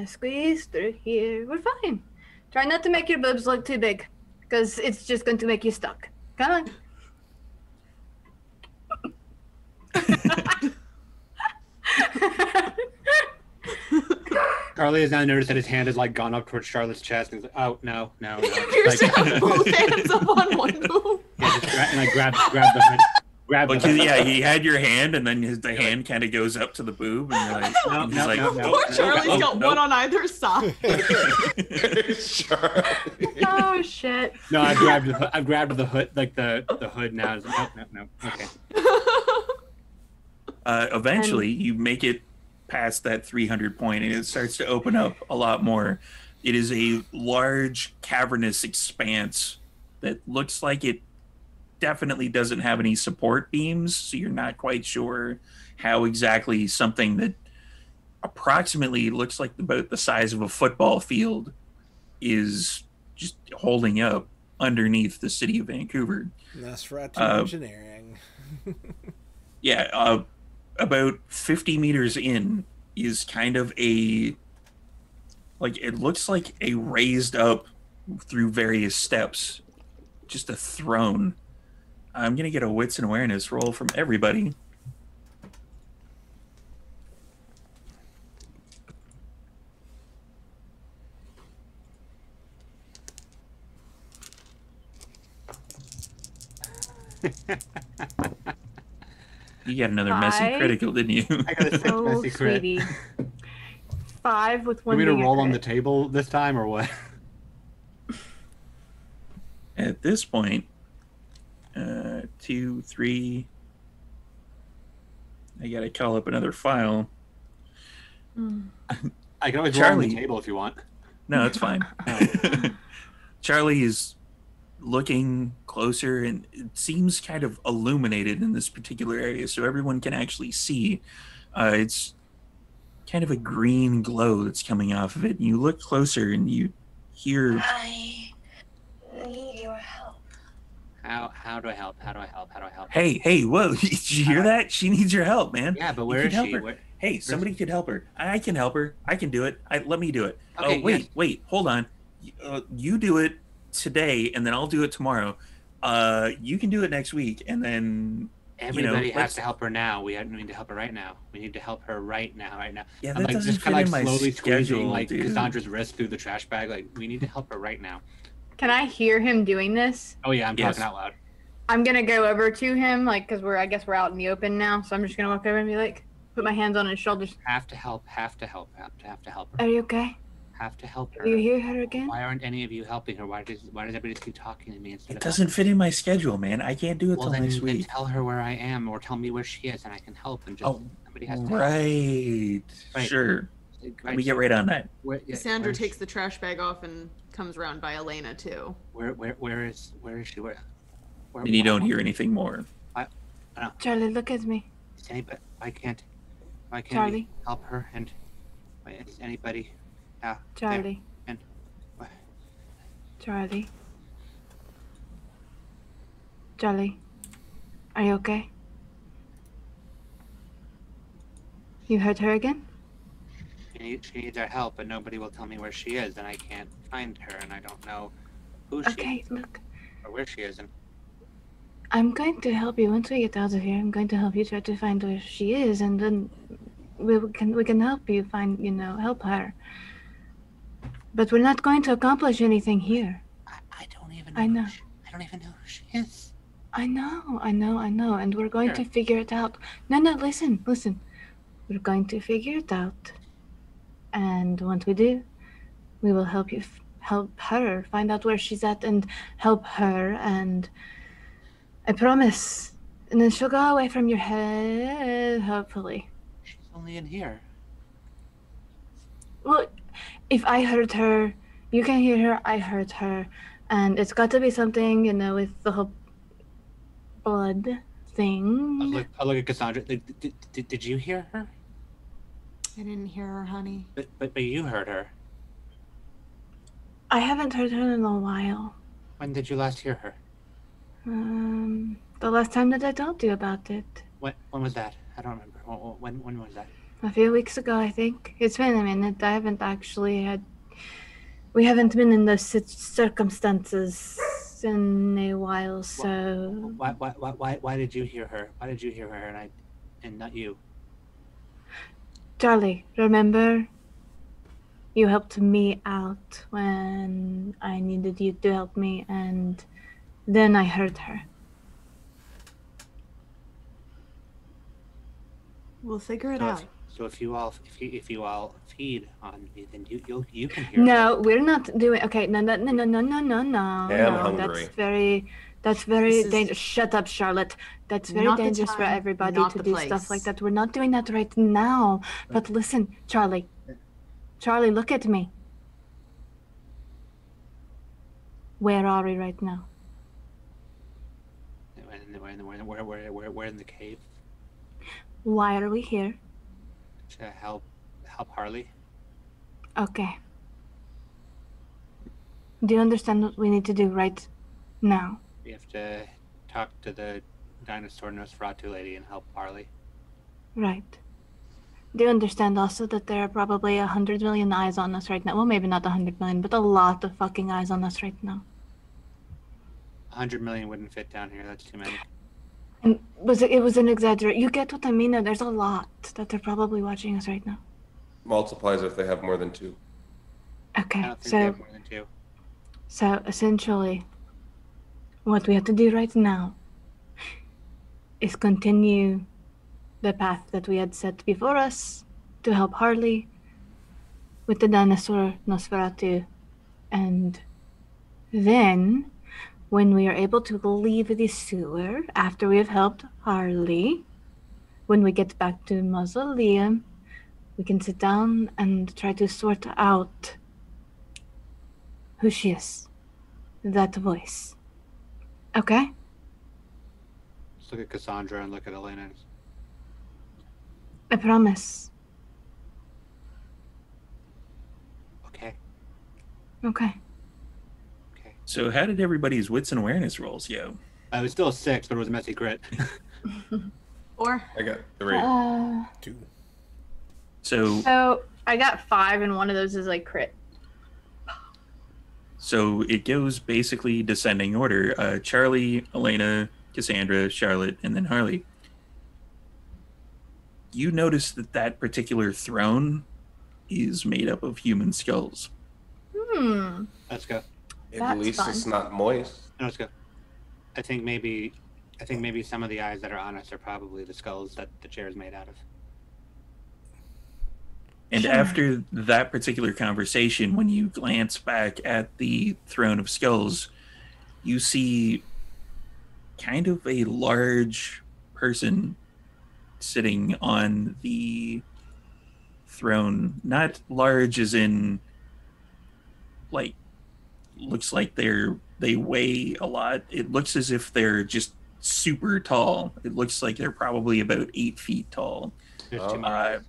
squeeze through here. We're fine. Try not to make your boobs look too big, because it's just going to make you stuck. Come on. Charlie has now noticed that his hand has like gone up towards Charlotte's chest and he's like, oh no. Pierce Like, out both hands up on one boob. yeah, just and like grab the hood. Grab the Because hood. yeah, he had your hand, and then the hand kind of goes up to the boob, and you're like, No, and he's no, like, no, no. Poor no, Charlie's no, got no. one on either side. Charlie. Oh shit. No, I grabbed the hood, like the hood now. It's like, no. Okay. Eventually, you make it past that 300 point, and it starts to open up a lot more. It is a large, cavernous expanse that looks like it definitely doesn't have any support beams, so you're not quite sure how exactly something that approximately looks like about the size of a football field is just holding up underneath the city of Vancouver. Nosferatu engineering. Yeah, about 50 meters in is kind of it looks like a raised up through various steps, just a throne. I'm going to get a wits and awareness roll from everybody. You got another messy critical, didn't you? I got a 6 messy crit. Sweetie. 5 with one. Want me to being a roll on the crit. table this time or what? At this point, 2, 3. I gotta call up another file. I can always roll on Charlie. the table if you want. No, it's fine. Charlie is looking closer, and it seems kind of illuminated in this particular area, so everyone can actually see. It's kind of a green glow that's coming off of it. And you look closer, and you hear. I need your help. How do I help? How do I help? How do I help? Hey, whoa! Did you hear that? She needs your help, man. Yeah, but You where can is help she? her. Hey, somebody could help her. I can help her. I can do it. Let me do it. Okay, Oh, wait, yes. wait, hold on. You do it today, and then I'll do it tomorrow. You can do it next week, and then Everybody has let's- to help her now. We need to help her right now. We need to help her right now. Yeah, I'm that like doesn't just fit kind in of my slowly squeezing schedule, like dude. Cassandra's wrist through the trash bag. Like we need to help her right now. Can I hear him doing this? Oh yeah, I'm Yes. talking out loud. I'm gonna go over to him, like, cause I guess we're out in the open now. So I'm just gonna walk over and be like, put my hands on his shoulders. Have to help. Have to help. Have to help her. Are you okay? Have to help her. Do you hear her again? Why aren't any of you helping her? Why does everybody keep talking to me instead It of doesn't fit in my schedule, man. I can't do it Well, till then, next then week. tell her where I am, or tell me where she is, and I can help. And just somebody has to help. Right. Right. Sure. Right, Let me get right on that. Cassandra takes the trash bag off and comes around by Elena too. Where is she? Where And you don't hear anything more. Charlie, look at me. Is anybody? Why can't Charlie. we help her? And why is anybody? There? Charlie. And what? Charlie. Charlie. Are you okay? You hurt her again? She needs our help, but nobody will tell me where she is, and I can't find her, and I don't know who she Okay, is look. or where she is. And I'm going to help you once we get out of here. I'm going to help you try to find where she is, and then we can help you find, help her. But we're not going to accomplish anything here. I don't even know. I know. I don't even know who she is. I know, and we're going Sure. to figure it out. No, listen. We're going to figure it out, and once we do, we will help you help her find out where she's at and help her, and I promise. And then she'll go away from your head, hopefully. She's only in here. Well, if I hurt her, you can hear her, I hurt her, and it's got to be something, with the whole blood thing. I'll look at Cassandra. Did you hear her? I didn't hear her, honey. But you heard her. I haven't heard her in a while. When did you last hear her? The last time that I told you about it. When was that? I don't remember. When was that? A few weeks ago, I think. It's been a minute. We haven't been in those circumstances in a while, so... Why did you hear her? Why did you hear her and not you? Charlie, remember? You helped me out when I needed you to help me, and then I hurt her. We'll figure it out. So if you all feed on me, then you can hear. No, we're not doing. Okay, no. I'm hungry. That's very This is dangerous. Shut up, Charlotte. That's very not the dangerous for time, everybody not to the do place. stuff like that. We're not doing that right now. But listen, Charlie. Charlie, look at me. Where are we right now? We're in the cave Why are we here? to help Harley. Okay. Do you understand what we need to do right now? We have to talk to the dinosaur Nosferatu lady and help Harley. Right. Do you understand also that there are probably 100 million eyes on us right now? Well, maybe not 100 million, but a lot of fucking eyes on us right now. 100 million wouldn't fit down here. That's too many. And it was an exaggeration. You get what I mean? There's a lot that they're probably watching us right now. Multiplies if they have more than 2. Okay, I don't think they have more than 2. so essentially, what we have to do right now is continue the path that we had set before us to help Harley with the dinosaur Nosferatu. And then, when we are able to leave the sewer after we have helped Harley, when we get back to Mausoleum, we can sit down and try to sort out who she is. That voice. Okay? Let's look at Cassandra and look at Elena. I promise. Okay. Okay. So how did everybody's wits and awareness rolls, yo? It was still a 6, but it was a messy crit. Or I got 3. 2. So I got 5, and one of those is like crit. So it goes basically descending order. Charlie, Elena, Cassandra, Charlotte, and then Harley. You notice that that particular throne is made up of human skulls. Let's go. At That's least fun. it's not moist. No, let's go. I think maybe some of the eyes that are on us are probably the skulls that the chair is made out of. And Sure. after that particular conversation, when you glance back at the throne of skulls, you see kind of a large person sitting on the throne. Not large as in, like, looks like they weigh a lot. It looks as if they're just super tall. It looks like they're probably about 8 feet tall. There's Oh. two more eyes.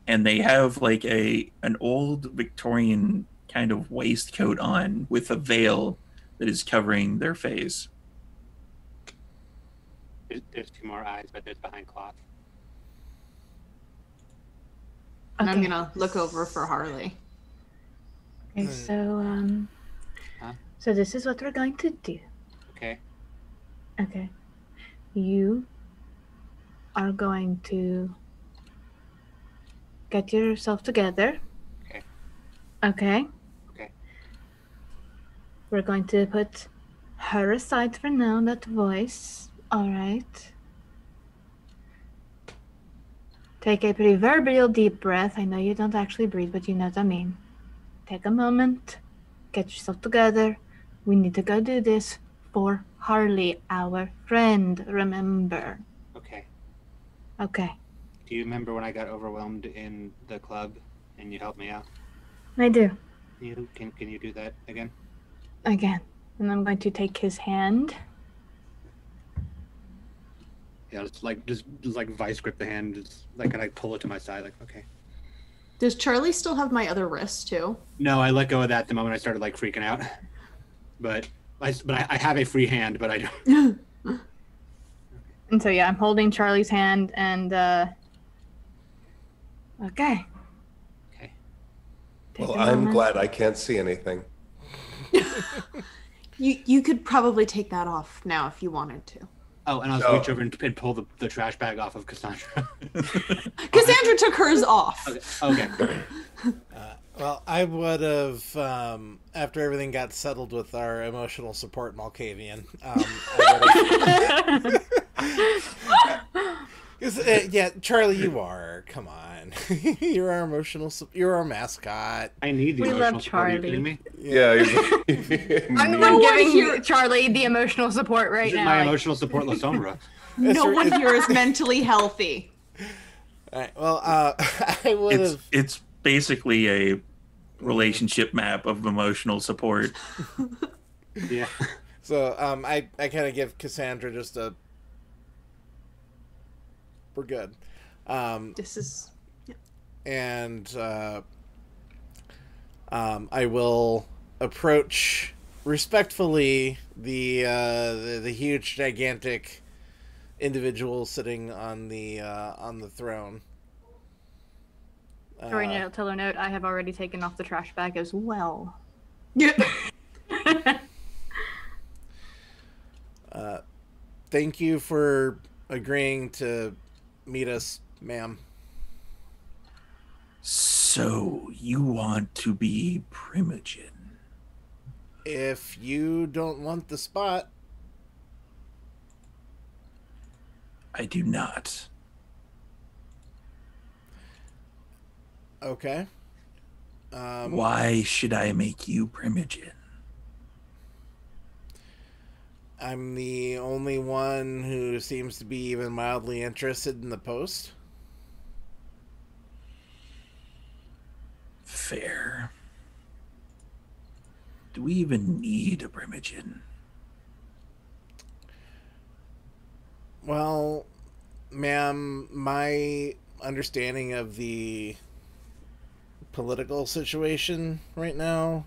And they have like an old Victorian kind of waistcoat on with a veil that is covering their face. There's 2 more eyes, but there's behind cloth. and I'm Okay. gonna look over for Harley. Okay, so Huh? so this is what we're going to do. Okay. Okay. You are going to get yourself together. Okay. Okay. Okay. We're going to put her aside for now, that voice. All right. Take a proverbial deep breath. I know you don't actually breathe, but you know what I mean. Take a moment. Get yourself together. We need to go do this for Harley, our friend. Remember. Okay. Okay. Do you remember when I got overwhelmed in the club and you helped me out? I do. Can you do that again? Again. And I'm going to take his hand. Yeah, just like vice grip the hand, just like, and I pull it to my side, like, okay. Does Charlie still have my other wrist too? No, I let go of that the moment I started like freaking out. But I have a free hand, but I don't. And so yeah, I'm holding Charlie's hand and okay. Okay. Take Well, a I'm moment. glad I can't see anything. You could probably take that off now if you wanted to. Oh, and I'll No. reach over and pull the trash bag off of Cassandra. Cassandra took hers off. Okay. Well, I would have, after everything got settled with our emotional support Malkavian, yeah, Charlie, you are. Come on. You're our you're our mascot. I need the We emotional love support. Are you Charlie. kidding me? Yeah. I'm the No one one giving here- Charlie the emotional support right This is now. my like, emotional support, La Sombra. No It's- one here is mentally healthy. All right, well, I would have. It's basically a relationship map of emotional support. Yeah. So, I kind of give Cassandra just a. We're good. This is And I will approach respectfully the huge, gigantic individual sitting on the throne. Sorry, no, tell her note. I have already taken off the trash bag as well. yeah. Thank you for agreeing to meet us, ma'am. So you want to be Primogen? If you don't want the spot, I do not. Okay. Why should I make you Primogen? I'm the only one who seems to be even mildly interested in the post. Fair. Do we even need a Primogen? Well, ma'am, my understanding of the political situation right now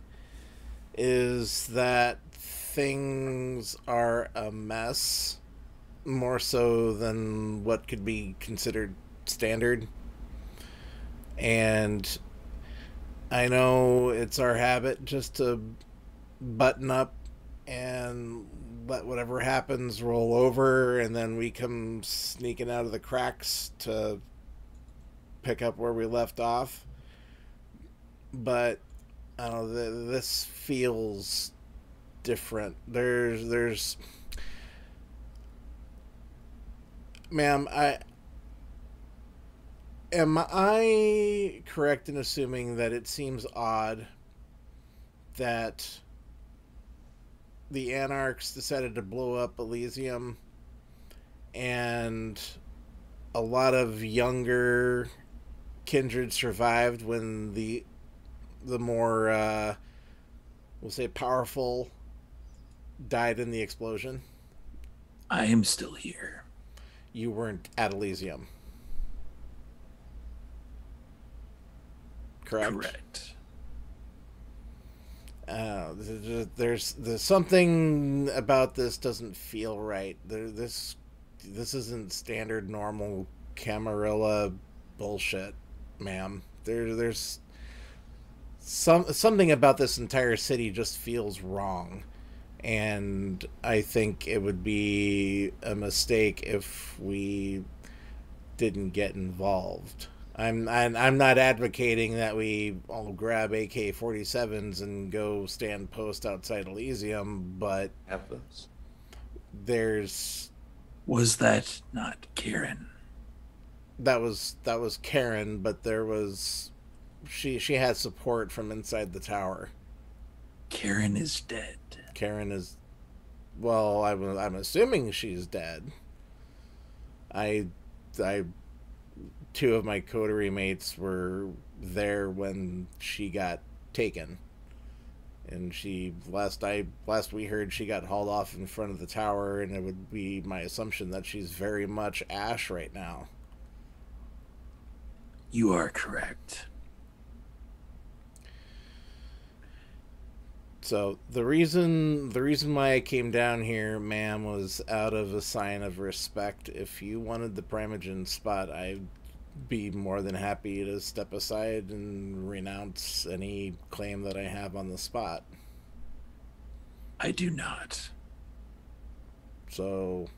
is that things are a mess, more so than what could be considered standard. And I know it's our habit just to button up and let whatever happens roll over, and then we come sneaking out of the cracks to pick up where we left off. But I don't know, this feels different. There's ma'am, am I correct in assuming that it seems odd that the Anarchs decided to blow up Elysium and a lot of younger kindred survived when the more we'll say powerful died in the explosion? I am still here. You weren't at Elysium, correct? Correct. There's something about this doesn't feel right. This isn't standard normal Camarilla bullshit, ma'am. There's something about this entire city just feels wrong, and I think it would be a mistake if we didn't get involved. I'm not advocating that we all grab AK-47s and go stand post outside Elysium, but Have those. Was that not Karen? That was Karen, but there was she had support from inside the tower. Karen is dead. Karen is, well, I'm assuming she's dead. I two of my coterie mates were there when she got taken, and last we heard, she got hauled off in front of the tower, and it would be my assumption that she's very much ash right now. You are correct. So the reason why I came down here, ma'am, was out of a sign of respect. If you wanted the Primogen spot, I'd be more than happy to step aside and renounce any claim that I have on the spot. I do not. So,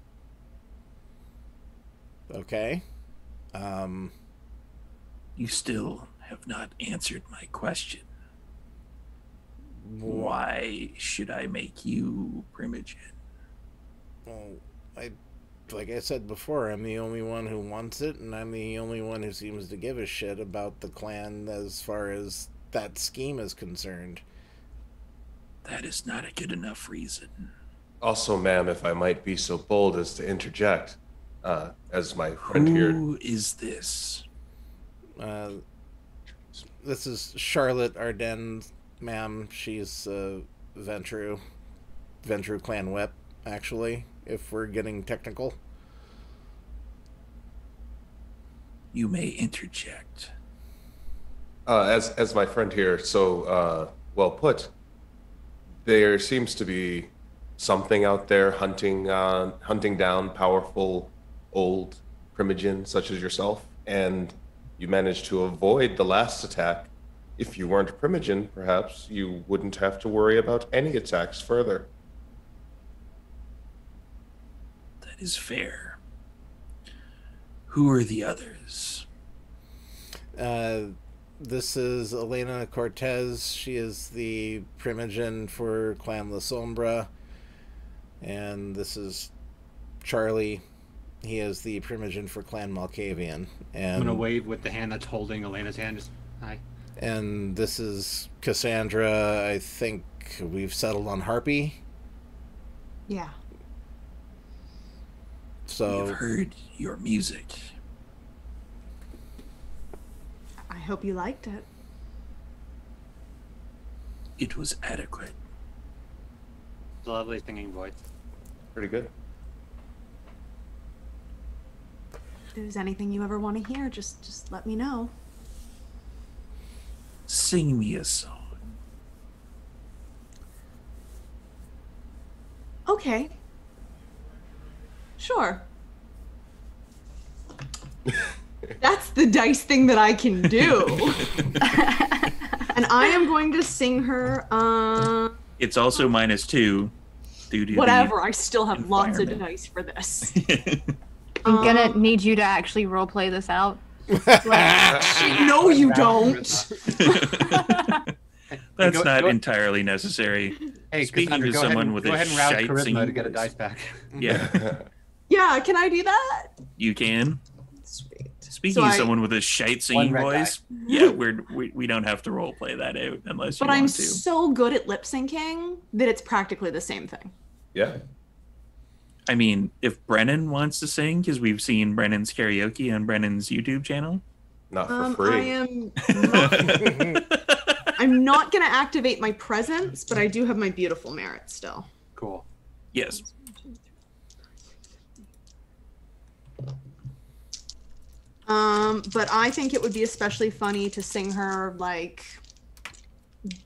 okay. You still have not answered my question. Why should I make you Primogen? Well, like I said before, I'm the only one who wants it, and I'm the only one who seems to give a shit about the clan as far as that scheme is concerned. That is not a good enough reason. Also, ma'am, if I might be so bold as to interject, as my friend here. Who is this? This is Charlotte Arden, ma'am. She's Ventru clan whip, actually, if we're getting technical. You may interject. As my friend here so well put, there seems to be something out there hunting down powerful old Primogen such as yourself, and you managed to avoid the last attack. If you weren't Primogen, perhaps you wouldn't have to worry about any attacks further. That is fair. Who are the others? This is Elena Cortez. She is the Primogen for Clan La Sombra. And this is Charlie. He is the Primogen for Clan Malkavian. And I'm gonna wave with the hand that's holding Elena's hand. Just hi. And this is Cassandra. I think we've settled on Harpy. Yeah. So We've heard your music. I hope you liked it. It was adequate. It's a lovely singing voice. Pretty good. If there's anything you ever want to hear, just let me know. Sing me a song. Okay. Sure. That's the dice thing that I can do. And I am going to sing her, It's also -2 due to whatever, I still have lots of environment. dice for this. I'm gonna need you to actually roleplay this out. No, you don't. That's Go- not go- entirely necessary. Hey, Speaking Cassandra, to go ahead someone and, with go a ahead and rouse shite charisma singing to get a voice. dice back. Yeah, Yeah, can I do that? you can. Sweet. Speaking So of I- someone with a shite singing red voice, yeah, we don't have to roleplay that out unless you But I'm want to. so good at lip syncing that it's practically the same thing. Yeah. I mean, if Brennan wants to sing, because we've seen Brennan's karaoke on Brennan's YouTube channel. Not for I free. am not, I'm not gonna activate my presence, but I do have my beautiful merit still. Cool. Yes. But I think it would be especially funny to sing her like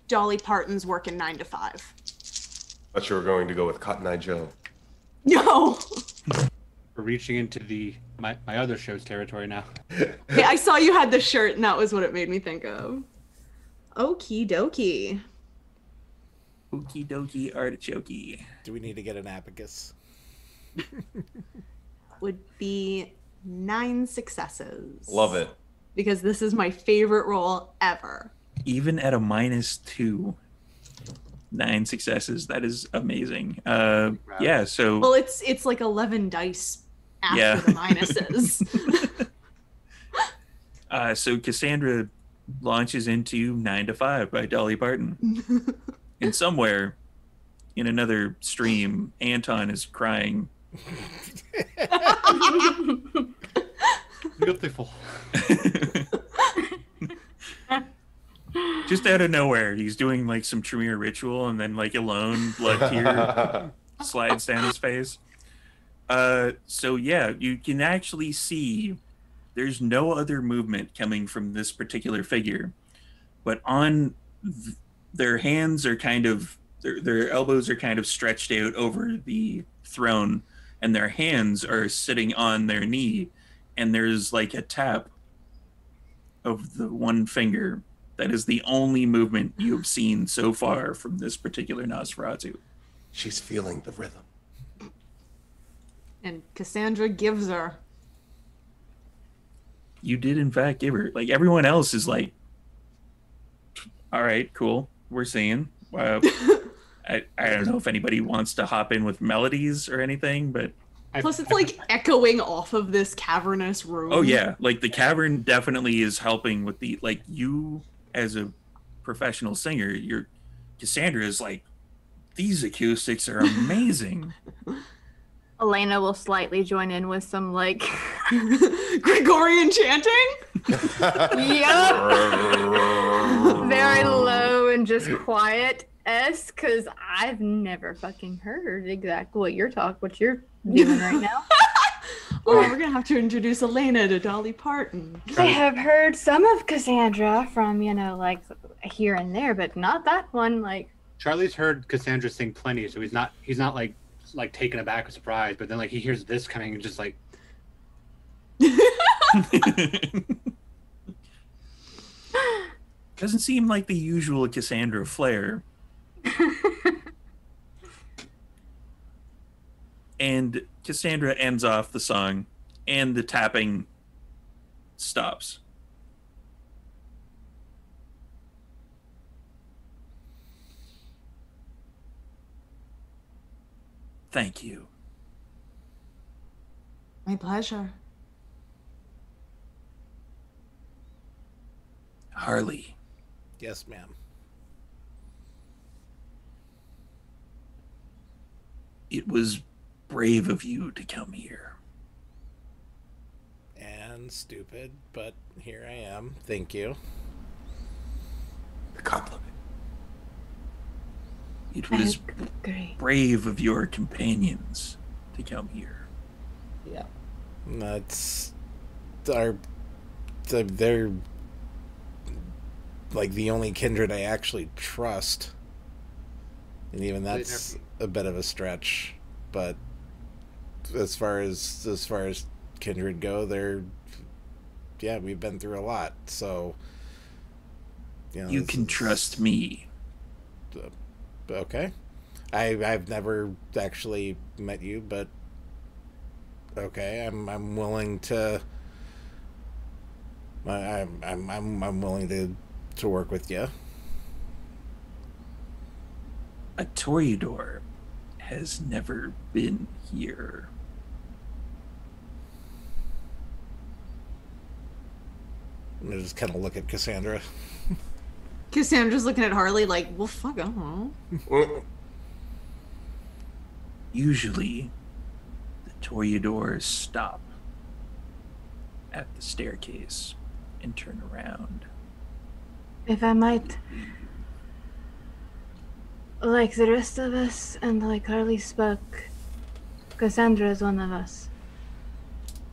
Dolly Parton's Working 9 to 5. Thought you were going to go with Cotton Eye Joe. No. We're reaching into my other show's territory now. Hey, I saw you had the shirt, and that was what it made me think of. Okie dokie. Okie dokie artichokey. do we need to get an abacus? Would be 9 successes. Love it. Because this is my favorite roll ever. Even at a -2, 9 successes. That is amazing. Yeah. So Well, it's like 11 dice after Yeah. the minuses. So Cassandra launches into 9 to 5 by Dolly Parton. And somewhere in another stream, Anton is crying. Beautiful. Just out of nowhere, he's doing like some Tremere ritual, and then like alone blood tear slides down his face. So yeah, you can actually see there's no other movement coming from this particular figure, but on their hands are kind of their elbows are kind of stretched out over the throne, and their hands are sitting on their knee, and there's like a tap of the one finger. That is the only movement you have seen so far from this particular Nosferatu. She's feeling the rhythm. And Cassandra gives her. You did, in fact, give her. Like, everyone else is like, all right, cool, we're seeing. I don't know if anybody wants to hop in with melodies or anything, but... Plus, it's like echoing off of this cavernous room. Oh, yeah. Like, the cavern definitely is helping with the... Like, you, as a professional singer, Cassandra is like, these acoustics are amazing. Elena will slightly join in with some like Gregorian chanting? Yup. Very low and just quiet-esque, because I've never fucking heard exactly what you're doing right now. Oh, we're gonna have to introduce Elena to Dolly Parton. I have heard some of Cassandra from, like here and there, but not that one. Like Charlie's heard Cassandra sing plenty, so he's not like taken aback or surprised, but then like he hears this coming and just like Doesn't seem like the usual Cassandra flair. And Cassandra ends off the song, and the tapping stops. Thank you. My pleasure. Harley, Yes, ma'am. it was brave of you to come here. And stupid, but here I am. Thank you. The compliment. It was Great. brave of your companions to come here. Yeah. That's they're like the only kindred I actually trust. And even that's a bit of a stretch, but as far as kindred go, we've been through a lot. So You can trust me. Okay. I've never actually met you, but okay, I'm willing to I'm willing to work with you. A Toreador has never been here. I'm gonna just kind of look at Cassandra. Cassandra's looking at Harley like, well, fuck, I don't know. Usually, the Toreadors stop at the staircase and turn around. If I might, like the rest of us, and like Harley spoke, Cassandra is one of us.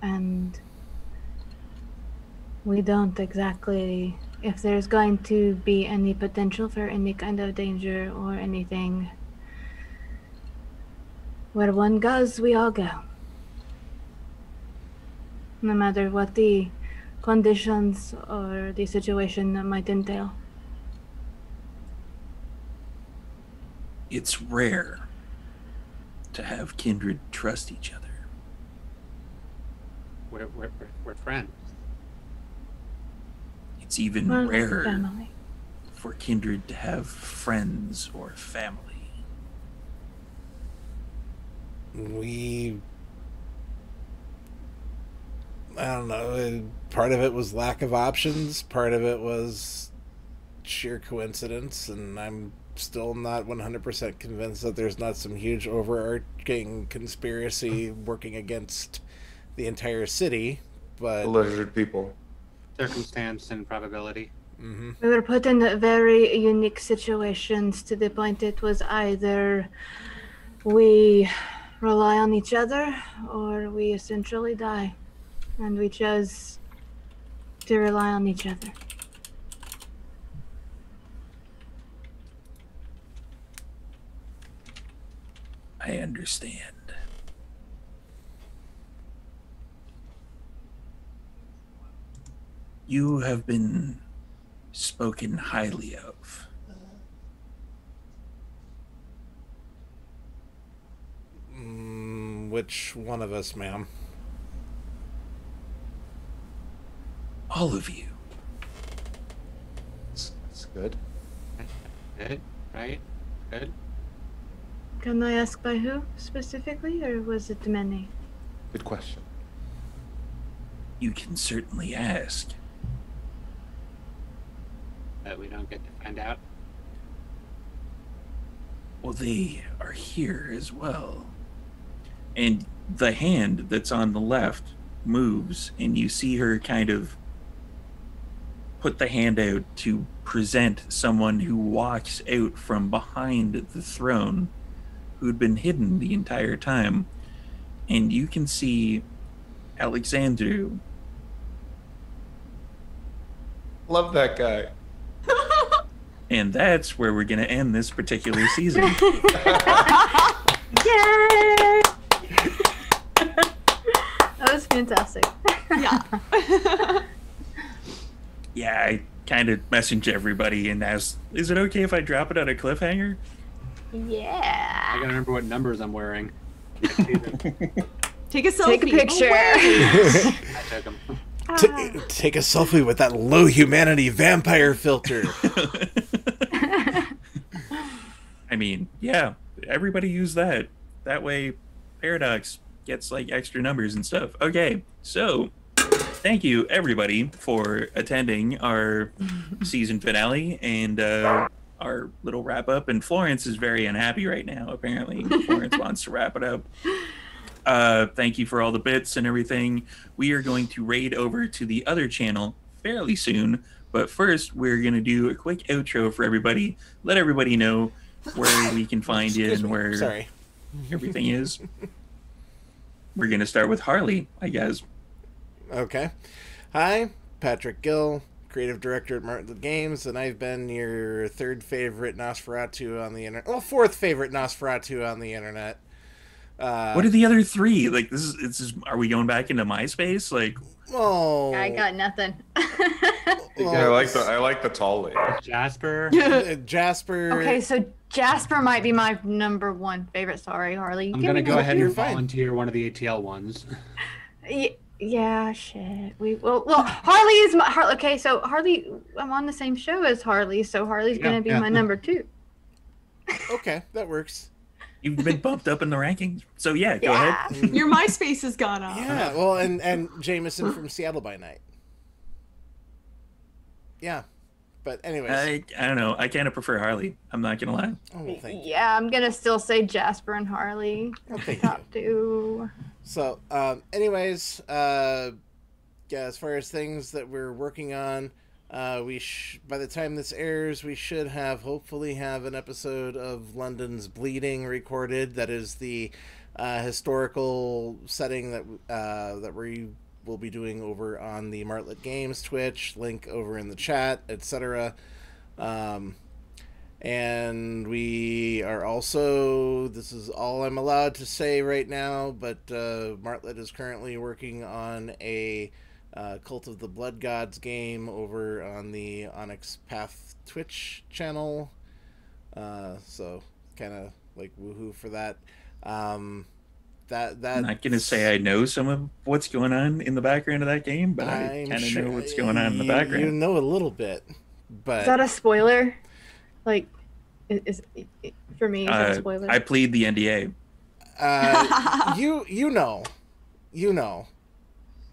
And we don't exactly, if there's going to be any potential for any kind of danger or anything, where one goes, we all go. No matter what the conditions or the situation that might entail. It's rare to have kindred trust each other. We're friends. It's even More like rarer family. for kindred to have friends or family. I don't know, part of it was lack of options, part of it was sheer coincidence, and I'm still not 100% convinced that there's not some huge overarching conspiracy working against the entire city, but... The lizard people. Circumstance and probability. Mm-hmm. We were put in very unique situations to the point it was either we rely on each other or we essentially die. And we chose to rely on each other. I understand. You have been spoken highly of. Which one of us, ma'am? All of you. That's good. Good, right? Good. Can I ask by who specifically, or was it many? Good question. You can certainly ask. But we don't get to find out. Well, they are here as well. And the hand that's on the left moves, and you see her kind of put the hand out to present someone who walks out from behind the throne, who'd been hidden the entire time. And you can see Alexandru. Love that guy. And that's where we're going to end this particular season. Yay! That was fantastic. Yeah. Yeah, I kind of messaged everybody and asked, is it okay if I drop it on a cliffhanger? I Yeah. gotta remember what numbers I'm wearing. Take a selfie. Take a picture. I took them. Take a selfie with that low humanity vampire filter. I mean, yeah, everybody use that. That way, Paradox gets like extra numbers and stuff. Okay, so thank you everybody for attending our season finale and our little wrap up. And Florence is very unhappy right now. Apparently, Florence wants to wrap it up. Thank you for all the bits and everything. We are going to raid over to the other channel fairly soon, but first we're going to do a quick outro for everybody. Let everybody know where we can find you and where everything is. We're going to start with Harley, I guess. Okay. Hi, Patrick Gill, creative director at Martin Games, and I've been your third favorite Nosferatu on the internet. Well, fourth favorite Nosferatu on the internet. What are the other three? Like, this is are we going back into MySpace? Like, oh, I got nothing. Yeah, I like the tall lady. Jasper. Jasper. Okay, so Jasper might be my number one favorite. Sorry, Harley. I'm gonna go ahead and volunteer one of the ATL ones. Yeah, shit. Well, Harley is my Harley. Okay, so Harley, I'm on the same show as Harley, so Harley's gonna be my number 2. Okay, that works. You've been bumped up in the rankings, so yeah, go ahead. Your MySpace has gone up. Yeah, well, and Jameson from Seattle by Night. Yeah, but anyways, I don't know. I kind of prefer Harley. I'm not gonna lie. Oh, well, thank you. Yeah, I'm gonna still say Jasper and Harley. Okay. Top 2. So, anyways, yeah, as far as things that we're working on, by the time this airs, we should hopefully have an episode of London's Bleeding recorded. That is the historical setting that we will be doing over on the Martlet Games Twitch, link over in the chat, etc. And we are also, this is all I'm allowed to say right now, but Martlet is currently working on a Cult of the Blood Gods game over on the Onyx Path Twitch channel. So kind of like woohoo for that. I'm not gonna say I know some of what's going on in the background of that game, but I kind of know what's going on in the background. You know a little bit, but is that a spoiler? Like, is for me? Is that a spoiler? I plead the NDA. You know.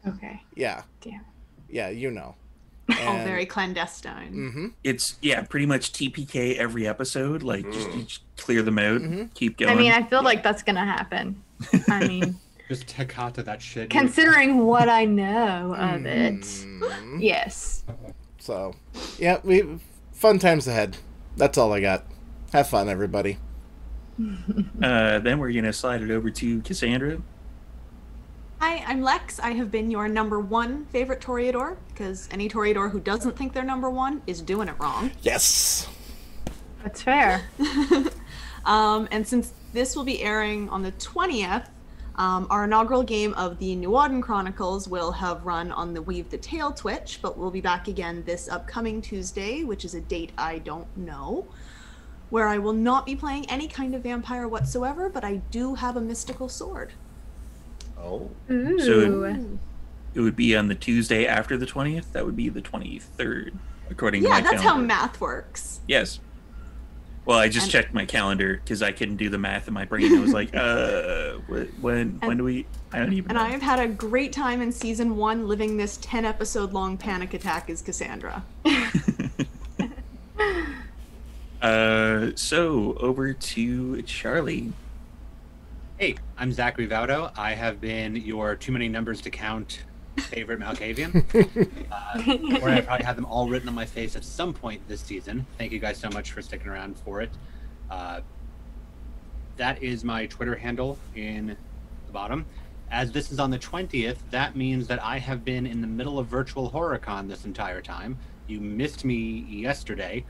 Okay. Yeah. Damn. Yeah, you know. All very clandestine. Mm-hmm. It's pretty much TPK every episode. Like just clear them out, keep going. I mean, I feel like that's gonna happen. I mean, just Takata that shit. Considering what I know of it, yes. So, yeah, fun times ahead. That's all I got. Have fun, everybody. Then we're gonna slide it over to Cassandra. Hi, I'm Lex. I have been your number 1 favorite Toreador, because any Toreador who doesn't think they're number 1 is doing it wrong. Yes! That's fair. And since this will be airing on the 20th, our inaugural game of the New Auden Chronicles will have run on the Weave the Tale Twitch, but we'll be back again this upcoming Tuesday, which is a date I don't know, where I will not be playing any kind of vampire whatsoever, but I do have a mystical sword. Oh. Ooh. So it would be on the Tuesday after the 20th. That would be the 23rd, according to my calendar. Yeah, that's how math works. Yes. Well, I just checked my calendar because I couldn't do the math in my brain. I was like, when do we? I don't even know. And I've had a great time in season 1 living this 10-episode long panic attack as Cassandra. So over to Charlie. Hey, I'm Zachary Vaudo. I have been your too many numbers to count favorite Malkavian. Where I probably have them all written on my face at some point this season. Thank you guys so much for sticking around for it. That is my Twitter handle in the bottom. As this is on the 20th, that means that I have been in the middle of Virtual HorrorCon this entire time. You missed me yesterday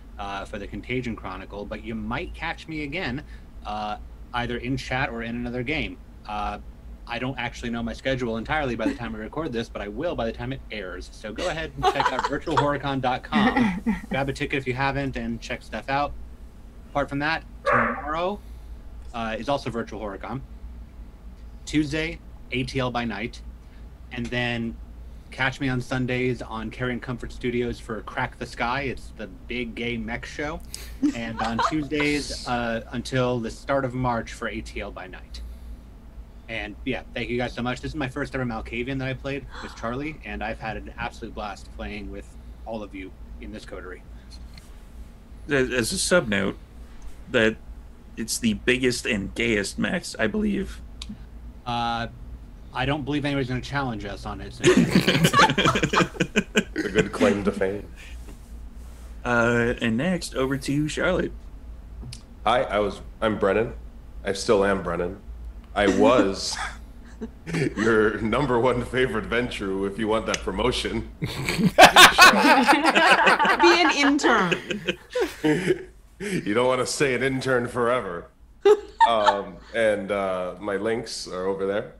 for the Contagion Chronicle, but you might catch me again either in chat or in another game. I don't actually know my schedule entirely by the time I record this, but I will by the time it airs. So go ahead and check out virtualhorrorcon.com. Grab a ticket if you haven't and check stuff out. Apart from that, tomorrow is also Virtual HorrorCon. Tuesday, ATL by night. And then catch me on Sundays on Carrion Comfort Studios for Crack the Sky. It's the big gay mech show. And on Tuesdays until the start of March for ATL by night. And yeah, thank you guys so much. This is my first ever Malkavian that I played with Charlie, and I've had an absolute blast playing with all of you in this coterie. As a sub note, that it's the biggest and gayest mechs, I believe. I don't believe anybody's going to challenge us on it. A good claim to fame. And next, over to Charlotte. Hi, I'm Brennan. I still am Brennan. I was your #1 favorite Ventru if you want that promotion. Be an intern. You don't want to stay an intern forever. And my links are over there.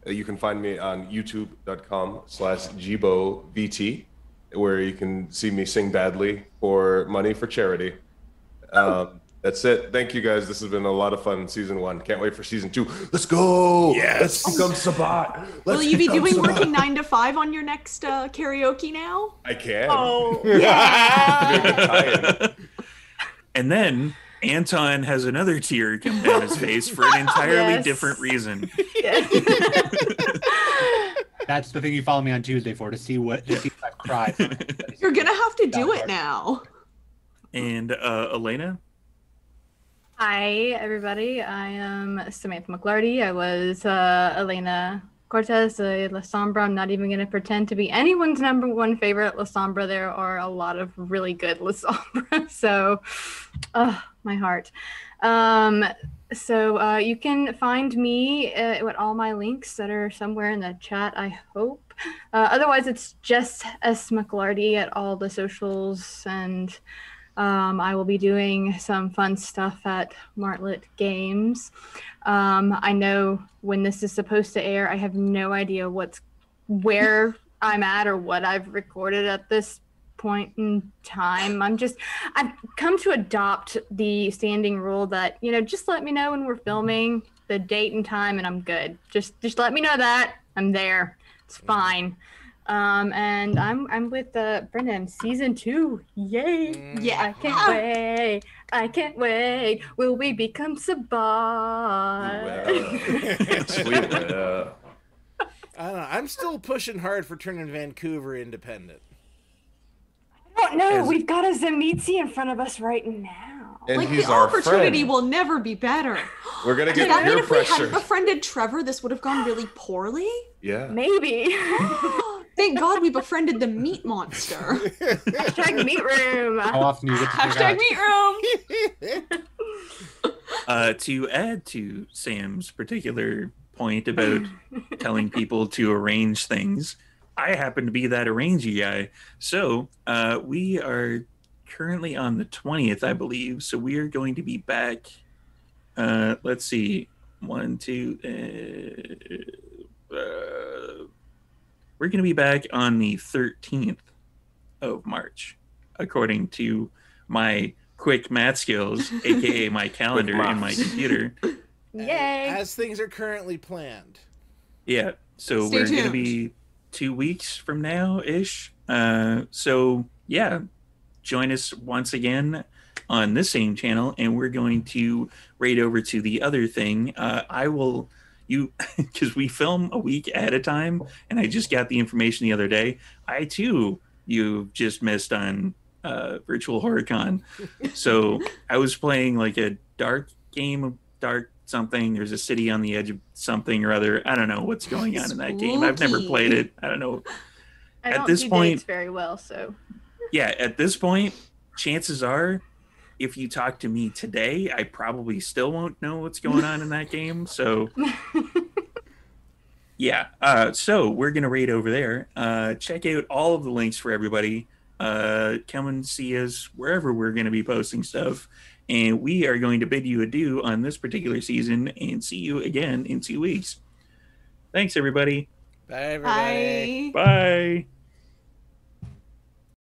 You can find me on youtube.com/GiboVT, where you can see me sing badly for money for charity. That's it. Thank you guys. This has been a lot of fun. Season 1. Can't wait for season 2. Let's go. Yes. Let's become Sabat. Will you be doing working 9 to 5 on your next karaoke now? I can. Oh, yeah. And then Anton has another tear come down his face for an entirely different reason. That's the thing you follow me on Tuesday for, to see if I've cried. You're gonna have to do it now. And Elena? Hi, everybody. I am Samantha McLarty. I was Elena Cortez, La Sombra. I'm not even going to pretend to be anyone's #1 favorite La Sombra. There are a lot of really good La Sombra. So, my heart. So you can find me with all my links that are somewhere in the chat, I hope. Otherwise, it's just S. McLarty at all the socials, and I will be doing some fun stuff at Martlet Games. I know when this is supposed to air, I have no idea where I'm at or what I've recorded at this point in time. I've come to adopt the standing rule that, just let me know when we're filming, the date and time, and I'm good. Just let me know that I'm there. It's fine. And I'm with Brendan, season 2. Yay! Yeah, I can't wait. I can't wait. Will we become Sabat? Sweet. I don't know. I'm still pushing hard for turning Vancouver independent. I don't know. We've got a Zemitzi in front of us right now. And Like, he's the our opportunity friend. will never be better. We're gonna get Does that mean peer if we pressure. hadn't befriended Trevor, this would have gone really poorly? Yeah. Maybe. Thank God we befriended the meat monster. Hashtag meat room. How often do you get to Hashtag meat room. To add to Sam's particular point about telling people to arrange things, I happen to be that arrangey guy. So we are currently on the 20th, I believe. So we are going to be back. Let's see. We're going to be back on the 13th of March, according to my quick math skills, aka my calendar in my computer. Yay! As things are currently planned. Yeah, so Stay we're going to tuned. be 2 weeks from now-ish. So, yeah, join us once again on this same channel, and we're going to raid over to the other thing. I will... because we film a week at a time, and I just got the information the other day. I too, you just missed on Virtual HorrorCon. So I was playing like a dark game of dark something. There's a city on the edge of something or other. I don't know what's going on in that game. I've never Spooky. played it. I don't know. I At don't this do point- dates very well, so. Yeah, at this point, chances are, if you talk to me today, I probably still won't know what's going on in that game. So, yeah. So we're going to raid over there. Check out all of the links for everybody. Come and see us wherever we're going to be posting stuff. And we are going to bid you adieu on this particular season and see you again in 2 weeks. Thanks, everybody. Bye, everybody. Bye. Bye.